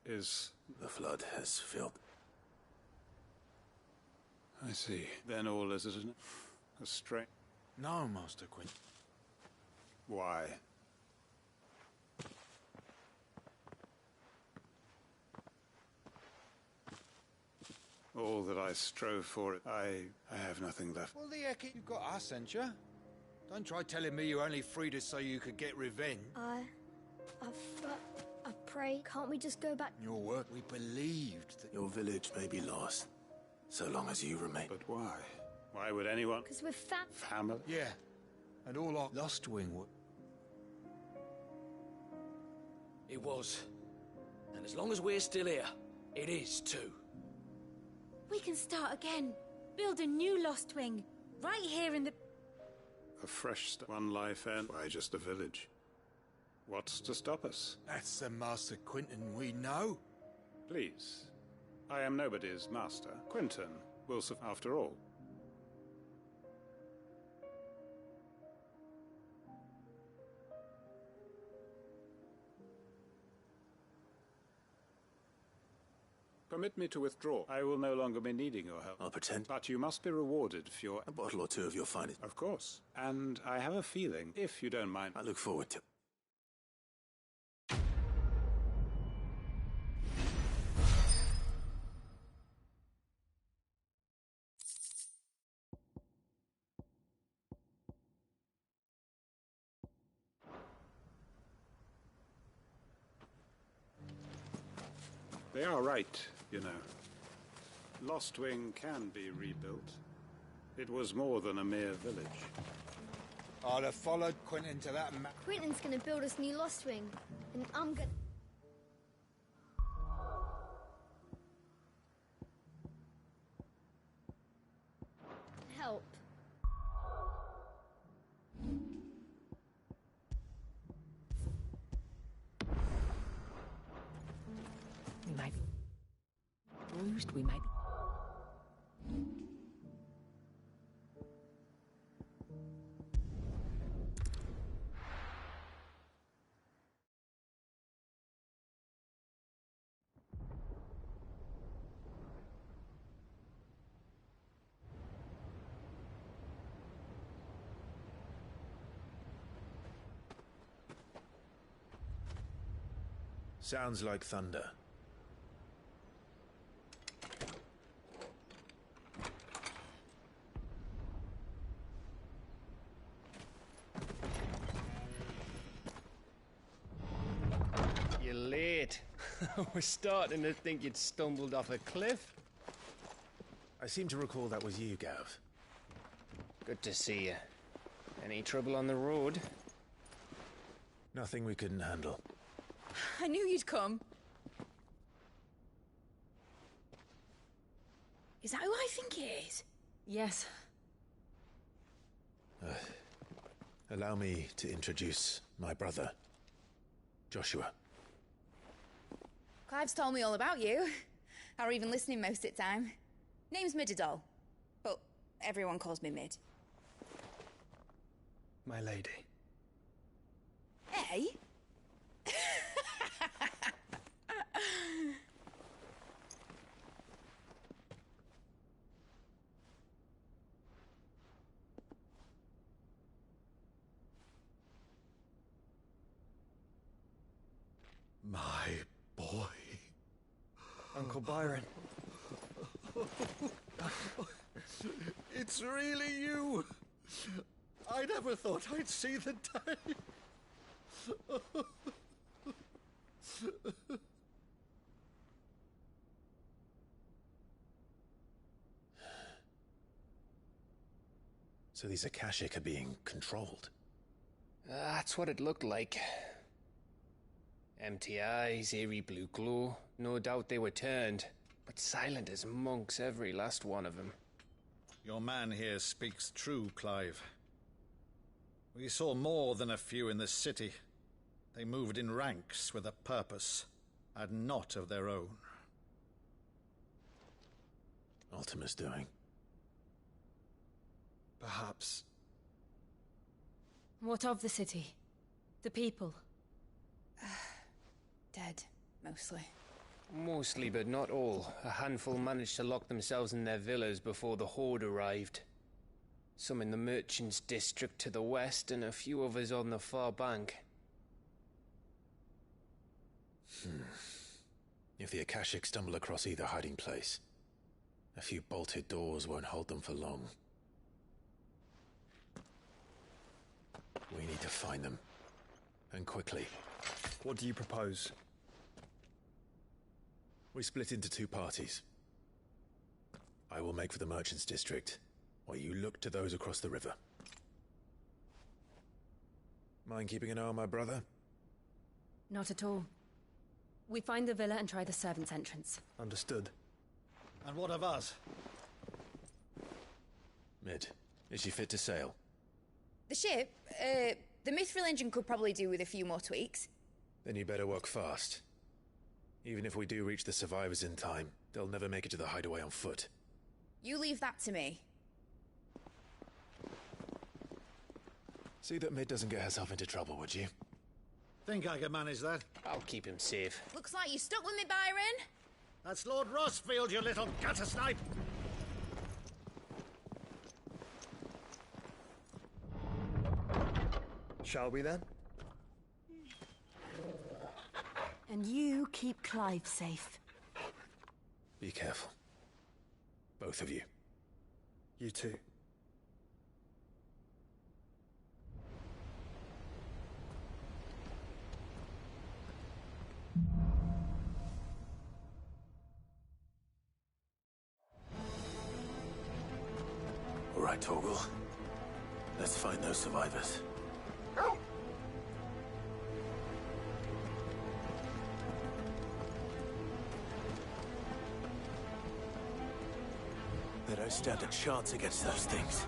The flood has filled. I see. Then all is a strange... No, Master Quint. Why? All that I strove for, I have nothing left. Well, the heck, you've got us, ain't you? Don't try telling me you only freed us so you could get revenge. I pray, can't we just go back? Your work, we believed that... Your village may be lost, So long as you remain. But why? Why would anyone... Because we're family? Yeah. And all our Lost Wing would... It was. And as long as we're still here, it is too. We can start again. Build a new Lost Wing. Right here in the... A fresh start. One life end. Why just a village? What's to stop us? That's the Master Quentin we know. Please. I am nobody's master. Quentin will after all. Permit me to withdraw. I will no longer be needing your help. I'll pretend. But you must be rewarded for your... A bottle or two of your finest. Of course. And I have a feeling, if you don't mind... I look forward to... They are right, you know. Lost Wing can be rebuilt. It was more than a mere village. I'd have followed Quentin to that Quentin's gonna build us new Lost Wing, and I'm gonna... help. We might be bruised, we might be... Sounds like thunder. You're late. We're starting to think you'd stumbled off a cliff. I seem to recall that was you, Gav. Good to see you. Any trouble on the road? Nothing we couldn't handle. I knew you'd come. Is that who I think it is? Yes. Allow me to introduce my brother, Joshua. Clive's told me all about you. Or even listening most of the time. Name's Midadol, but everyone calls me Mid. My lady. Hey? My boy. Uncle Byron. It's really you. I never thought I'd see the day. So these Akashic are being controlled? That's what it looked like. Empty eyes, eerie blue glow. No doubt they were turned, but silent as monks, every last one of them. Your man here speaks true, Clive. We saw more than a few in the city. They moved in ranks with a purpose, and not of their own. Ultima's doing. Perhaps. What of the city? The people? Dead, mostly. Mostly, but not all. A handful managed to lock themselves in their villas before the Horde arrived. Some in the merchants' district to the west, and a few others on the far bank. If the Akashic stumble across either hiding place, a few bolted doors won't hold them for long. We need to find them. And quickly. What do you propose? We split into two parties. I will make for the merchants' district, while you look to those across the river. Mind keeping an eye on my brother? Not at all. We find the villa and try the servants' entrance. Understood. And what of us? Mid, is she fit to sail? The ship, the mithril engine could probably do with a few more tweaks. Then you better work fast. Even if we do reach the survivors in time, they'll never make it to the hideaway on foot. You leave that to me. See that Mid doesn't get herself into trouble, would you? Think I can manage that? I'll keep him safe. Looks like you stuck with me, Byron. That's Lord Rossfield, you little gutter snipe! Shall we then? And you keep Clive safe. Be careful. Both of you. You too. All right, Torgal. Let's find those survivors. They don't stand a chance against those things.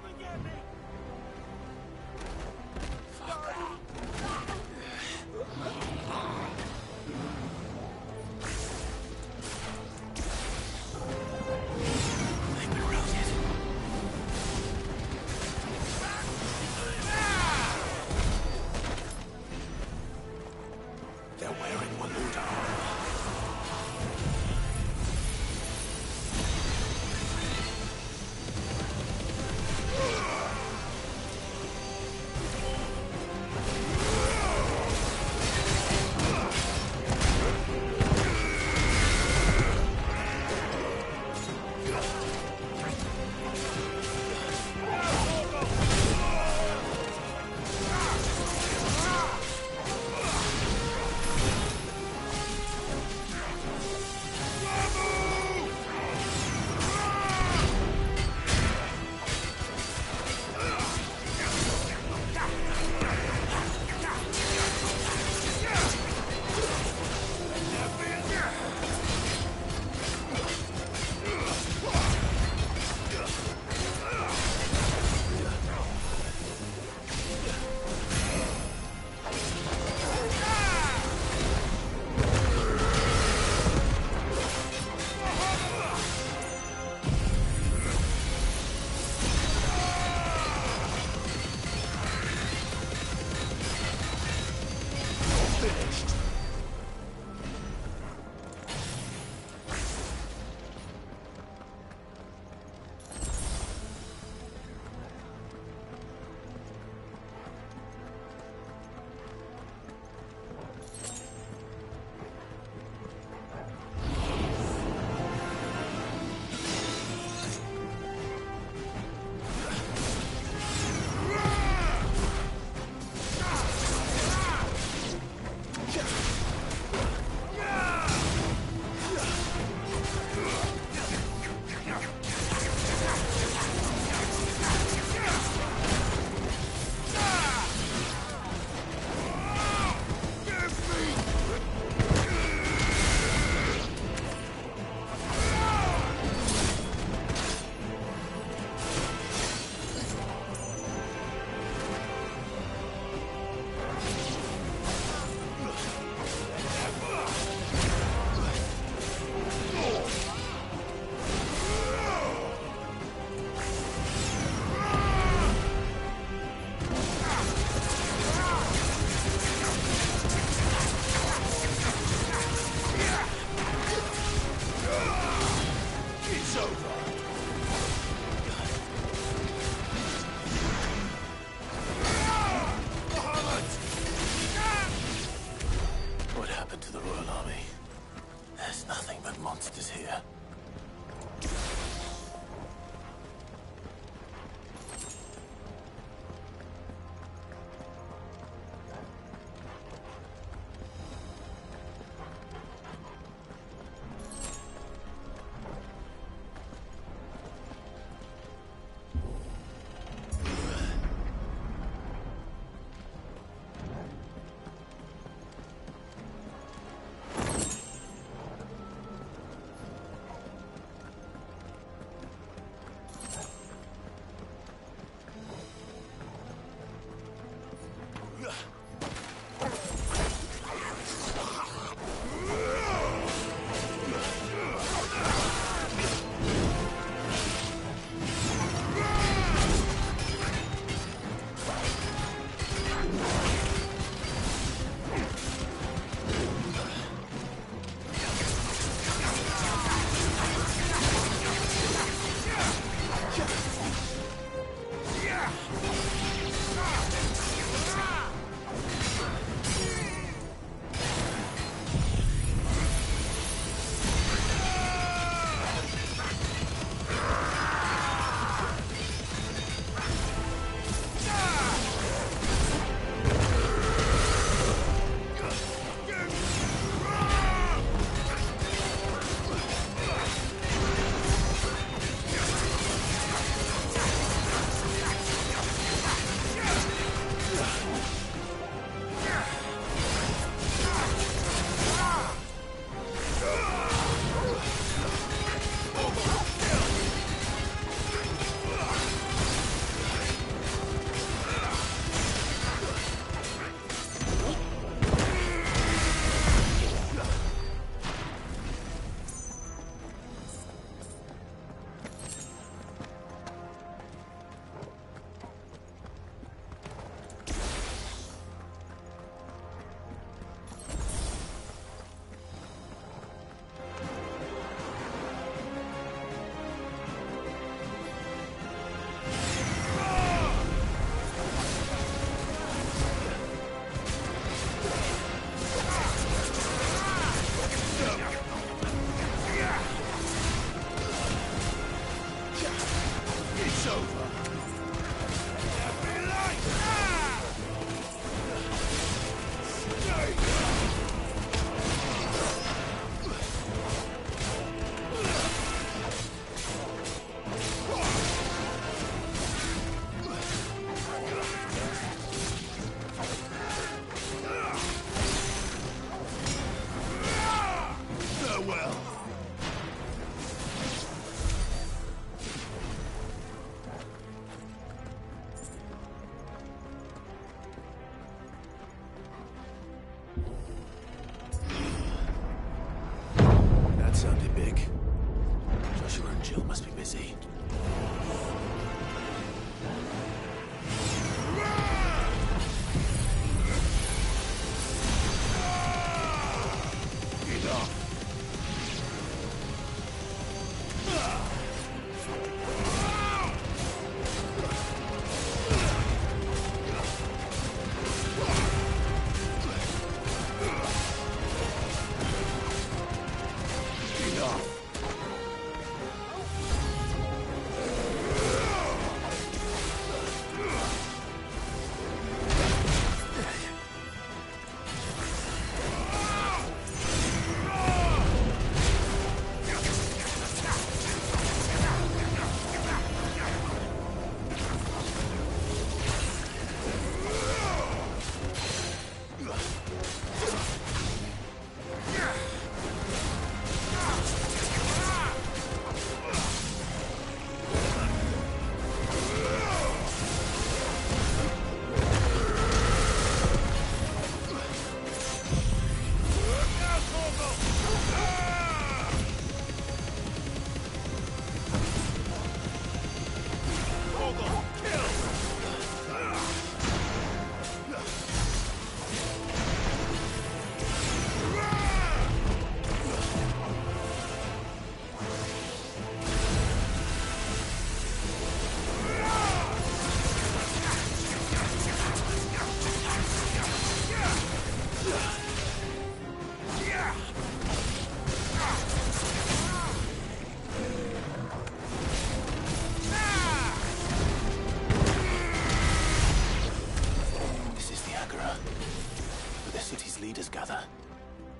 leaders gather,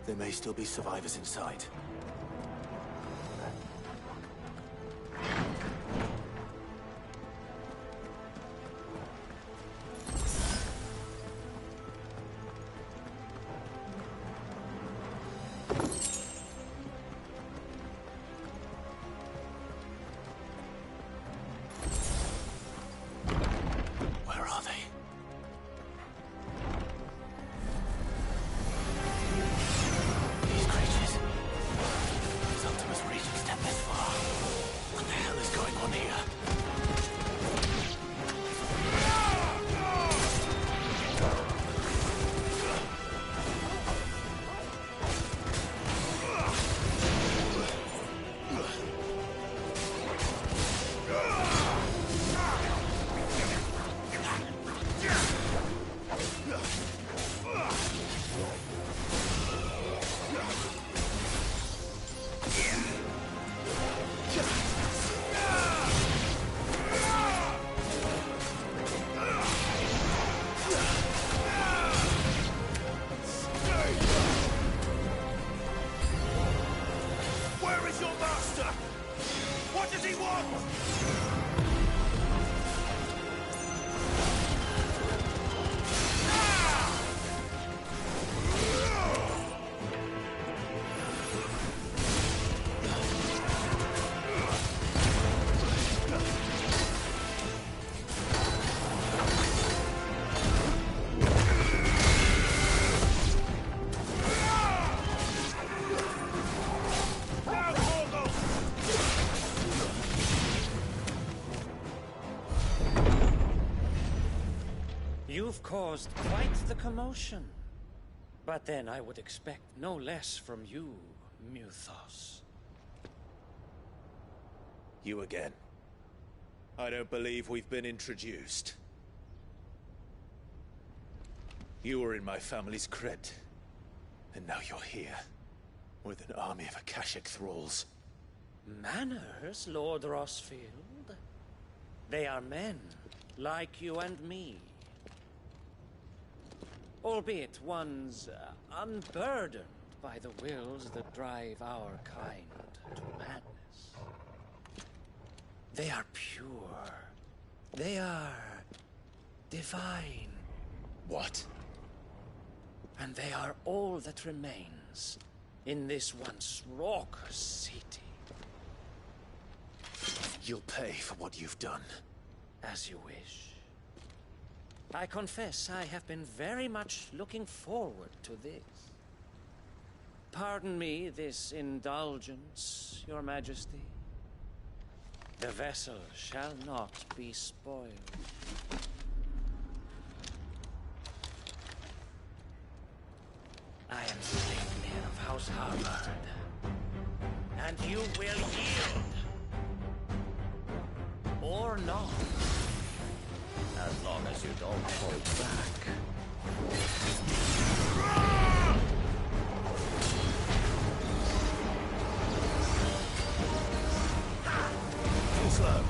there may still be survivors inside. You've caused quite the commotion. But then I would expect no less from you, Muthos. You again. I don't believe we've been introduced. You were in my family's crypt, and now you're here, with an army of Akashic thralls. Manners, Lord Rosfield? They are men, like you and me. Albeit ones unburdened by the wills that drive our kind to madness. They are pure. They are divine. What? And they are all that remains in this once raucous city. You'll pay for what you've done. As you wish. I confess I have been very much looking forward to this. Pardon me this indulgence, Your Majesty. The vessel shall not be spoiled. I am Sleipnir of House Harvard, and you will yield. Or not. As long as you don't hold back. Too slow.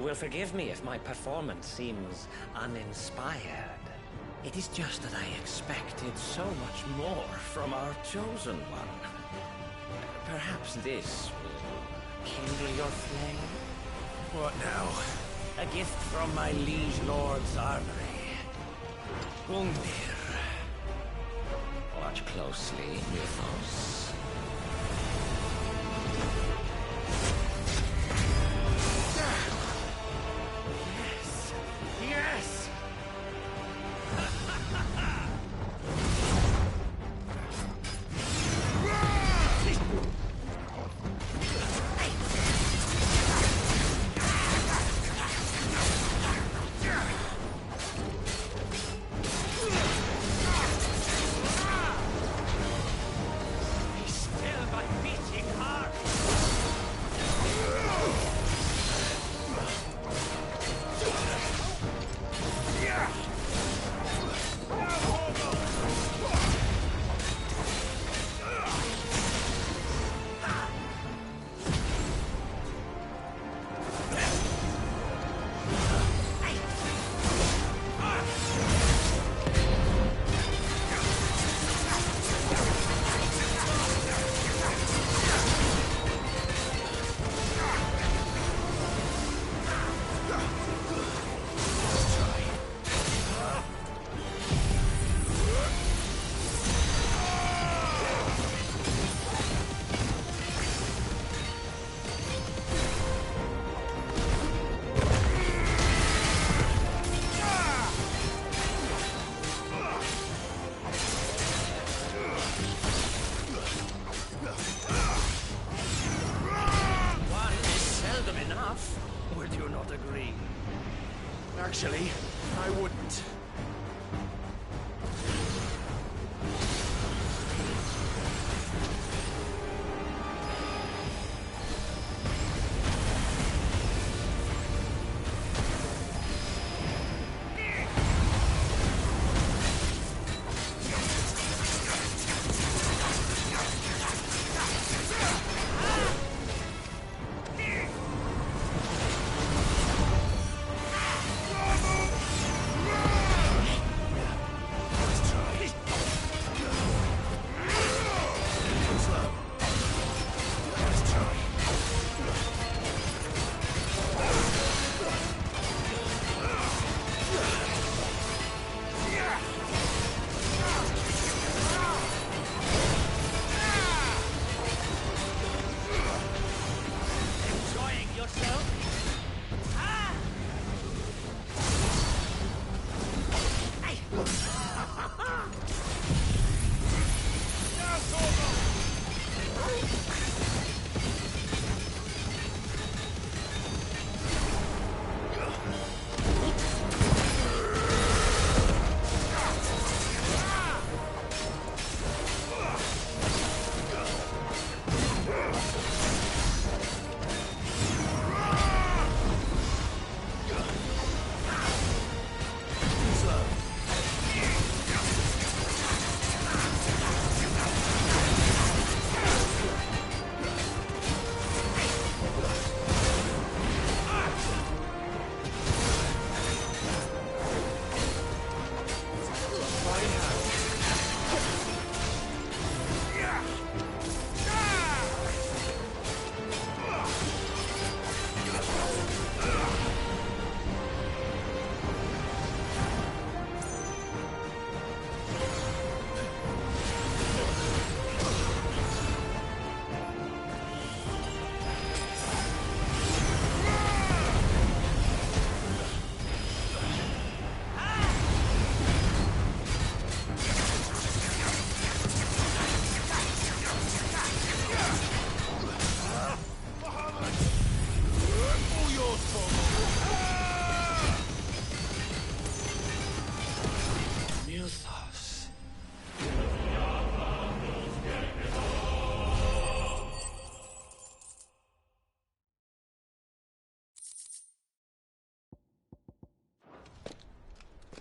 will forgive me if my performance seems uninspired. It is just that I expected so much more from our chosen one. Perhaps this will kindle your flame? What now? A gift from my liege lord's armory. Gungnir. Watch closely, Mythos. Yes! Yes! Actually, I wouldn't.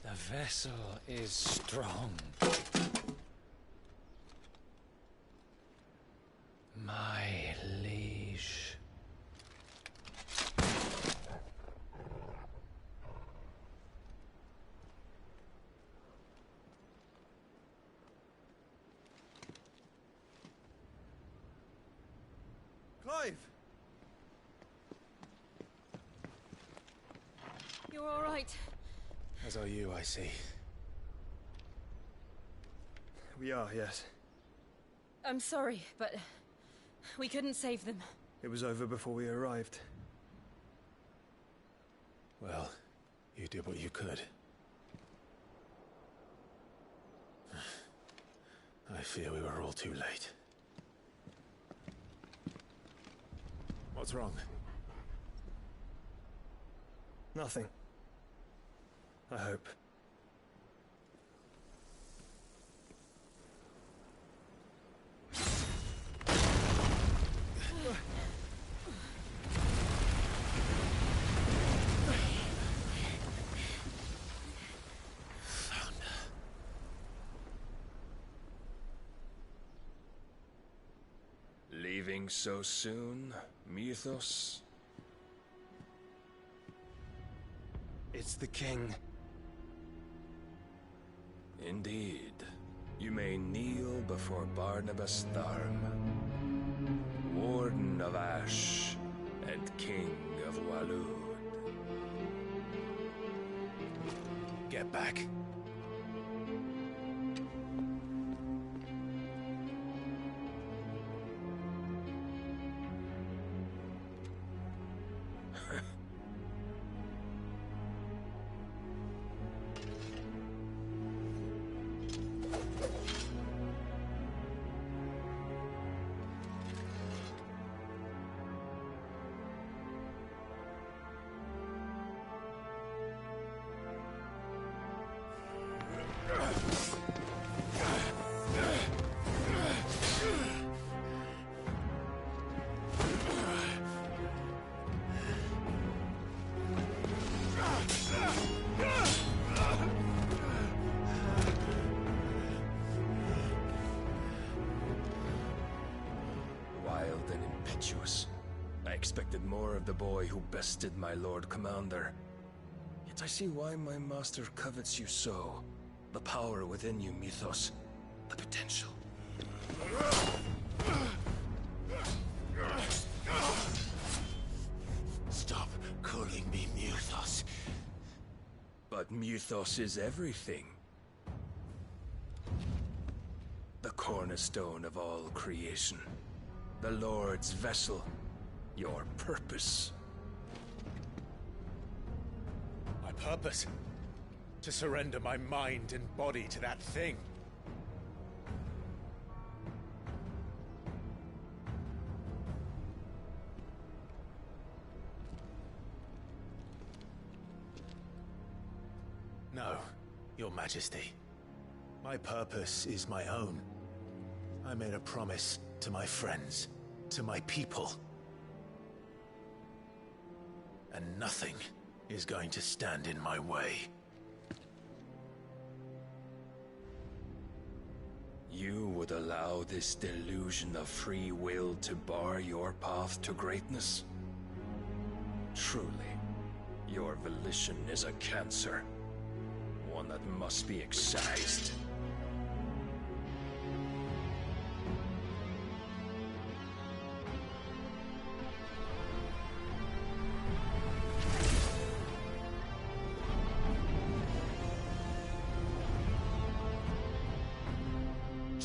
The vessel is strong. My liege. alive! You're all right. As are you, I see. We are, yes. I'm sorry, but we couldn't save them. It was over before we arrived. Well, you did what you could. I fear we were all too late. What's wrong? Nothing. I hope. Leaving so soon, Mythos? It's the king. Indeed. You may kneel before Barnabas Tharm, Warden of Ash and King of Waloed. Get back. Wild and impetuous. I expected more of the boy who bested my Lord Commander. Yet I see why my master covets you so. The power within you, Mythos. The potential. Stop calling me Mythos. But Mythos is everything. The cornerstone of all creation. The Lord's vessel. Your purpose. My purpose? To surrender my mind and body to that thing. No, Your Majesty. My purpose is my own. I made a promise to my friends, to my people. And nothing is going to stand in my way. You would allow this delusion of free will to bar your path to greatness? Truly, your volition is a cancer. One that must be excised.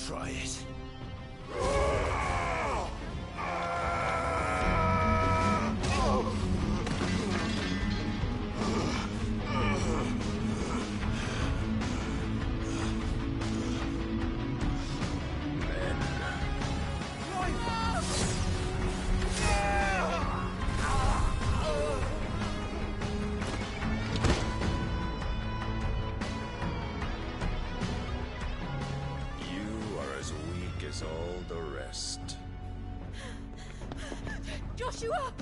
Try it. All the rest. Joshua!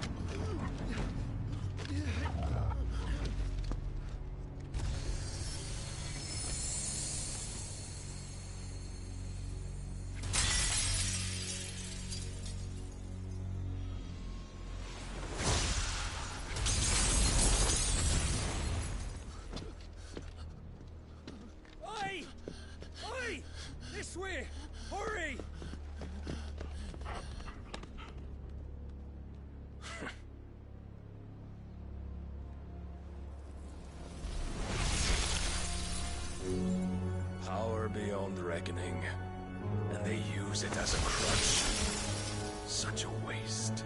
Oi! Oi! This way! Hurry! beyond reckoning, and they use it as a crutch. Such a waste.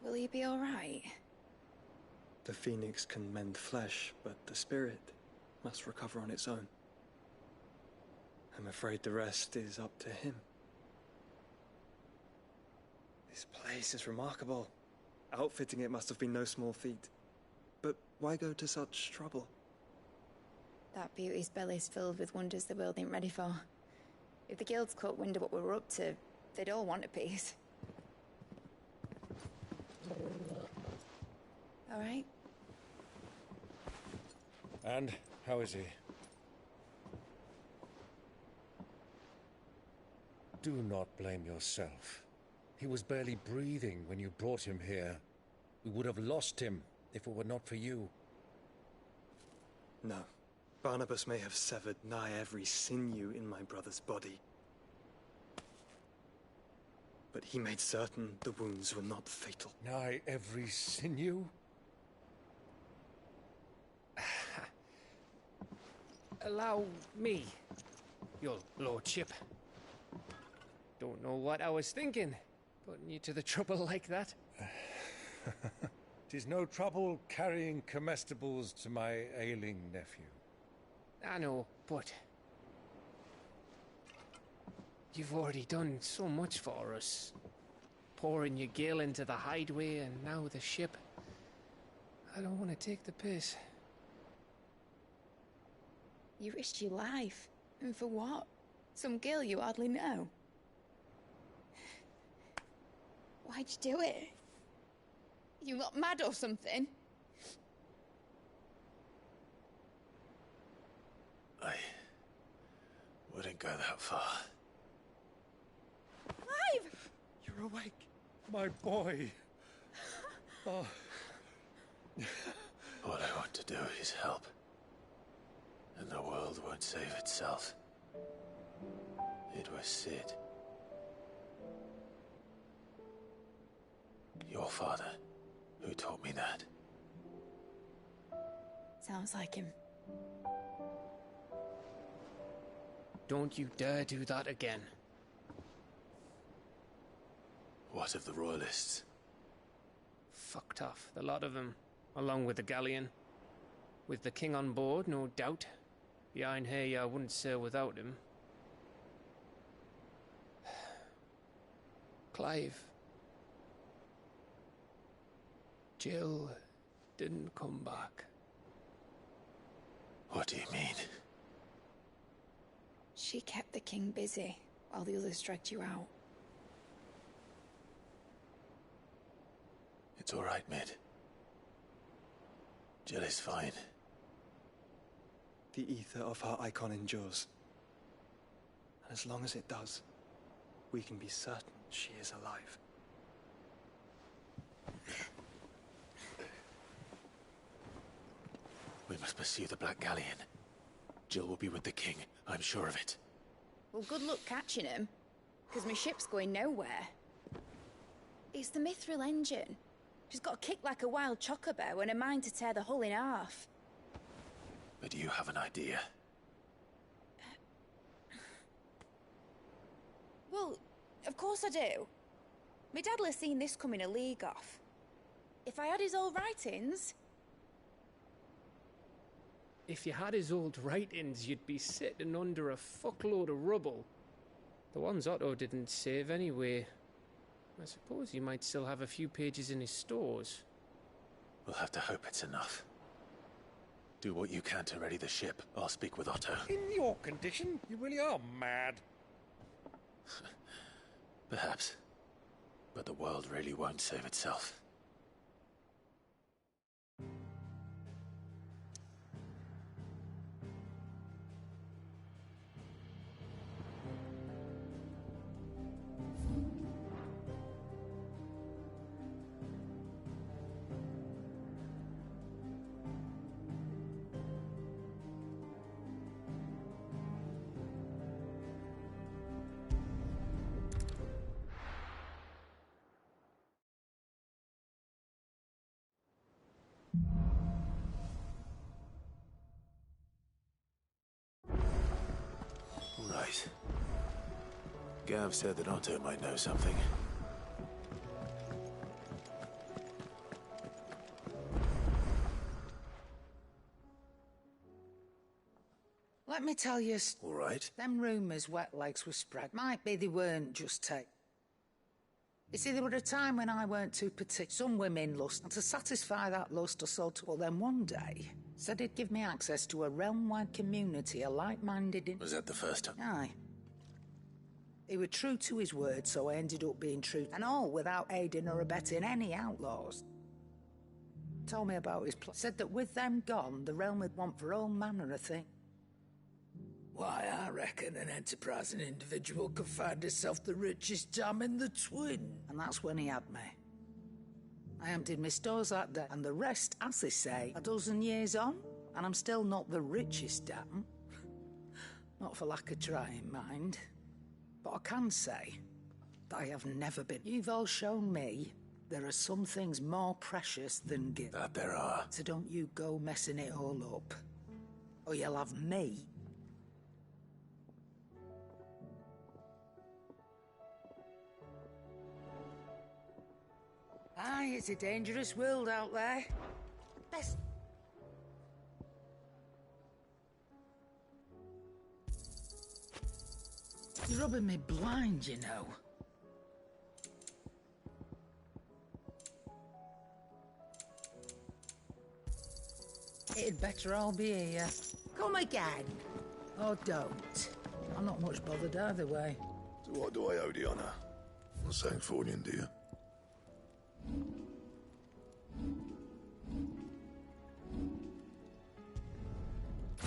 Will he be all right? The phoenix can mend flesh, but the spirit must recover on its own. I'm afraid the rest is up to him. This place is remarkable. Outfitting it must have been no small feat. But why go to such trouble? That beauty's belly's filled with wonders the world ain't ready for. If the guilds caught wind of what we were up to, they'd all want a piece. All right? And how is he? Do not blame yourself. He was barely breathing when you brought him here. We would have lost him if it were not for you. No. Barnabas may have severed nigh every sinew in my brother's body. But he made certain the wounds were not fatal. Nigh every sinew? Allow me, your lordship. Don't know what I was thinking, putting you to the trouble like that. 'Tis no trouble carrying comestibles to my ailing nephew. I know, but you've already done so much for us. Pouring your gil into the hideaway and now the ship. I don't want to take the piss. You risked your life. And for what? Some girl you hardly know. Why'd you do it? You got mad or something? I wouldn't go that far. Clive! You're awake, my boy. Oh. All I want to do is help. And the world won't save itself. It was Sid. Your father, who taught me that. Sounds like him. Don't you dare do that again. What of the royalists? Fucked off, the lot of them, along with the galleon. With the king on board, no doubt. Behind here, I wouldn't sail without him. Clive. Jill didn't come back. What do you mean? She kept the king busy while the others dragged you out. It's all right, Mid. Jill is fine. The ether of her icon endures. And as long as it does, we can be certain she is alive. We must pursue the Black Galleon. Jill will be with the king, I'm sure of it. Well, good luck catching him, because my ship's going nowhere. It's the Mithril engine. She's got a kick like a wild chocobo and a mind to tear the hull in half. But you have an idea. Well, of course I do. My dad'll have seen this coming a league off. If I had his old writings... If you had his old writings, you'd be sitting under a fuckload of rubble. The ones Otto didn't save anyway. I suppose you might still have a few pages in his stores. We'll have to hope it's enough. Do what you can to ready the ship. I'll speak with Otto. In your condition, you really are mad. Perhaps. But the world really won't save itself. Gav said that Otto might know something. Let me tell you... All right. Them rumours wet legs were spread. Might be they weren't just take. You see, there were a time when I weren't too particular. Some women lust, and to satisfy that lust or so to... Well, then one day, said he'd give me access to a realm-wide community of like-minded... Was that the first time? Aye. He was true to his word, so I ended up being true. And all without aiding or abetting any outlaws. Told me about his plan. Said that with them gone, the realm would want for all manner of things. Why, I reckon an enterprising individual could find himself the richest dam in the Twin. And that's when he had me. I emptied my stores that day, and the rest, as they say, a dozen years on, and I'm still not the richest dam. Not for lack of trying, mind. But I can say that I have never been. You've all shown me there are some things more precious than gift. That there are. So don't you go messing it all up, or you'll have me. Aye, it's a dangerous world out there. Best... You're rubbing me blind, you know. It'd better all be here. Come again. Or don't. I'm not much bothered either way. So what do I owe the honour? Not saying Fornian, do you?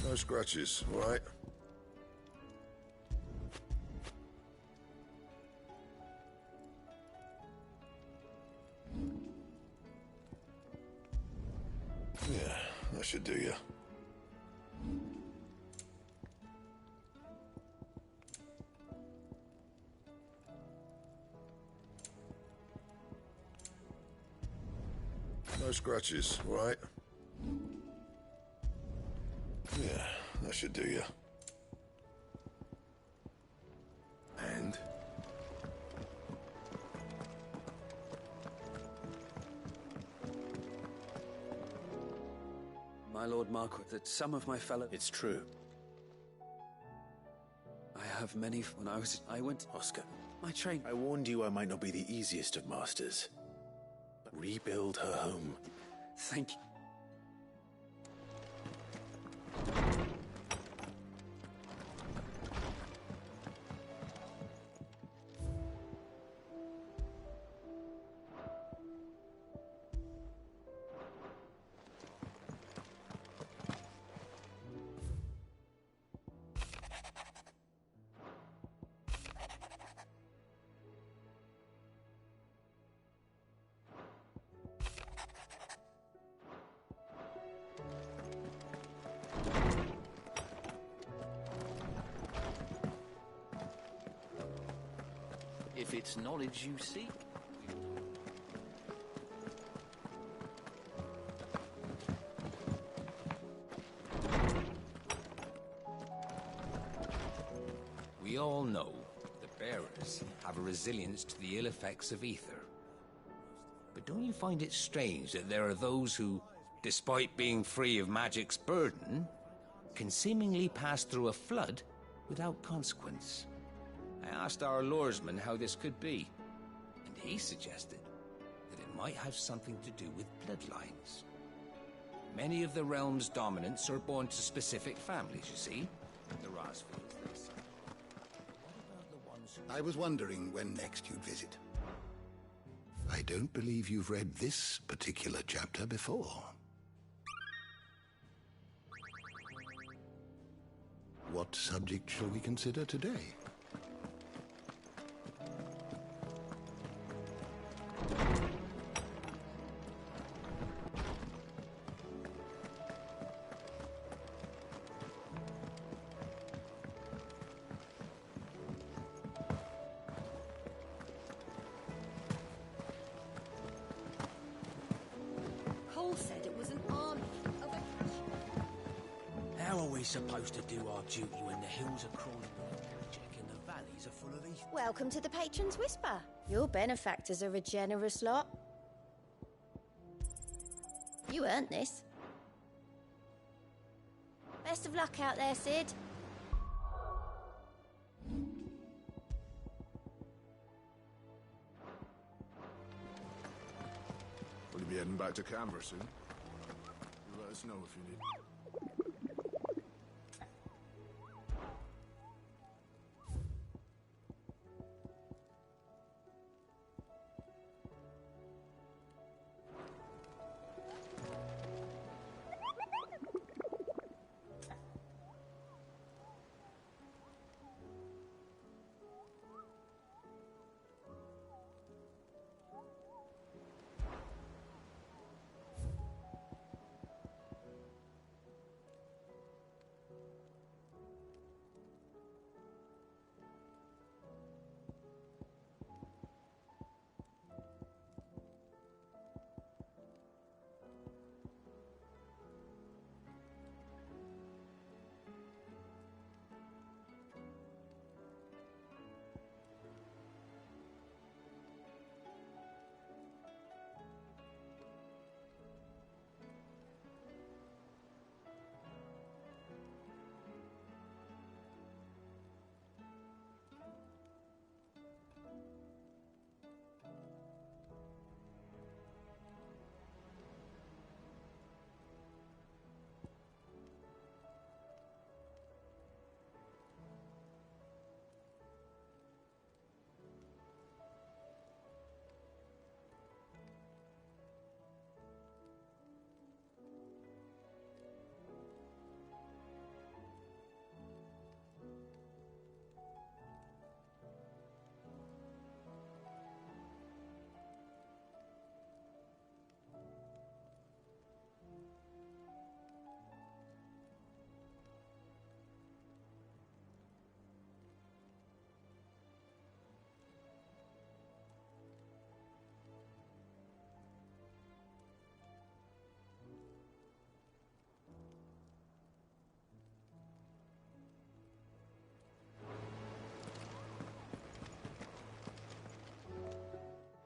No scratches, all right? Yeah, that should do you. No scratches, all right? Yeah, that should do you. And? My Lord Marquis, that some of my fellow... It's true. I have many... When I went... Oscar. My train... I warned you I might not be the easiest of masters. But rebuild her home. Thank you. If it's knowledge you seek. We all know the bearers have a resilience to the ill effects of ether. But don't you find it strange that there are those who, despite being free of magic's burden, can seemingly pass through a flood without consequence? I asked our lordsman how this could be, and he suggested that it might have something to do with bloodlines. Many of the realm's dominants are born to specific families, you see. The Rosfields, they say. What about the ones who... I was wondering when next you'd visit. I don't believe you've read this particular chapter before. What subject shall we consider today? Said it was an army of a... How are we supposed to do our duty when the hills are crawling with magic and the valleys are full of Welcome to the Patron's Whisper. Your benefactors are a generous lot. You earned this. Best of luck out there, Sid. Will you be heading back to Canberra soon? You let us know if you need.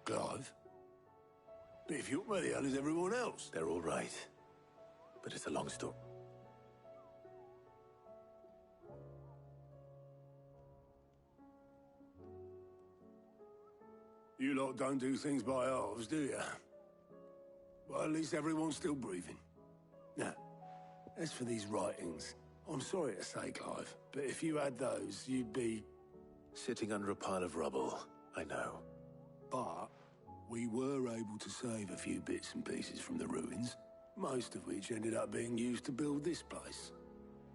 Clive? Biff, where the hell is everyone else? They're all right. But it's a long story. You lot don't do things by halves, do you? Well, at least everyone's still breathing. Now, as for these writings, I'm sorry to say, Clive, but if you had those, you'd be... Sitting under a pile of rubble, I know. But we were able to save a few bits and pieces from the ruins, most of which ended up being used to build this place.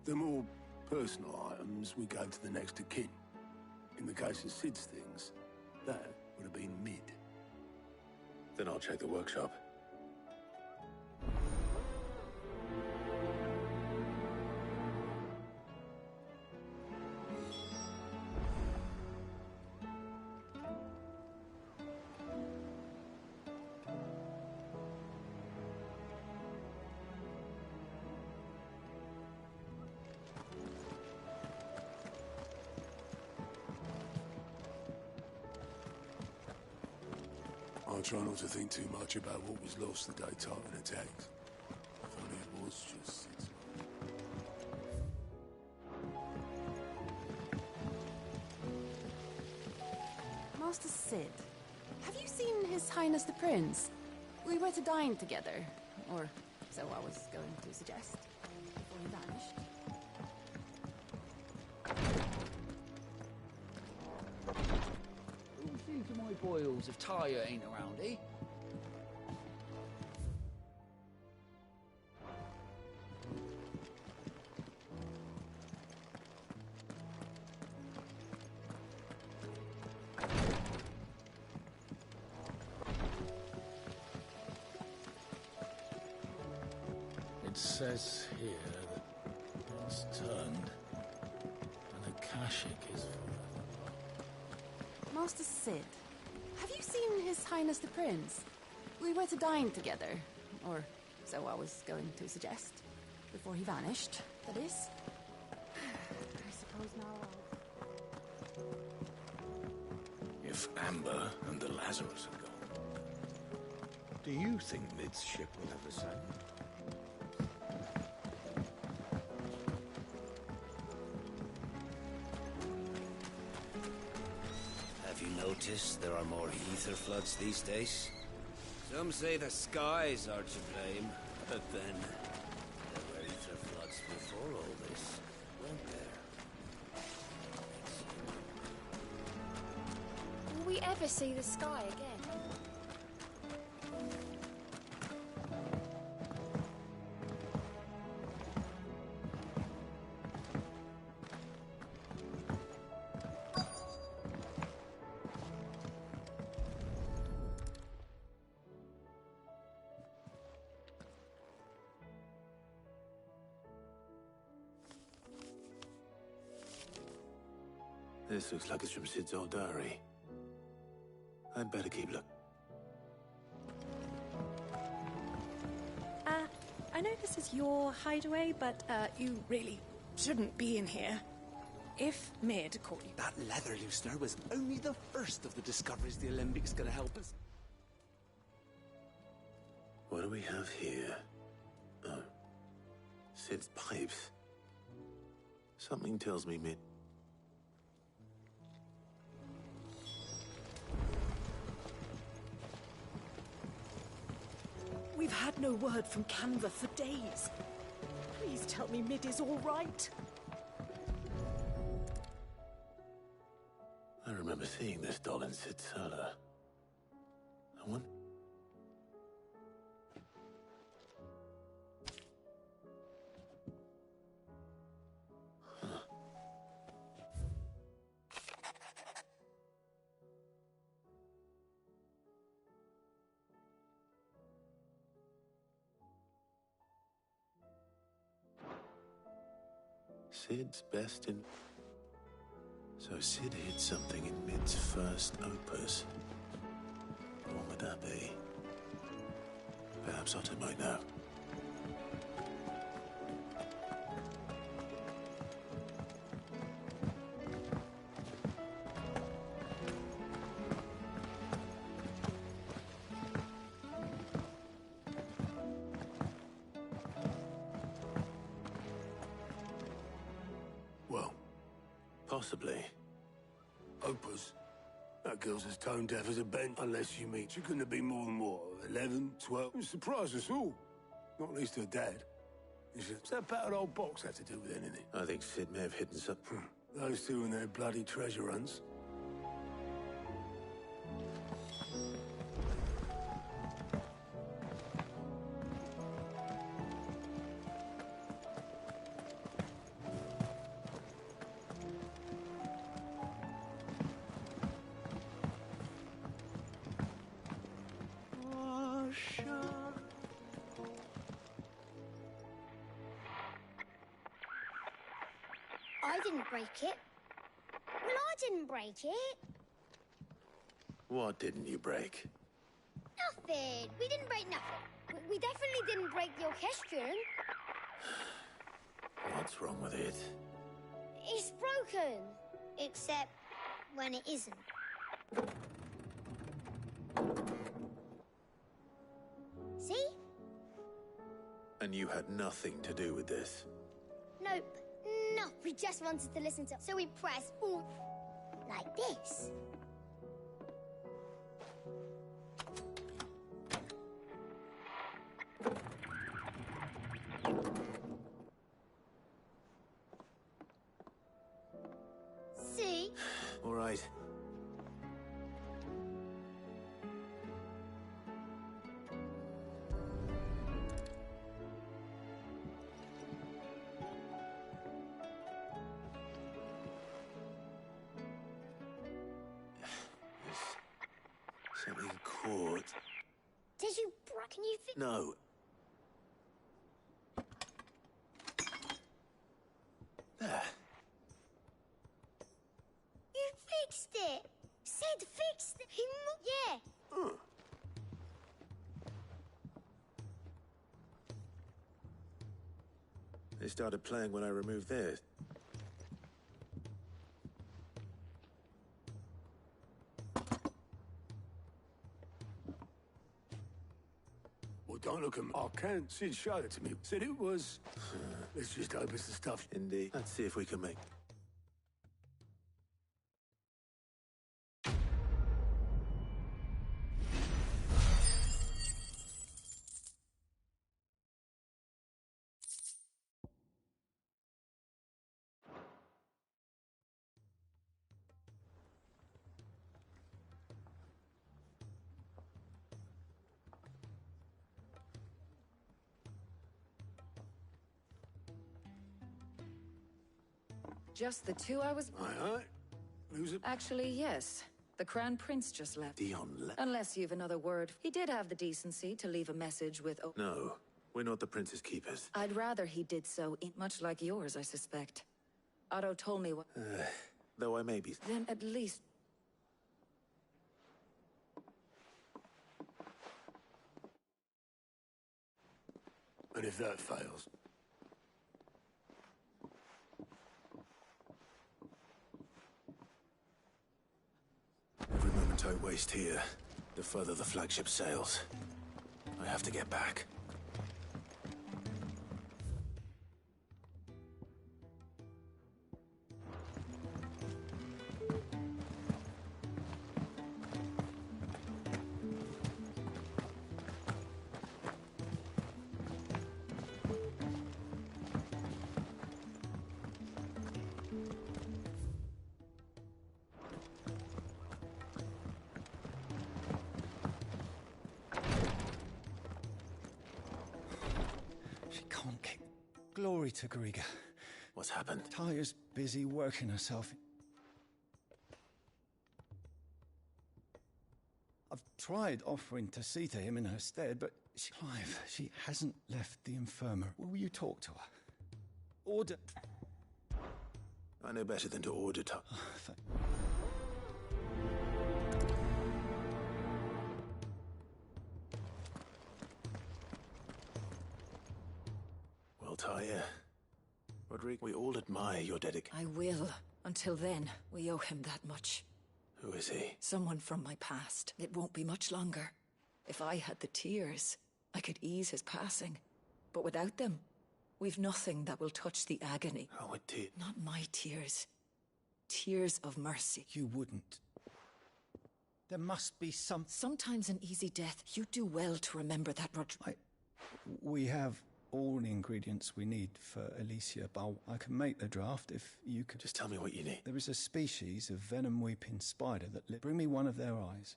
The more personal items we gave to the next of kin. In the case of Sid's things, that would have been mid. Then I'll check the workshop. I try not to think too much about what was lost the day Titan attacked. If only it was just Sid's. Master Sid, have you seen His Highness the Prince? We were to dine together, or so I was going to suggest, before he vanished. Who'll see to my boils if Tyre ain't around, eh? It says here that it's turned, and Akashic is forever. Master Sid, have you seen His Highness the Prince? We were to dine together, or so I was going to suggest, before he vanished, that is. I suppose now I'll... if Amber and the Lazarus are gone, do you think Mid's ship will ever sail? Have you noticed there are more ether floods these days? Some say the skies are to blame, but then there were ether floods before all this, weren't there? Will we ever see the sky again? This looks like it's from Sid's old diary. I'd better keep look. I know this is your hideaway, but, you really shouldn't be in here. If Mid caught you... That leather loosener was only the first of the discoveries the Alembic gonna help us. What do we have here? Oh. Sid's pipes. Something tells me Mid... We've had no word from Canva for days. Please tell me Mid is all right. I remember seeing this doll in Sid's cellar. I wonder... Sid's best in... So Sid hid something in Mid's first opus. What would that be? Perhaps Otter might know. Possibly. Opus. That girl's as tone deaf as a bent unless you meet. She couldn't have been more than what, 11, 12? It surprised us all. Not least her dad. What's that battered old box have to do with anything? I think Sid may have hidden something. Those two and their bloody treasure hunts. I didn't break it. Well, I didn't break it. What didn't you break? Nothing. We didn't break nothing. We definitely didn't break the orchestrion. What's wrong with it? It's broken. Except when it isn't. See? And you had nothing to do with this? Nope. No, we just wanted to listen to... So we press all like this. See? All right. Something caught. Did you... Can you... No. There. You fixed it! Sid fixed it! Yeah! They started playing when I removed theirs. don't look at me. I can. Sid showed it to me. Said it was... let's just hope it's the stuff. Indeed. Let's see if we can make... Just the two I was... Aye, aye. Who's it? Actually, yes. The Crown Prince just left. Dion left? Unless you've another word. He did have the decency to leave a message with... No, we're not the Prince's keepers. I'd rather he did so, much like yours, I suspect. Otto told me what... Though I may be... Then at least... And if that fails... Every moment I waste here, the further the flagship sails. I have to get back. Glory to Griga. What's happened? Taya's busy working herself. I've tried offering to see to him in her stead, but Clive, she hasn't left the infirmary. Will you talk to her? Order... I know better than to order to... Well, Taya... Rodrigo, we all admire your dedication. I will. Until then, we owe him that much. Who is he? Someone from my past. It won't be much longer. If I had the tears, I could ease his passing. But without them, we've nothing that will touch the agony. Oh, it did. Not my tears. Tears of mercy. You wouldn't. There must be some... Sometimes an easy death. You do well to remember that, Rodrigo. We have all the ingredients we need for Alicia, but I can make the draft if you could... Just tell me what you need. There is a species of venom-weeping spider that... Bring me one of their eyes.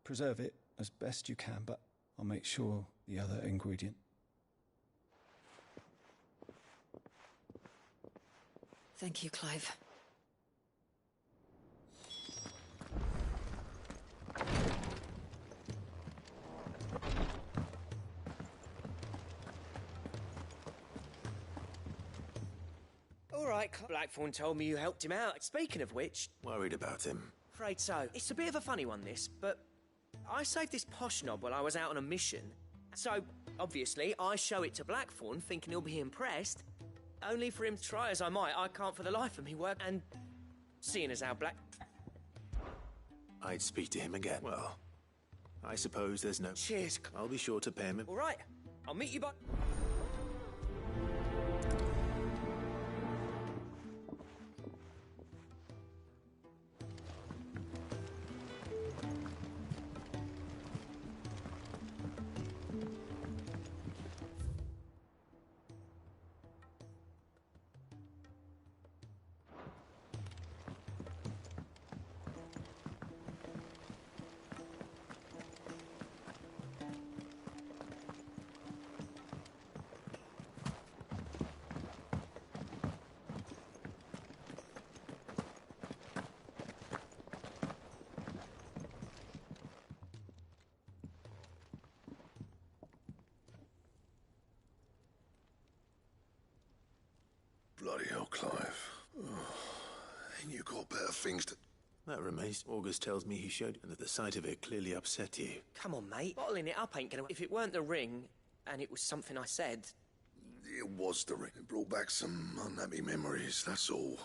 Preserve it as best you can, but I'll make sure the other ingredient... Thank you, Clive. All right, Blackthorn told me you helped him out. Speaking of which... Worried about him. Afraid so. It's a bit of a funny one, this, but I saved this posh knob while I was out on a mission. So, obviously, I show it to Blackthorn, thinking he'll be impressed. Only for him to try as I might, I can't for the life of me work, and seeing as how I'd speak to him again. Well, I suppose there's no... Cheers. I'll be sure to pay him... All right, I'll meet you by... Bloody hell, Clive. Oh, ain't you got better things to... That remains. August tells me he showed and that the sight of it clearly upset you. Come on, mate. Bottling it up ain't gonna... If it weren't the ring, and it was something I said... It was the ring. It brought back some unhappy memories, that's all.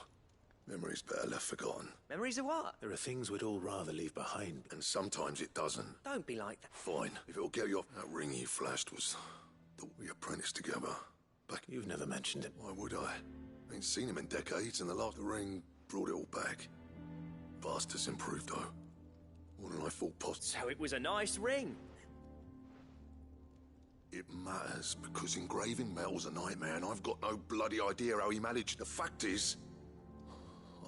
Memories better left forgotten. Memories of what? There are things we'd all rather leave behind. And sometimes it doesn't. Don't be like that. Fine. If it'll get you off, that ring you flashed was that we apprenticed together. Back. You've never mentioned it. Why would I? Ain't seen him in decades, and the last ring brought it all back. Bastard's improved, though. More than I thought possible. So it was a nice ring. It matters, because engraving metal's a nightmare, and I've got no bloody idea how he managed. The fact is,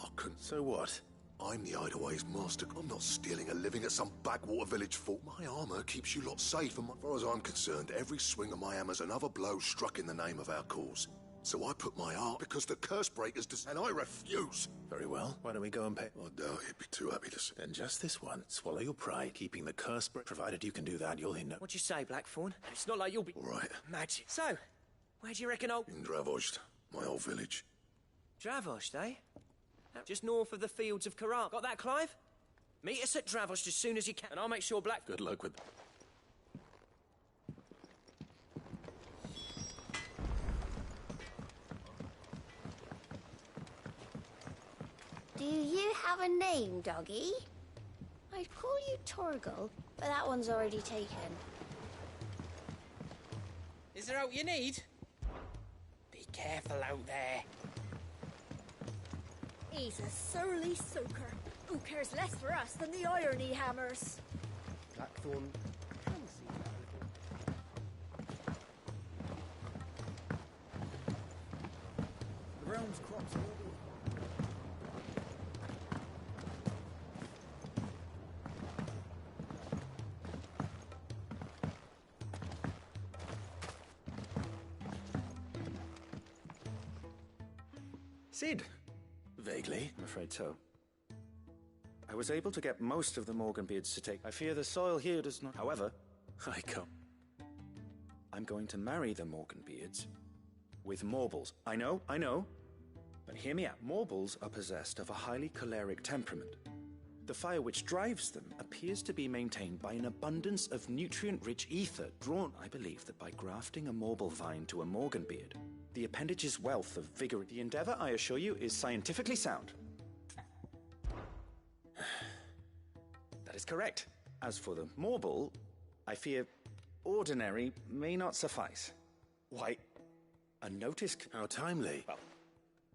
I couldn't. So what? I'm the Hideaway's master. I'm not stealing a living at some backwater village fort. My armor keeps you lot safe, and as far as I'm concerned, every swing of my hammer's another blow struck in the name of our cause. So I put my art because the curse breakers and I refuse. Very well. Why don't we go and pay? I doubt he'd be too happy to see. Then just this one. Swallow your pride, keeping the curse provided you can do that, you'll hear no. What'd you say, Blackthorn? It's not like you'll be... All right. Magic. So, where do you reckon I'll... In Dravost, my old village. Dravost, eh? Just north of the fields of Karam. Got that, Clive? Meet us at Dravost as soon as you can, and I'll make sure Black... Good luck with... Do you have a name, doggy? I'd call you Torgal, but that one's already taken. Is there out you need? Be careful out there. He's a surly soaker. Who cares less for us than the irony hammers? Blackthorn can see that a little. The realm's crops are all... Sid? Vaguely. I'm afraid so. I was able to get most of the Morganbeards to take... I fear the soil here does not... However, I come. I'm going to marry the Morganbeards with Morbles. I know, but hear me out. Morbles are possessed of a highly choleric temperament. The fire which drives them appears to be maintained by an abundance of nutrient-rich ether drawn... I believe that by grafting a Morble vine to a Morganbeard, the appendage's wealth of vigor... The endeavor, I assure you, is scientifically sound. That is correct. As for the Morble, I fear ordinary may not suffice. Why, a notice... How timely. Well,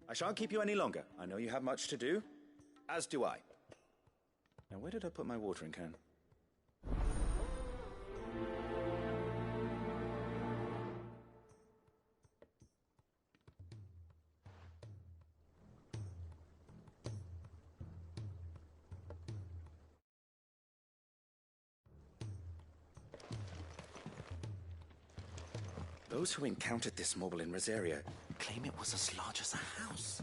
I shan't keep you any longer. I know you have much to do, as do I. Now, where did I put my watering can? Those who encountered this Morble in Rosaria claim it was as large as a house.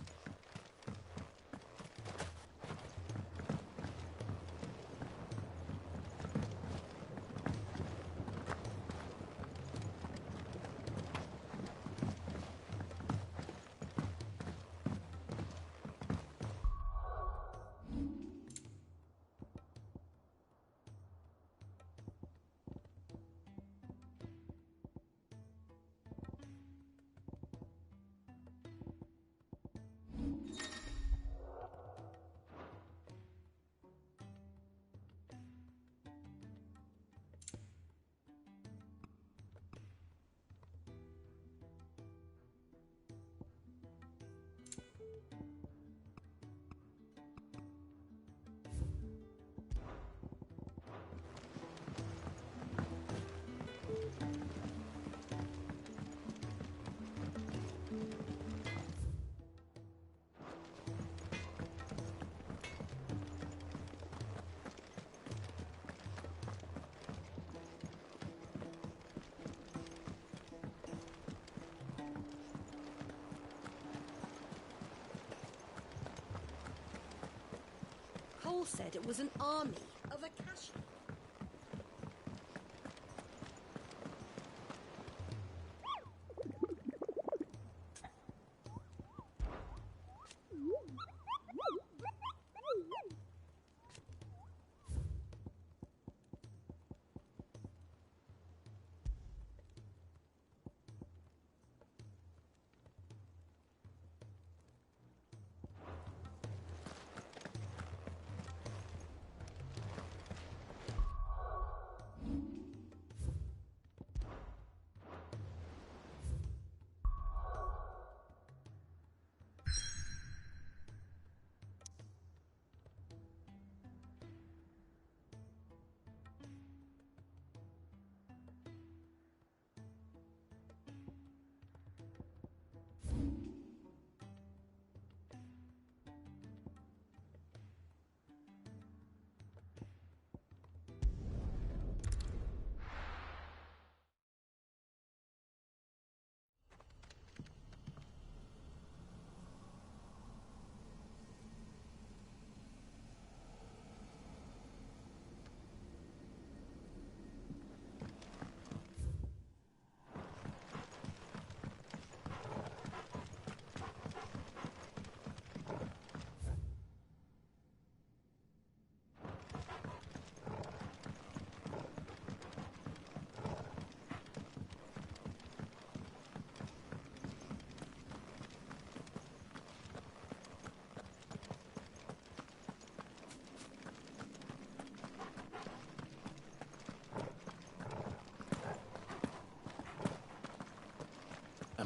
Cole said it was an army of Akashi.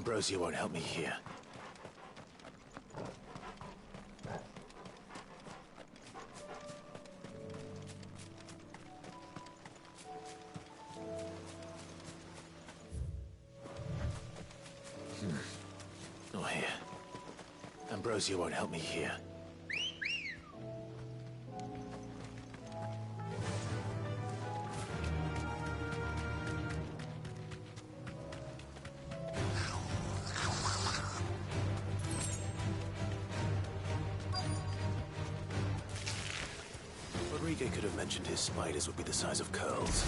Ambrosia won't help me here. Not here. Ambrosia won't help me here. Rodrigo could have mentioned his spiders would be the size of curls.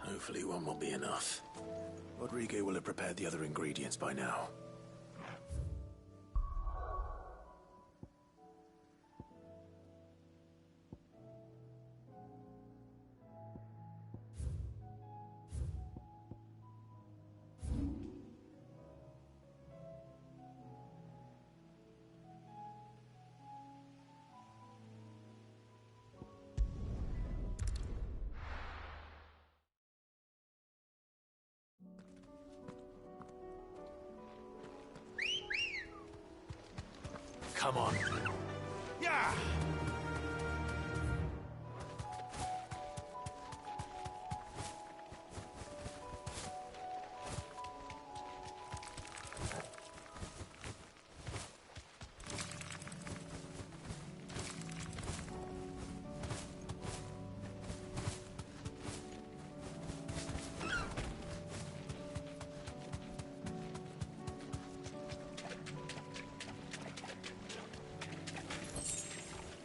Hopefully one will be enough. Rodrigo will have prepared the other ingredients by now. Come on. Yeah!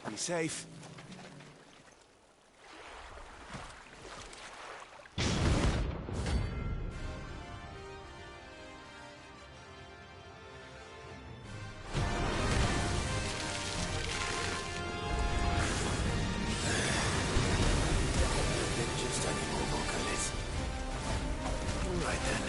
Be safe. Just any more vocalists. All right then.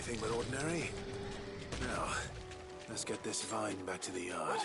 anything but ordinary. Now, let's get this vine back to the yard.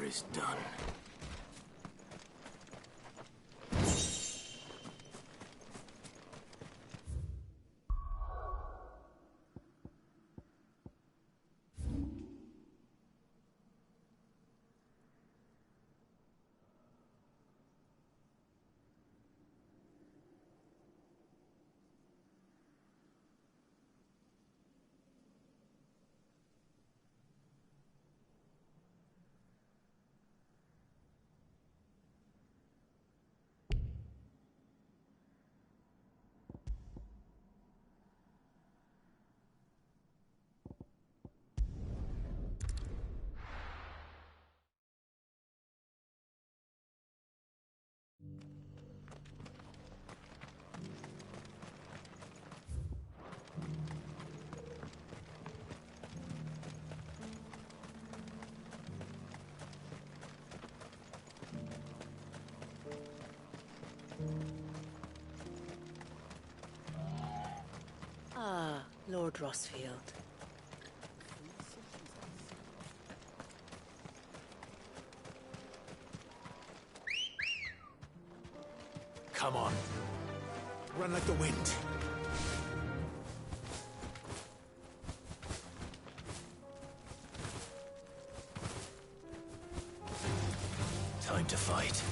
is done. Ah, Lord Rossfield. Come on. Run like the wind. Time to fight.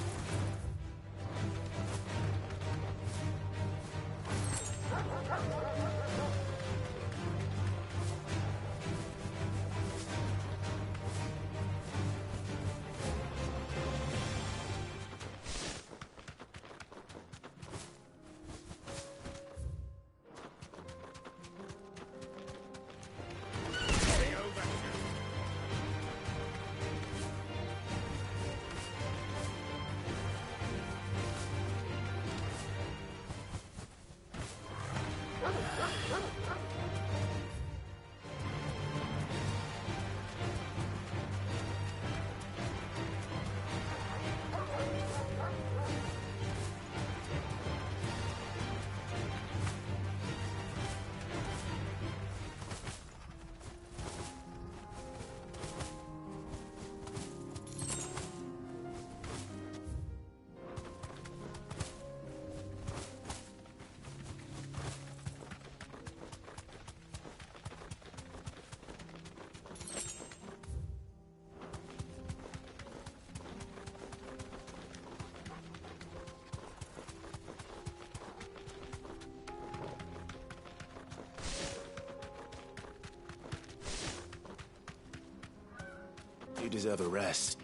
You deserve a rest.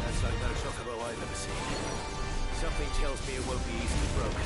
That's like no chocobo I've ever seen. Something tells me it won't be easily broken.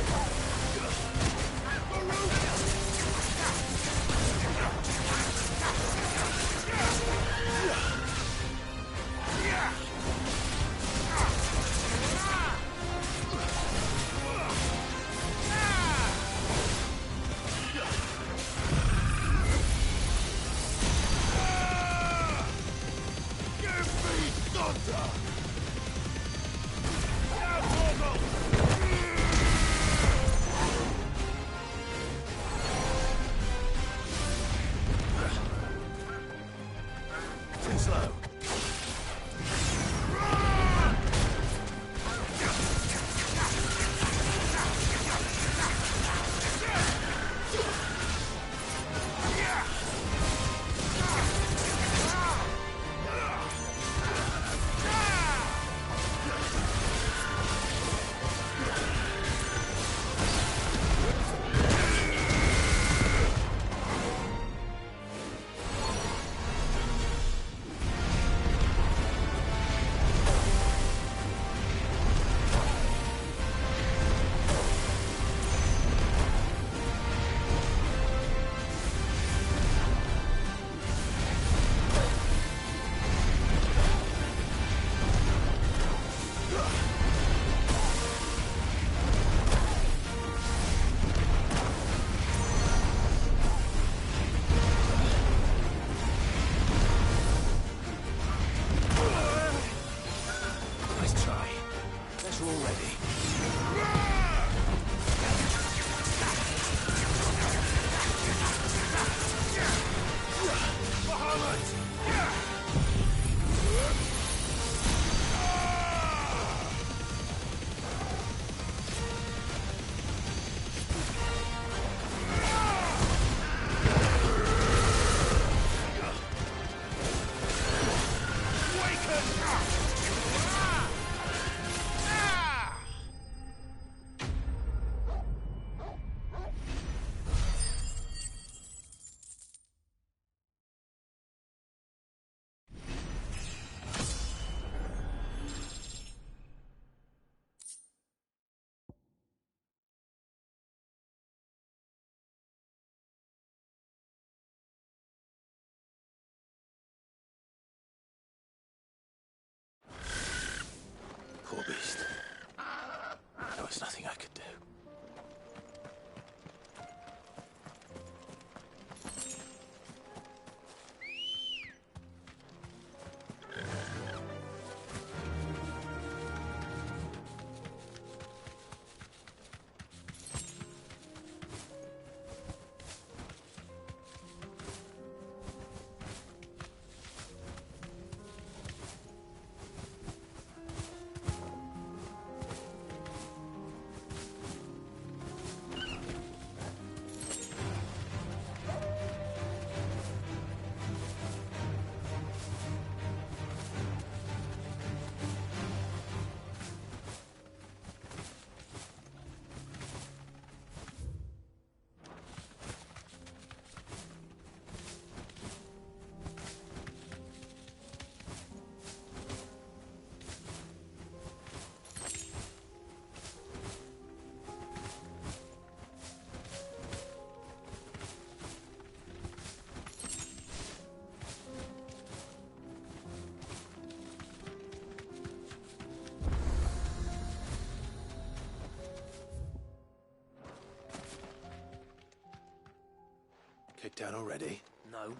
down already? No.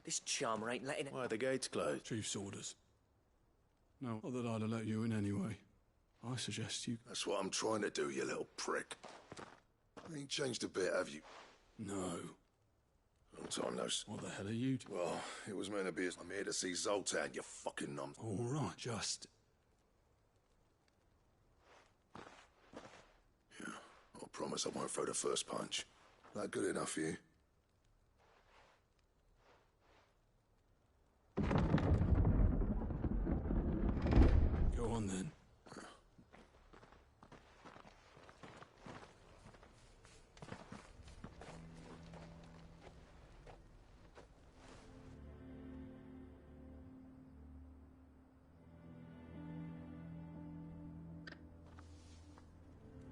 This charmer ain't letting it... Why are the gates closed? Chief's orders. No, not that I'd have let you in anyway. I suggest you... That's what I'm trying to do, you little prick. You ain't changed a bit, have you? No. Long time no see. What the hell are you Well, it was meant to be... I'm here to see Zoltan, you fucking numb. All right, just... Yeah, I promise I won't throw the first punch. That good enough for you? Go on then.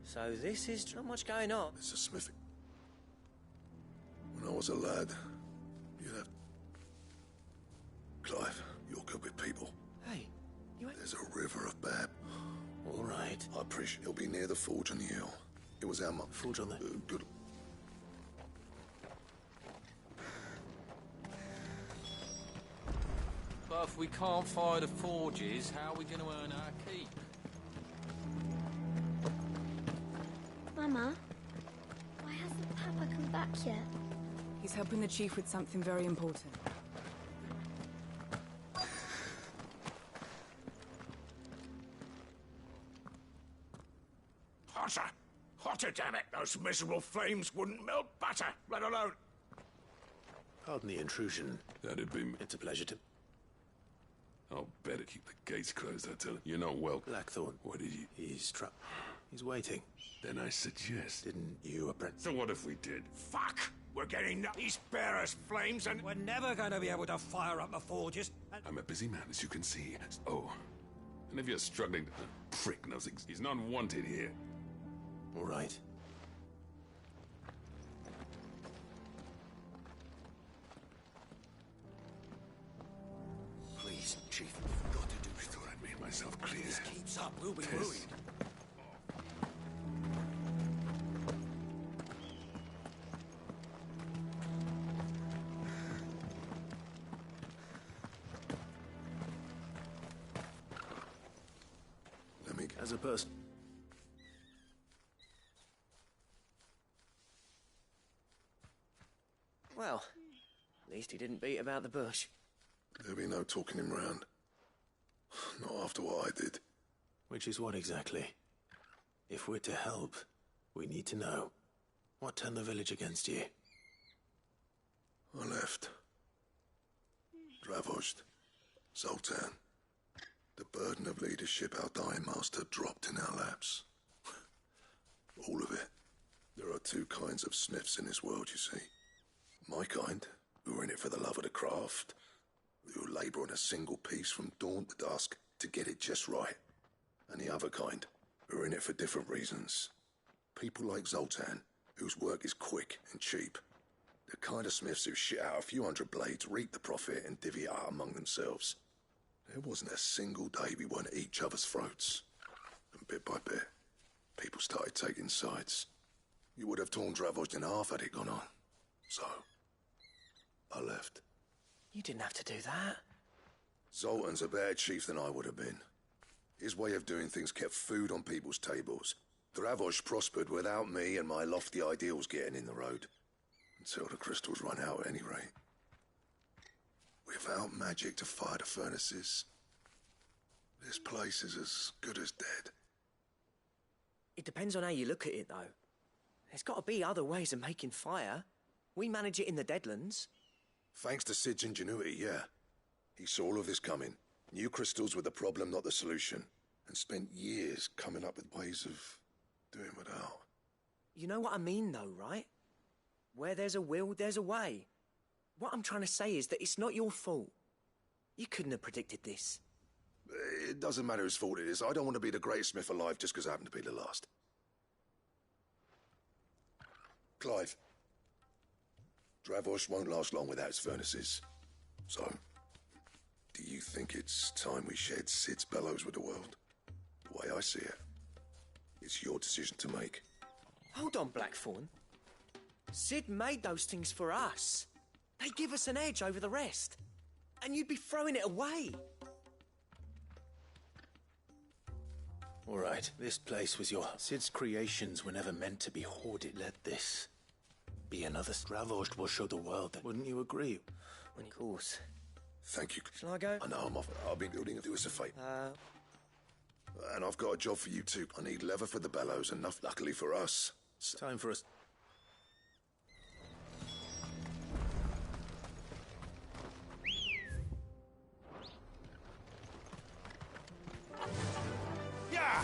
So this is not much going on. It's a smithing. When I was a lad, you'd have... Clive, you're good with people. Hey, you... There's a river of bad. All right. I appreciate it'll be near the forge on the hill. It was our mum. Forge on the... good. But if we can't fire the forges, how are we going to earn our keep? Mama, why hasn't Papa come back yet? He's helping the chief with something very important. Hotter! Hotter, damn it! Those miserable flames wouldn't melt butter, let alone... Pardon the intrusion. That'd be... It's a pleasure to... I'll better keep the gates closed, I tell you. You're not welcome. Blackthorn. What did you... He's He's waiting. Then I suggest... Didn't you, apprentice? So what if we did? Fuck! We're getting these bearers flames and... We're never going to be able to fire up the forges. I'm a busy man, as you can see. Oh, and if you're struggling, the prick knows he's not wanted here. All right. Please, Chief, you've got to do... I thought I'd made myself clear. If this keeps up, we'll be Tess. ruined. As a person... Well, at least he didn't beat about the bush. There'll be no talking him round. Not after what I did. Which is what exactly? If we're to help, we need to know. What turned the village against you? I left. Dravozd. Zoltan. The burden of leadership our dying master dropped in our laps. All of it. There are two kinds of smiths in this world, you see. My kind, who are in it for the love of the craft, who labour on a single piece from dawn to dusk to get it just right. And the other kind, who are in it for different reasons. People like Zoltan, whose work is quick and cheap. The kind of smiths who shit out a few hundred blades, reap the profit, and divvy it out among themselves. There wasn't a single day we weren't at each other's throats. And bit by bit, people started taking sides. You would have torn Dravozd in half had it gone on. So, I left. You didn't have to do that. Zoltan's a better chief than I would have been. His way of doing things kept food on people's tables. Dravozd prospered without me and my lofty ideals getting in the road. Until the crystals run out at any rate. Without magic to fire the furnaces, this place is as good as dead. It depends on how you look at it, though. There's got to be other ways of making fire. We manage it in the Deadlands. Thanks to Sid's ingenuity, yeah. He saw all of this coming. Knew crystals were the problem, not the solution. And spent years coming up with ways of doing without. You know what I mean, though, right? Where there's a will, there's a way. What I'm trying to say is that it's not your fault. You couldn't have predicted this. It doesn't matter whose fault it is. I don't want to be the greatest smith alive just because I happen to be the last. Clive. Dravozd won't last long without its furnaces. So, do you think it's time we shared Sid's bellows with the world? The way I see it, it's your decision to make. Hold on, Blackthorn. Sid made those things for us. They give us an edge over the rest. And you'd be throwing it away. All right, this place was your... Sid's creations were never meant to be hoarded. Let this be another Stravoshed will show the world that... Wouldn't you agree? Of course. Thank you. Shall I go? I know I'm off. I've been building a do us a favour. And I've got a job for you too. I need leather for the bellows, enough luckily for us. Time for us... Yeah!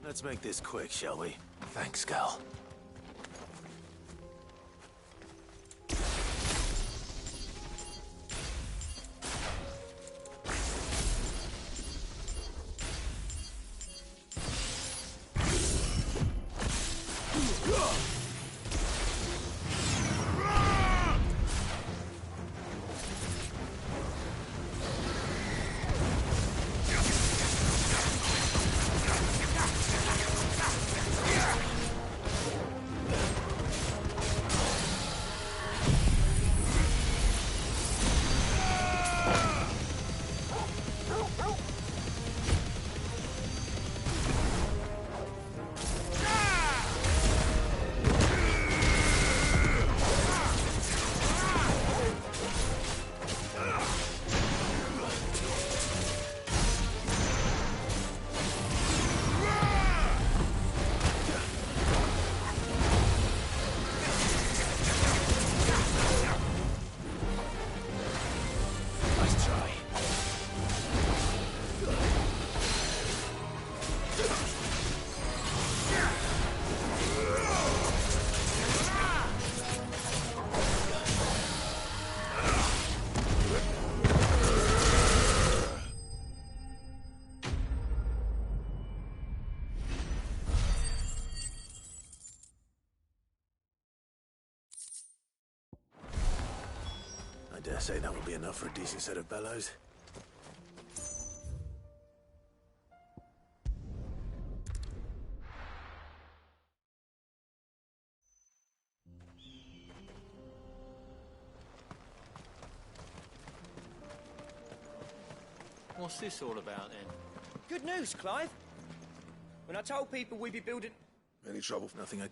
Let's make this quick, shall we? Thanks, Cal. I dare say that will be enough for a decent set of bellows. What's this all about, then? Good news, Clive. When I told people we'd be building... Any trouble? Nothing.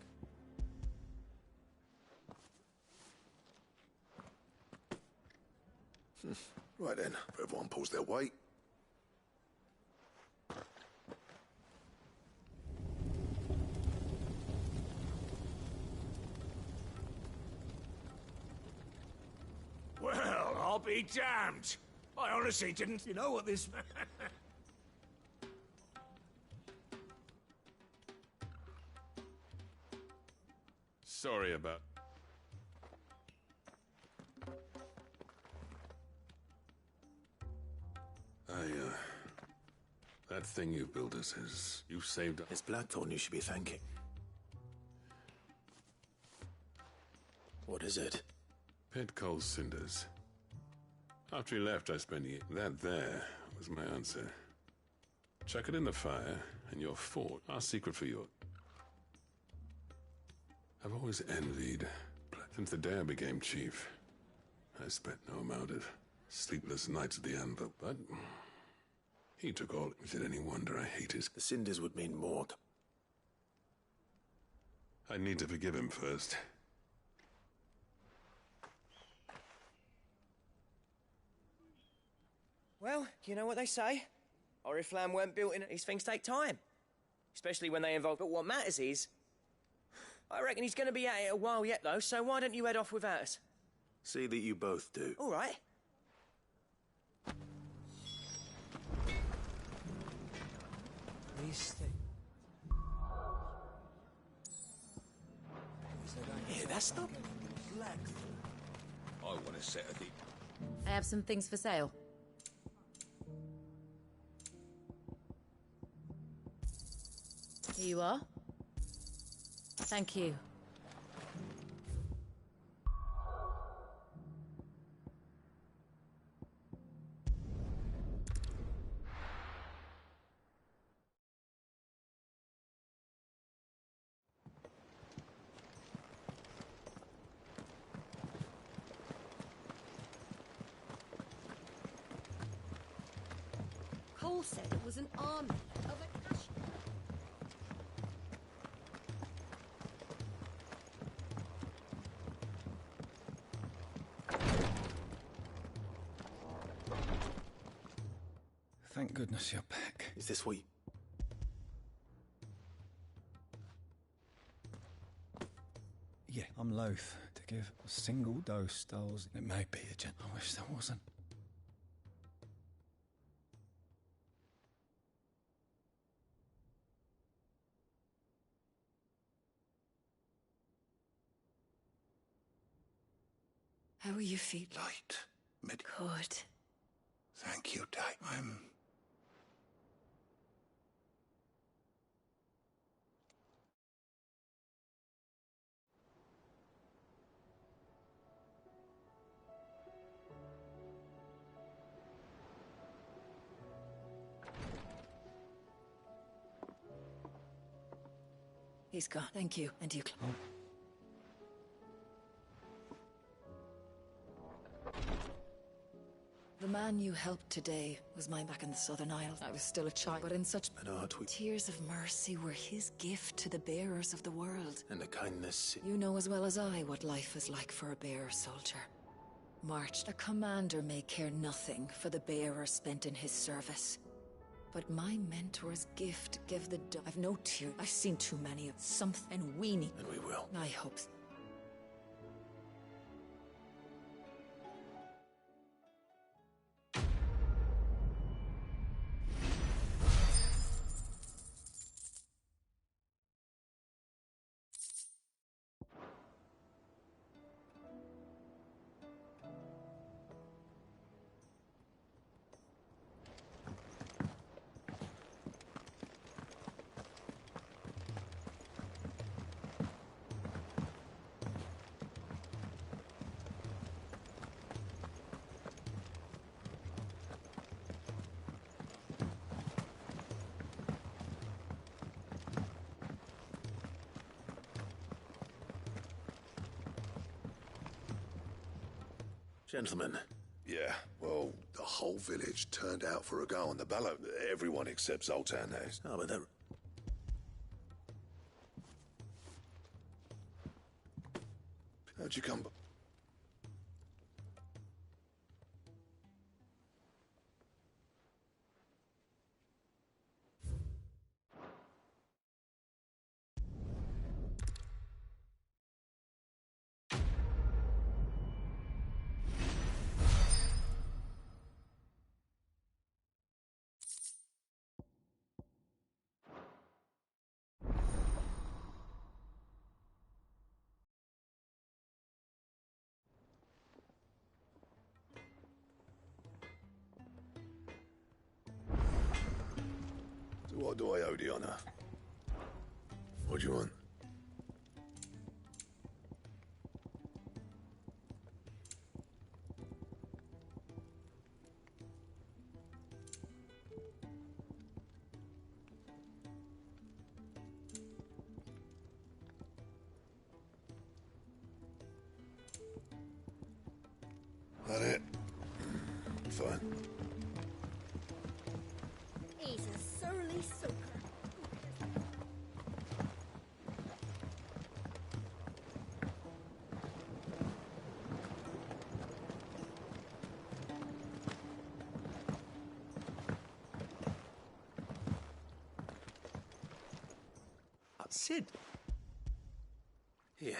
Right then, everyone pulls their weight. Well, I'll be damned. I honestly didn't... You know what this... Sorry about... That thing you built us is... You saved us. It's Blackthorn you should be thanking. What is it? Pit coal cinders. After he left, I spent years. That there was my answer. Chuck it in the fire, and you're fort. Our secret for your... I've always envied... Since the day I became chief, I spent no amount of sleepless nights at the anvil, but... He took all... Is it any wonder I hate his... The cinders would mean more. I need to forgive him first. Well, you know what they say. Oriflamme weren't built in... These things take time. Especially when they involve... But what matters is... I reckon he's going to be at it a while yet, though, so why don't you head off without us? See that you both do. All right. These things. Yeah, that's not black. I want a set of the... I have some things for sale. Here you are. Thank you. Cole said it was an army of a cash. Thank goodness you're back. Is this what you... Yeah, I'm loath to give a single dose, Dolls. It may be a gent. I wish there wasn't. How are you feeling? Light. Good. Thank you, Dave. I'm... He's gone. Thank you. And you, Cl- The man you helped today was mine back in the Southern Isles. I was still a child, but in such tears of mercy were his gift to the bearers of the world. And the kindness... You know as well as I what life is like for a bearer soldier. Marched, a commander may care nothing for the bearer spent in his service. But my mentor's gift gave the... I've no tear. I've seen too many of something, and we need... And we will. I hope... Gentlemen. Yeah, well, the whole village turned out for a go on the ballot. Everyone except Zoltan has. Oh, but that... How'd you come... What do I owe the honor? What do you want? That it? Fine. He's a surly soaker. Sid. Yeah.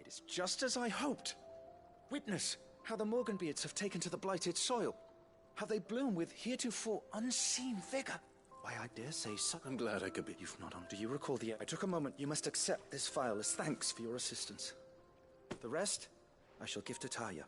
It is just as I hoped. Witness how the Morganbeards have taken to the blighted soil. How they bloom with heretofore unseen vigor. Why, I dare say so. I'm glad I could be. You've not on. Do you recall the... I took a moment. You must accept this file as thanks for your assistance. The rest, I shall give to Taya.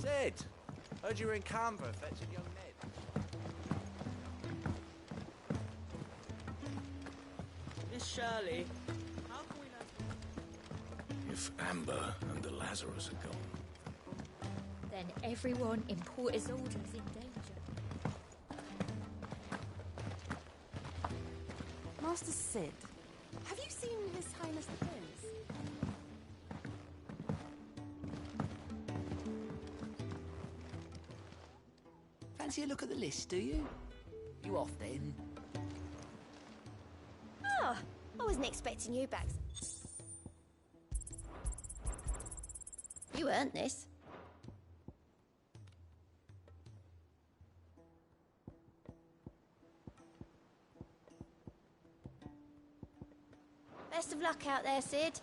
Sid! Heard you were in Canberra fetching young Ned. Miss Shirley, how can we learn... If Amber and the Lazarus are gone... Then everyone in Port Isolde's in danger. Master Sid, have you seen His Highness the Prince? Fancy a look at the list, do you? You off then? Oh, I wasn't expecting you back. You earned this. Best of luck out there, Sid.